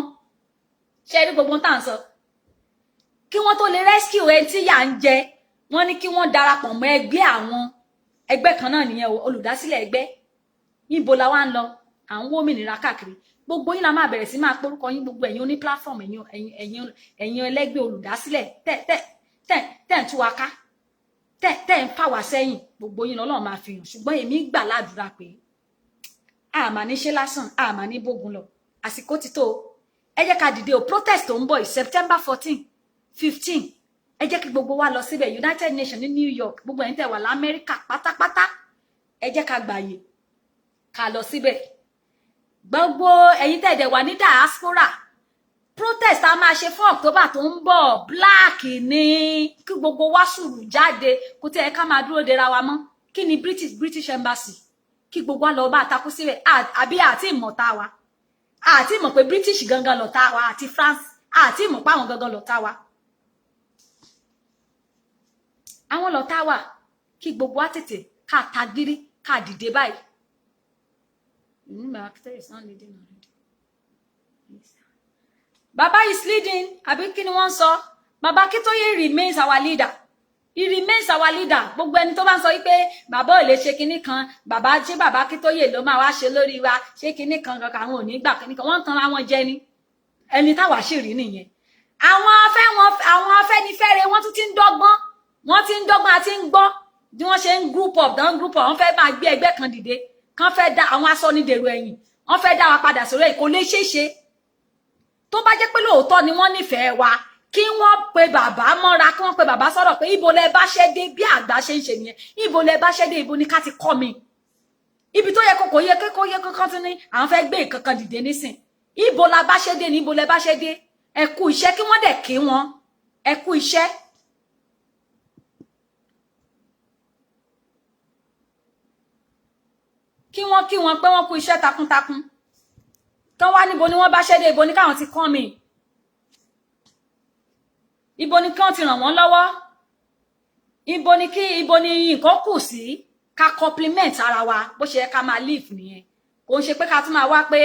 ṣe rí gbogbo tá à ń sọ kí wọ́n tó lè rescue ẹni tí yà ń jẹ wọ́n ní kí wọ́n darapọ̀ mọ́ ẹgbẹ́ àwọn ẹgbẹ́ kan náà nìyẹn olùdásílẹ̀ ẹgbẹ́ níbo la wá ń lọ à ń wó òmìnira káàkiri gbogbo yín la máa bẹ̀rẹ̀ sí máa porúkọ yín gbogbo ẹ̀yin oní platform ẹ̀yin ẹlẹ́gbẹ́ olùdásílẹ̀ tẹ́ ń tú wa ká tẹ́ ń fà wá sẹ́yìn gbogbo yín lọ́lọ́run máa fi hàn ṣùgbọ́n èmi gbà ládùúrà pé àmà ní ṣe lásán àmà ní bógun lọ àsìkò ti tó ẹ jẹ́ ká dìde o protest tó ń bọ̀ September 14 15 ẹ jẹ́ kí gbogbo wa lọ síbẹ̀ United Nations ní New York gbogbo ẹ̀yin tẹ́ wà l'Amẹ́ríkà pátápátá ẹ jẹ́ ká gbààyè ká lọ síbẹ̀ gbogbo ẹ̀yin tẹ́ dẹ̀ wà ní diaspora protest a máa ṣe fún October tó ń bọ̀ black ní kí gbogbo wa sùúrù jáde kó tẹ́ ẹ ká máa dúró dera wa mọ́ kí ni British Embassy kí gbogbo wa lọ bá takú síbẹ̀ àbí àti ìmọ̀ta wa àti ìmọ̀ pé British gangan lọ̀tá wa àti France àti ìmọ̀ pé àwọn gangan lọ̀tá wa àwọn lọ̀tá wa kí gbogbo wa tètè ká tagírí ká dìde báyìí. My actor is not leading already. Baba is leading. Àbí kí ni wọ́n sọ? Baba Akintoye remains our leader. He remains our leader. Gbogbo ẹni tó bá ń sọ wípé bàbá ò lè ṣe kinní kan, bàbá ṣé bàbá Akintoye ló máa wá ṣe lórí wa, ṣé kinní kan kankan àwọn ò ní gbà kinní kan. Wọ́n tan ra wọn jẹ ni. Ẹni táwa sì rí nìyẹn. Àwọn Afẹ́nifẹ́re wọ́n tún ti ń dọ́gbọ́n. Wọ́n ti ń dọ́gbọ́n àti ń gbọ́ bí wọ́n ṣe ń group up, wọ́n fẹ́ máa gbé ẹgbẹ́ kan dìde. Kán fẹ́ dá àwọn asọ́nidèrò ẹ̀yìn wọ́n fẹ́ dá wa padà sórí ẹ̀ kò lè ṣeéṣe tó bá jẹ́ pé lóòótọ́ ni wọ́n nífẹ̀ẹ́ wa kí wọ́n pe bàbá mọ́ra kí wọ́n pe bàbá sọ̀rọ̀ pé ibo lẹ bá ṣẹ́ dé bí àgbà ṣe ń ṣe nìyẹn ibo lẹ bá ṣẹ́ dé ibo ni ká ti kọ́ mi ibi tó yẹ kó yẹ kankan tún ní àwọn fẹ́ gbé ìkankan dìde nísìn ibo la bá ṣẹ́ dé ní ibo lẹ bá ṣẹ́ dé ẹ kú iṣẹ́ kí wọ́n dẹ̀ kí wọn ẹ kú iṣẹ́. Kí wọ́n pé wọ́n kú iṣẹ́ takuntakun tán wá níbo ni wọ́n bá ṣẹ́dé ibo ní káwọn ti kàn mí ibo ni kí wọ́n ti ràn wọ́n lọ́wọ́ ibo ni nǹkan kù sí ká compliment ara wa bó ṣe ká máa live nìyẹn kò ń ṣe pé ká tún máa wá pé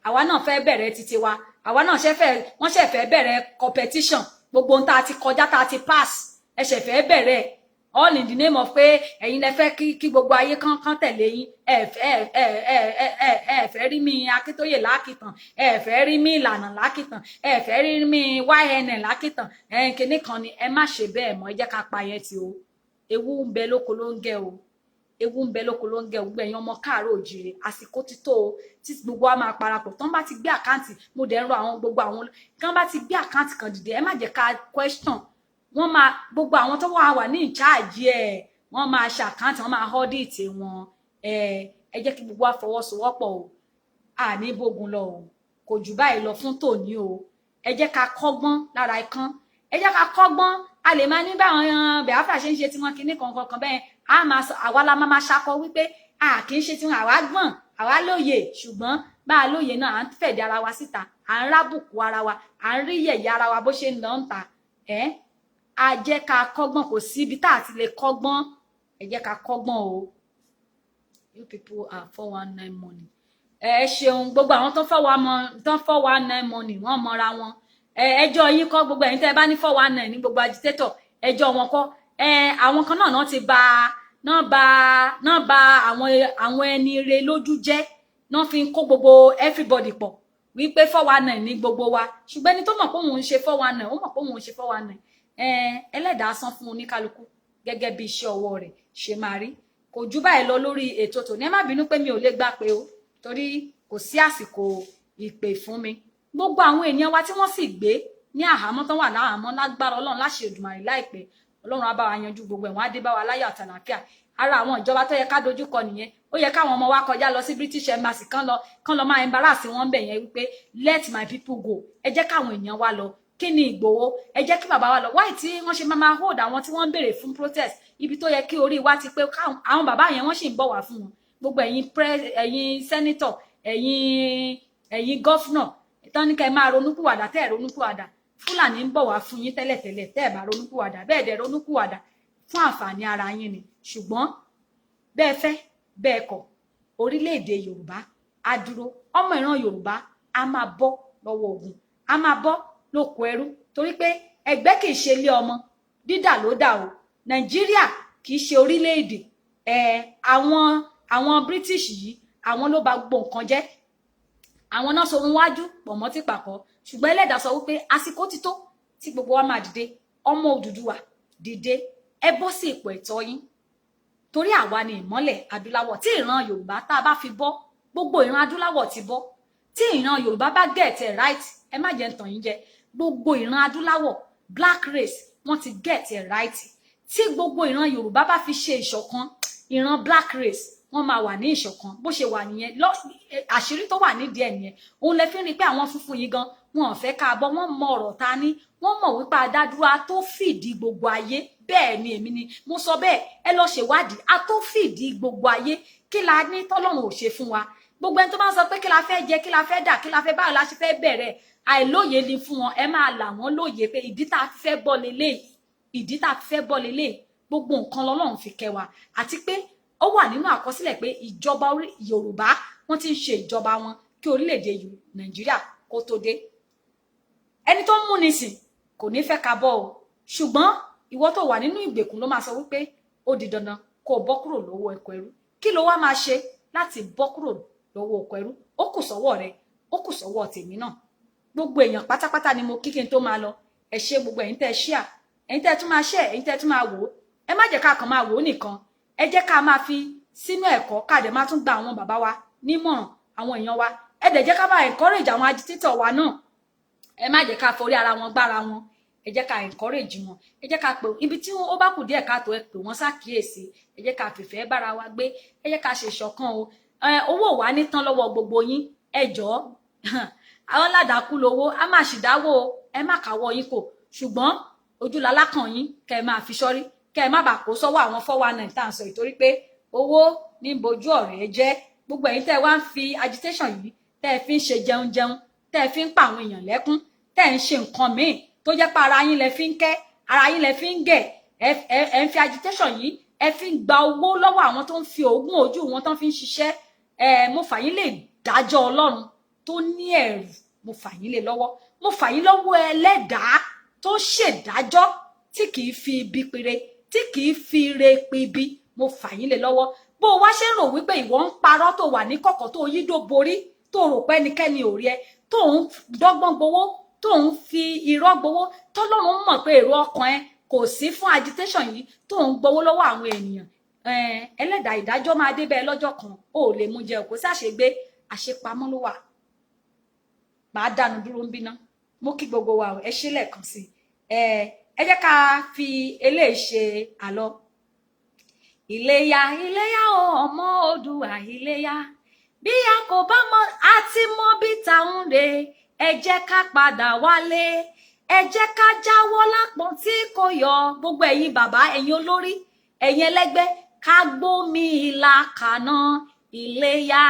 àwa náà fẹ́ bẹ̀rẹ̀ títí wa àwa náà wọ́n ṣe fẹ́ bẹ̀rẹ̀ competition gbogbo ohun tá a ti kọjá tá a ti pass ẹ ṣe fẹ́ bẹ̀rẹ̀ all in the name of pé ẹ̀yin lẹ fẹ́ kí gbogbo ayé kan tẹ̀lé yín ẹ fẹ́ rí mi Akíntóyè lákìtàn ẹ fẹ́ rí mi Ìlànà lákìtàn ẹ fẹ́ rí mi YNN lákìtàn kinní kan ni ẹ má ṣe bẹ́ẹ̀ mọ́ ẹ jẹ́ ká pa yẹn ti o ewu ń bẹ lóko ló ń gẹ o ewu ń bẹ lóko ló ń gẹ o gbogbo ẹ̀yin ọmọ káàárọ̀ oòjíire àsìkò ti tó o tí gbogbo wa máa parapọ̀ tán bá ti gbé àkáǹtì mo dẹ̀ ń rọ àwọn gbogbo àwọn kán bá ti gbé àkáǹtì kan dìde ẹ má jẹ́ ká question wọ́n máa gbogbo àwọn tó wà ní ìcháàjì ẹ̀ wọ́n máa ṣàkáǹtì wọ́n máa audit wọn ẹ jẹ́ kí gbogbo wa fọwọ́sowọ́pọ̀ o àní bógun lọ o kò jù báyìí lọ fún tòní o ẹ jẹ́ ká kọ́gbọ́n lára ikán ẹ jẹ́ ká kọ́gbọ́n a lè máa ní báwọn Biafra ṣe ń ṣe tiwọn kinní kankan bẹ́ẹ̀ àwa la máa ṣakọ wípé a kì í ṣe tiwọn àwa gbọ́n àwa lóye ṣùgbọ́n bá a lóye náà à ń fẹ̀dí ara wa síta à ń rábùkù ara wa à ń rí yẹ̀yẹ́ ara wa bó ṣe ń lọ ń ta a jẹ́ ká kọ́gbọ́n kò síbi tá a ti lè kọ́gbọ́n ẹ jẹ́ ká kọ́gbọ́n o you people are 419 money ẹ ṣeun gbogbo àwọn tó 419 money wọ́n mọra wọn ẹjọ́ yín kọ́ gbogbo ẹ̀yin tẹ́ bá ní 419 ní gbogbo agitator ẹjọ́ wọn kọ́ àwọn kan náà ti náà ba àwọn ẹni re lójú jẹ́ náà fi ń kó gbogbo everybody pọ̀ wípé 419 ní gbogbo wa ṣùgbọ́n ẹni tó mọ̀ pé òun ń ṣe 419 ó mọ̀ pé òun ń ṣe 419 ẹlẹ́dàá san fún oníkálukú gẹ́gẹ́ bí iṣẹ́ ọwọ́ rẹ̀ ṣe máa rí kò jù báyìí lọ lórí ètò tòní ẹ má bínú pé mi ò lè gbà pé o torí kò sí àsìkò ìpè fún mi gbogbo àwọn ènìyàn wa tí wọ́n sì gbé ní àhámọ́ tán wà láhàámọ́ lágbára Ọlọ́run láṣẹ Èdùmàrè láìpẹ́ Ọlọ́run á bá wa yanjú gbogbo ẹ̀ wọ́n á dé bá wa láyọ̀ àtàlàáfíà ara àwọn ìjọba tó yẹ ká dojúkọ nìyẹn. Ó yẹ káwọn ọmọ wa kọjá lọ sí British Embassy kán lọ máa embarrass wọn bẹ̀ yẹn wípé let my people go. Ẹ jẹ́ káwọn èèyàn wa lọ. Kí ni Ìgbòho? Ẹ jẹ́ kí bàbá wa lọ. Why tí wọ́n ṣe máa hold àwọn tí wọ́n ń béèrè fún protest ibi tó yẹ kí orí wa ti pé àwọn bàbá yẹn wọ́n sì ń bọ̀ wá fún wọn. Gbogbo ẹ̀yin senator, ẹ̀yin governor tán ní kẹ́ máa ronúpìwàdà tẹ́ ẹ̀ ronúpìwàdà. Fúlàní ń bọ̀ wá fún yín tẹ́lẹ̀tẹ́lẹ̀ tẹ́ ẹ̀ bá ronúpìwàdà bẹ́ẹ̀ dẹ̀ ronúpìwàdà fún àǹfààní ara yín ni. Ṣùgbọ́n bẹ́ẹ̀ fẹ́ bẹ́ẹ̀ kọ̀ orílẹ̀-èdè Yorùbá á dúró. Ọmọ ìran Yorùbá á máa bọ́ lọ́wọ́ ogun, á máa bọ́ lóko ẹrú, torí pé ẹgbẹ́ kì í ṣe ilé ọmọ, dídà ló dà o. Nàìjíríà kì í ṣe orílẹ̀-èdè. Àwọn British yìí àwọn ló bà gbogbo nǹkan jẹ́. Àwọn náà sorun wájú pọ̀ mọ́ ti pàkọ́. Ṣùgbọ́n Ẹlẹ́dàá sọ wípé àsìkò ti tó tí gbogbo wa máa dìde. Ọmọ Odùduwà dìde, ẹ bọ́ sí ipò ẹ̀tọ́ yín. Torí àwa ni ìmọ́lẹ̀ adúláwọ̀. Tí ìran Yorùbá tá a bá fi bọ́, gbogbo ìran adúláwọ̀ ti bọ́. Tí ìran Yorùbá bá get it right, ẹ má jẹ́ ntàn yín jẹ. Gbogbo ìran adúláwọ̀, black race, wọ́n ti get it right. Tí gbogbo ìran Yorùbá bá fi ṣe ìṣọ̀kan, ìran black race wọ́n máa wà ní ìṣọ̀kan. Bó ṣe wà nìyẹn. Àṣírí tó wà nídìí ẹ̀ nìyẹn. Òun lẹ fi rí pé àwọn funfun yìí gan wọn ò fẹ́ ká bọ́, wọ́n mọ ọ̀rọ̀ ta ní, wọ́n mọ̀ wípé adádúrà tó fìdí gbogbo ayé. Bẹ́ẹ̀ ni èmi ni mo sọ bẹ́ẹ̀. Ẹ lọ ṣèwádìí, a tó fìdí gbogbo ayé. Kí la ní tọ́lọ́run ò ṣe fún wa? Gbogbo ẹni tó bá ń sọ pé kí la fẹ́ jẹ, kí la fẹ́ dà, kí la fẹ́ báwo la ṣe fẹ́ bẹ̀rẹ̀, àìlóye ni fún wọn. Ẹ máa là wọ́n lóye pé ìdí tá a fi fẹ́ bọ́ leléyìí, ìdí tá a fi fẹ́ bọ́ leléyìí, gbogbo nǹkan lọ́lọ́run fi kẹ́ wa. Àti pé ó wà nínú àkọsílẹ̀ pé ìjọba Yorùbá wọ́n ti ń ṣe ìjọba wọn kí orílẹ̀-èdè Nàìjíríà kó tó dé. Ẹni tó ń mú nísìn kò ní fẹ́ ká bọ́ o. Ṣùgbọ́n ìwọ tó wà nínú ìgbèkùn ló máa sọ wípé ó di dandan kó bọ́ kúrò lọ́wọ́ ẹ̀kọ́ ẹrú. Kí ló wá máa ṣe láti bọ́ kúrò lọ́wọ́ ẹ̀kọ́ ẹrú? Ó kù sọ́wọ́ rẹ, ó kù sọ́wọ́ tèmi náà. Gbogbo èèyàn pátápátá ni mo kí n tó máa lọ. Ẹ ṣé gbogbo ẹ̀yin tẹ́ share, ẹ̀yin tẹ́ tún máa share, ẹ̀yin tẹ́ tún máa wò. Ẹ má jẹ́ ká kàn máa wò nìkan. Ẹ jẹ́ ká máa fi sínú ẹ̀kọ́ ká dẹ̀ máa tún gba àwọn bàbá wa nímọ̀ràn, àwọn èèyàn wa. Ẹ dẹ̀ jẹ́ ká máa encourage àwọn agitator wa náà. Ẹ má jẹ́ ká forí ara wọn gbára wọn. Ẹ jẹ́ ká encourage wọn. Ẹ jẹ́ ká pè ibi tí ó bá kù díẹ̀ ká tó ẹ pè wọ́n ṣàkíyèsí. Ẹ jẹ́ ká fìfẹ́ bára wa gbé. Ẹ jẹ́ ká ṣe ìṣọ̀kan o. Owó wa ní tán lọ́wọ́ gbogbo yín. Ẹ jọ̀ọ́. Àwọn ládàkú lówó, a máa sì dáwó o. Ẹ má káwọ́ yín kò. Ṣùgbọ́n ojúlalá kan yín kẹ́ máa fi ṣọ́rí. Kẹ́ má bàa kó sọ́wọ́ àwọn 419 tá à ń sọ ìtorí pé owó ní bojú ọ̀rẹ́ jẹ́. Gbogbo ẹ̀yin tẹ́ wá ń fi agitation yìí tẹ́ fi ń ṣe jẹun tẹ́ fi ń pa àwọn èèyàn lẹ́kún tẹ́ ń ṣe nǹkan míì tó jẹ́ pé ara yín lẹ fi ń kẹ́, ara yín lẹ fi ń gẹ̀. Ẹ ń fi agitation yìí ẹ fi ń gba owó lọ́wọ́ àwọn tó ń fi oògùn ojú wọn tán fi ń ṣiṣẹ́. Mo fà yín lè dájọ́ Ọlọ́run tó ní ẹ̀rù. Mo fà yín lè lọ́wọ́. Mo fà yín lọ́wọ́ Ẹlẹ́dàá tó ṣèdájọ́ tí kì í fi ibi pire, tí kì í fi ire pibi. Mo fà yín lè lọ́wọ́. Bó wá ṣe rò wípé ìwọ ń parọ́ tó wà ní kọ̀kọ̀ tó yídó borí tó rò pé ẹnikẹ́ni ò rí ẹ, tó ń dọ́gbọ́n gbowó, tó ń fi irọ́ gbowó, tọ́lọ́run mọ̀ pé èrò ọkàn ẹ kò sí fún agitation yìí, tó ń gbowó lọ́wọ́ àwọn ènìyàn. Ẹlẹ́dàá ìdájọ́ máa dé bẹ́ẹ̀ lọ́jọ́ kan. Ó lè mú jẹ kó ṣàṣegbé, àṣepamọ́ ló wà. Màá dánu dúró ń bínà. Mo kí gbogbo wa ẹ ṣe lẹ́ẹ̀kan sí. Ẹ jẹ́ ká fi eléyìí ṣe àlọ́. Iléyá iléyá o ọmọ Oòduà iléyá. Bí a kò bá mọ̀ àti mọ̀ bí tàun rè, ẹ jẹ́ ká padà wálé. Ẹ jẹ́ ká jáwọ́ lápọ̀n tí kò yọ. Gbogbo ẹ̀yin bàbá, ẹ̀yin olórí, ẹ̀yin ẹlẹ́gbẹ́, ká gbómi ìlà kàná. Iléyá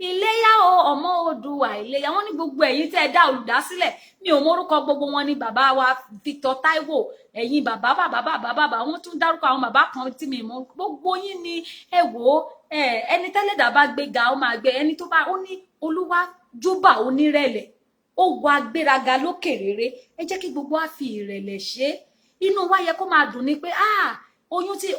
iléyá o ọmọ Oòduà iléyá. Wọ́n ní gbogbo ẹ̀yin tẹ́ dá olùdásílẹ̀. Mi ò mọ̀rúkọ gbogbo wọn ní bàbá wa Victor Taiwo, ẹ̀yin bàbá wọ́n tún dárúkọ àwọn bàbá kan tí mi mọ̀. Gbogbo yín ni ẹ wò ẹni tẹ́lẹ̀dá bá gbéga ó máa gbé, ẹni tó bá ó ní Olúwa júbà onírẹ̀lẹ̀, ó wọ agbéraga lókè rere. Ẹ jẹ́ kí gbogbo wa fi ìrẹ̀lẹ̀ ṣe. Inú wa yẹ kó máa dùn ní pé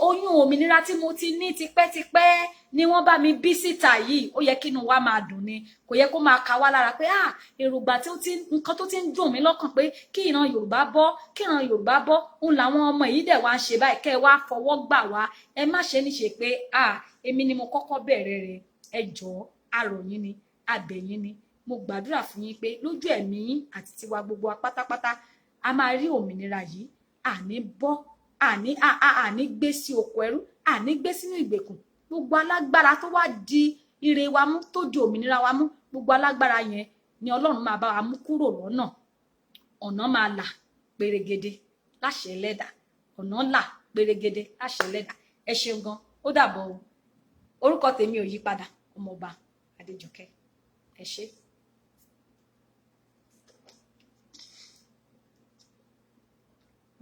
oyún òmìnira tí mo ti ní tipẹ́tipẹ́ ni wọ́n bá mi bí síta yìí. Ó yẹ kí inú wa máa dùn ni. Kò yẹ kó máa ka wá lára pé èrògbà tí nǹkan tó ti ń dùn mí lọ́kàn pé kí ìran Yorùbá bọ́, òun làwọn ọmọ yìí dẹ̀ wá ń ṣe báyìí. Kẹ́ ẹ wá fọwọ́ gbà wá. Ẹ má ṣe níṣe pé èmi ni mo kọ́kọ́ bẹ̀rẹ̀ rẹ̀. Ẹ jọ̀ọ́, arọ̀ yín ni, abẹ̀ yín ni. Mo gbàdúrà fún yín pé lójú ẹ̀mí yín àti tiwa gbogbo wa pátápátá a máa rí òmìnira yìí. Àní bọ́, àní gbé sí oko ẹrú, àní gbé sínú ìgbèkùn. Gbogbo alágbára tó wá di ire wa mú, tó di òmìnira wa mú, gbogbo alágbára yẹn ni Ọlọ́run máa bá wa mú kúrò lọ́nà. Ọ̀nà máa là pérégedé láṣẹ Ẹlẹ́dàá. Ọ̀nà là pérégedé láṣẹ Ẹlẹ́dàá. Ẹ ṣeun gan, ó dàbọ̀ o. Orúkọ tèmi ò yí padà, Ọmọọba Adéjọkẹ́. Ẹ ṣé.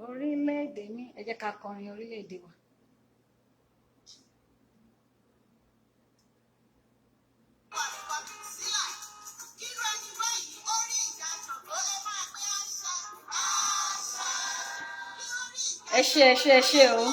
Orílẹ̀-èdè mi, ẹ jẹ́ ká kọrin orílẹ̀-èdè wa. Ẹ ṣé o.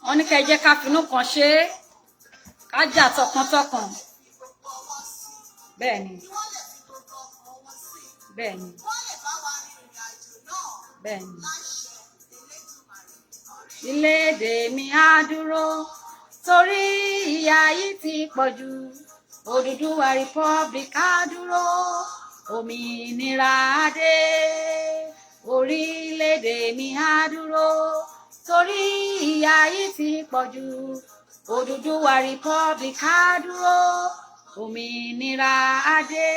Wọ́n ní kẹ́ jẹ́ ká finú kan ṣe é, ká jà tọkàntọkàn. Bẹ́ẹ̀ni. Bẹ́ẹ̀ni. Bẹ́ẹ̀ni. Orílẹ̀-èdè mi á dúró torí ìyà yìí ti pọ̀jù. Odùduwà Republic á dúró, òmìnira á dé. Orílẹ̀-èdè mi á dúró torí ìyà yìí ti pọ̀jù. Odùduwà Republic á dúró, òmìnira á dé.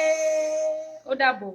Ó dàbọ̀.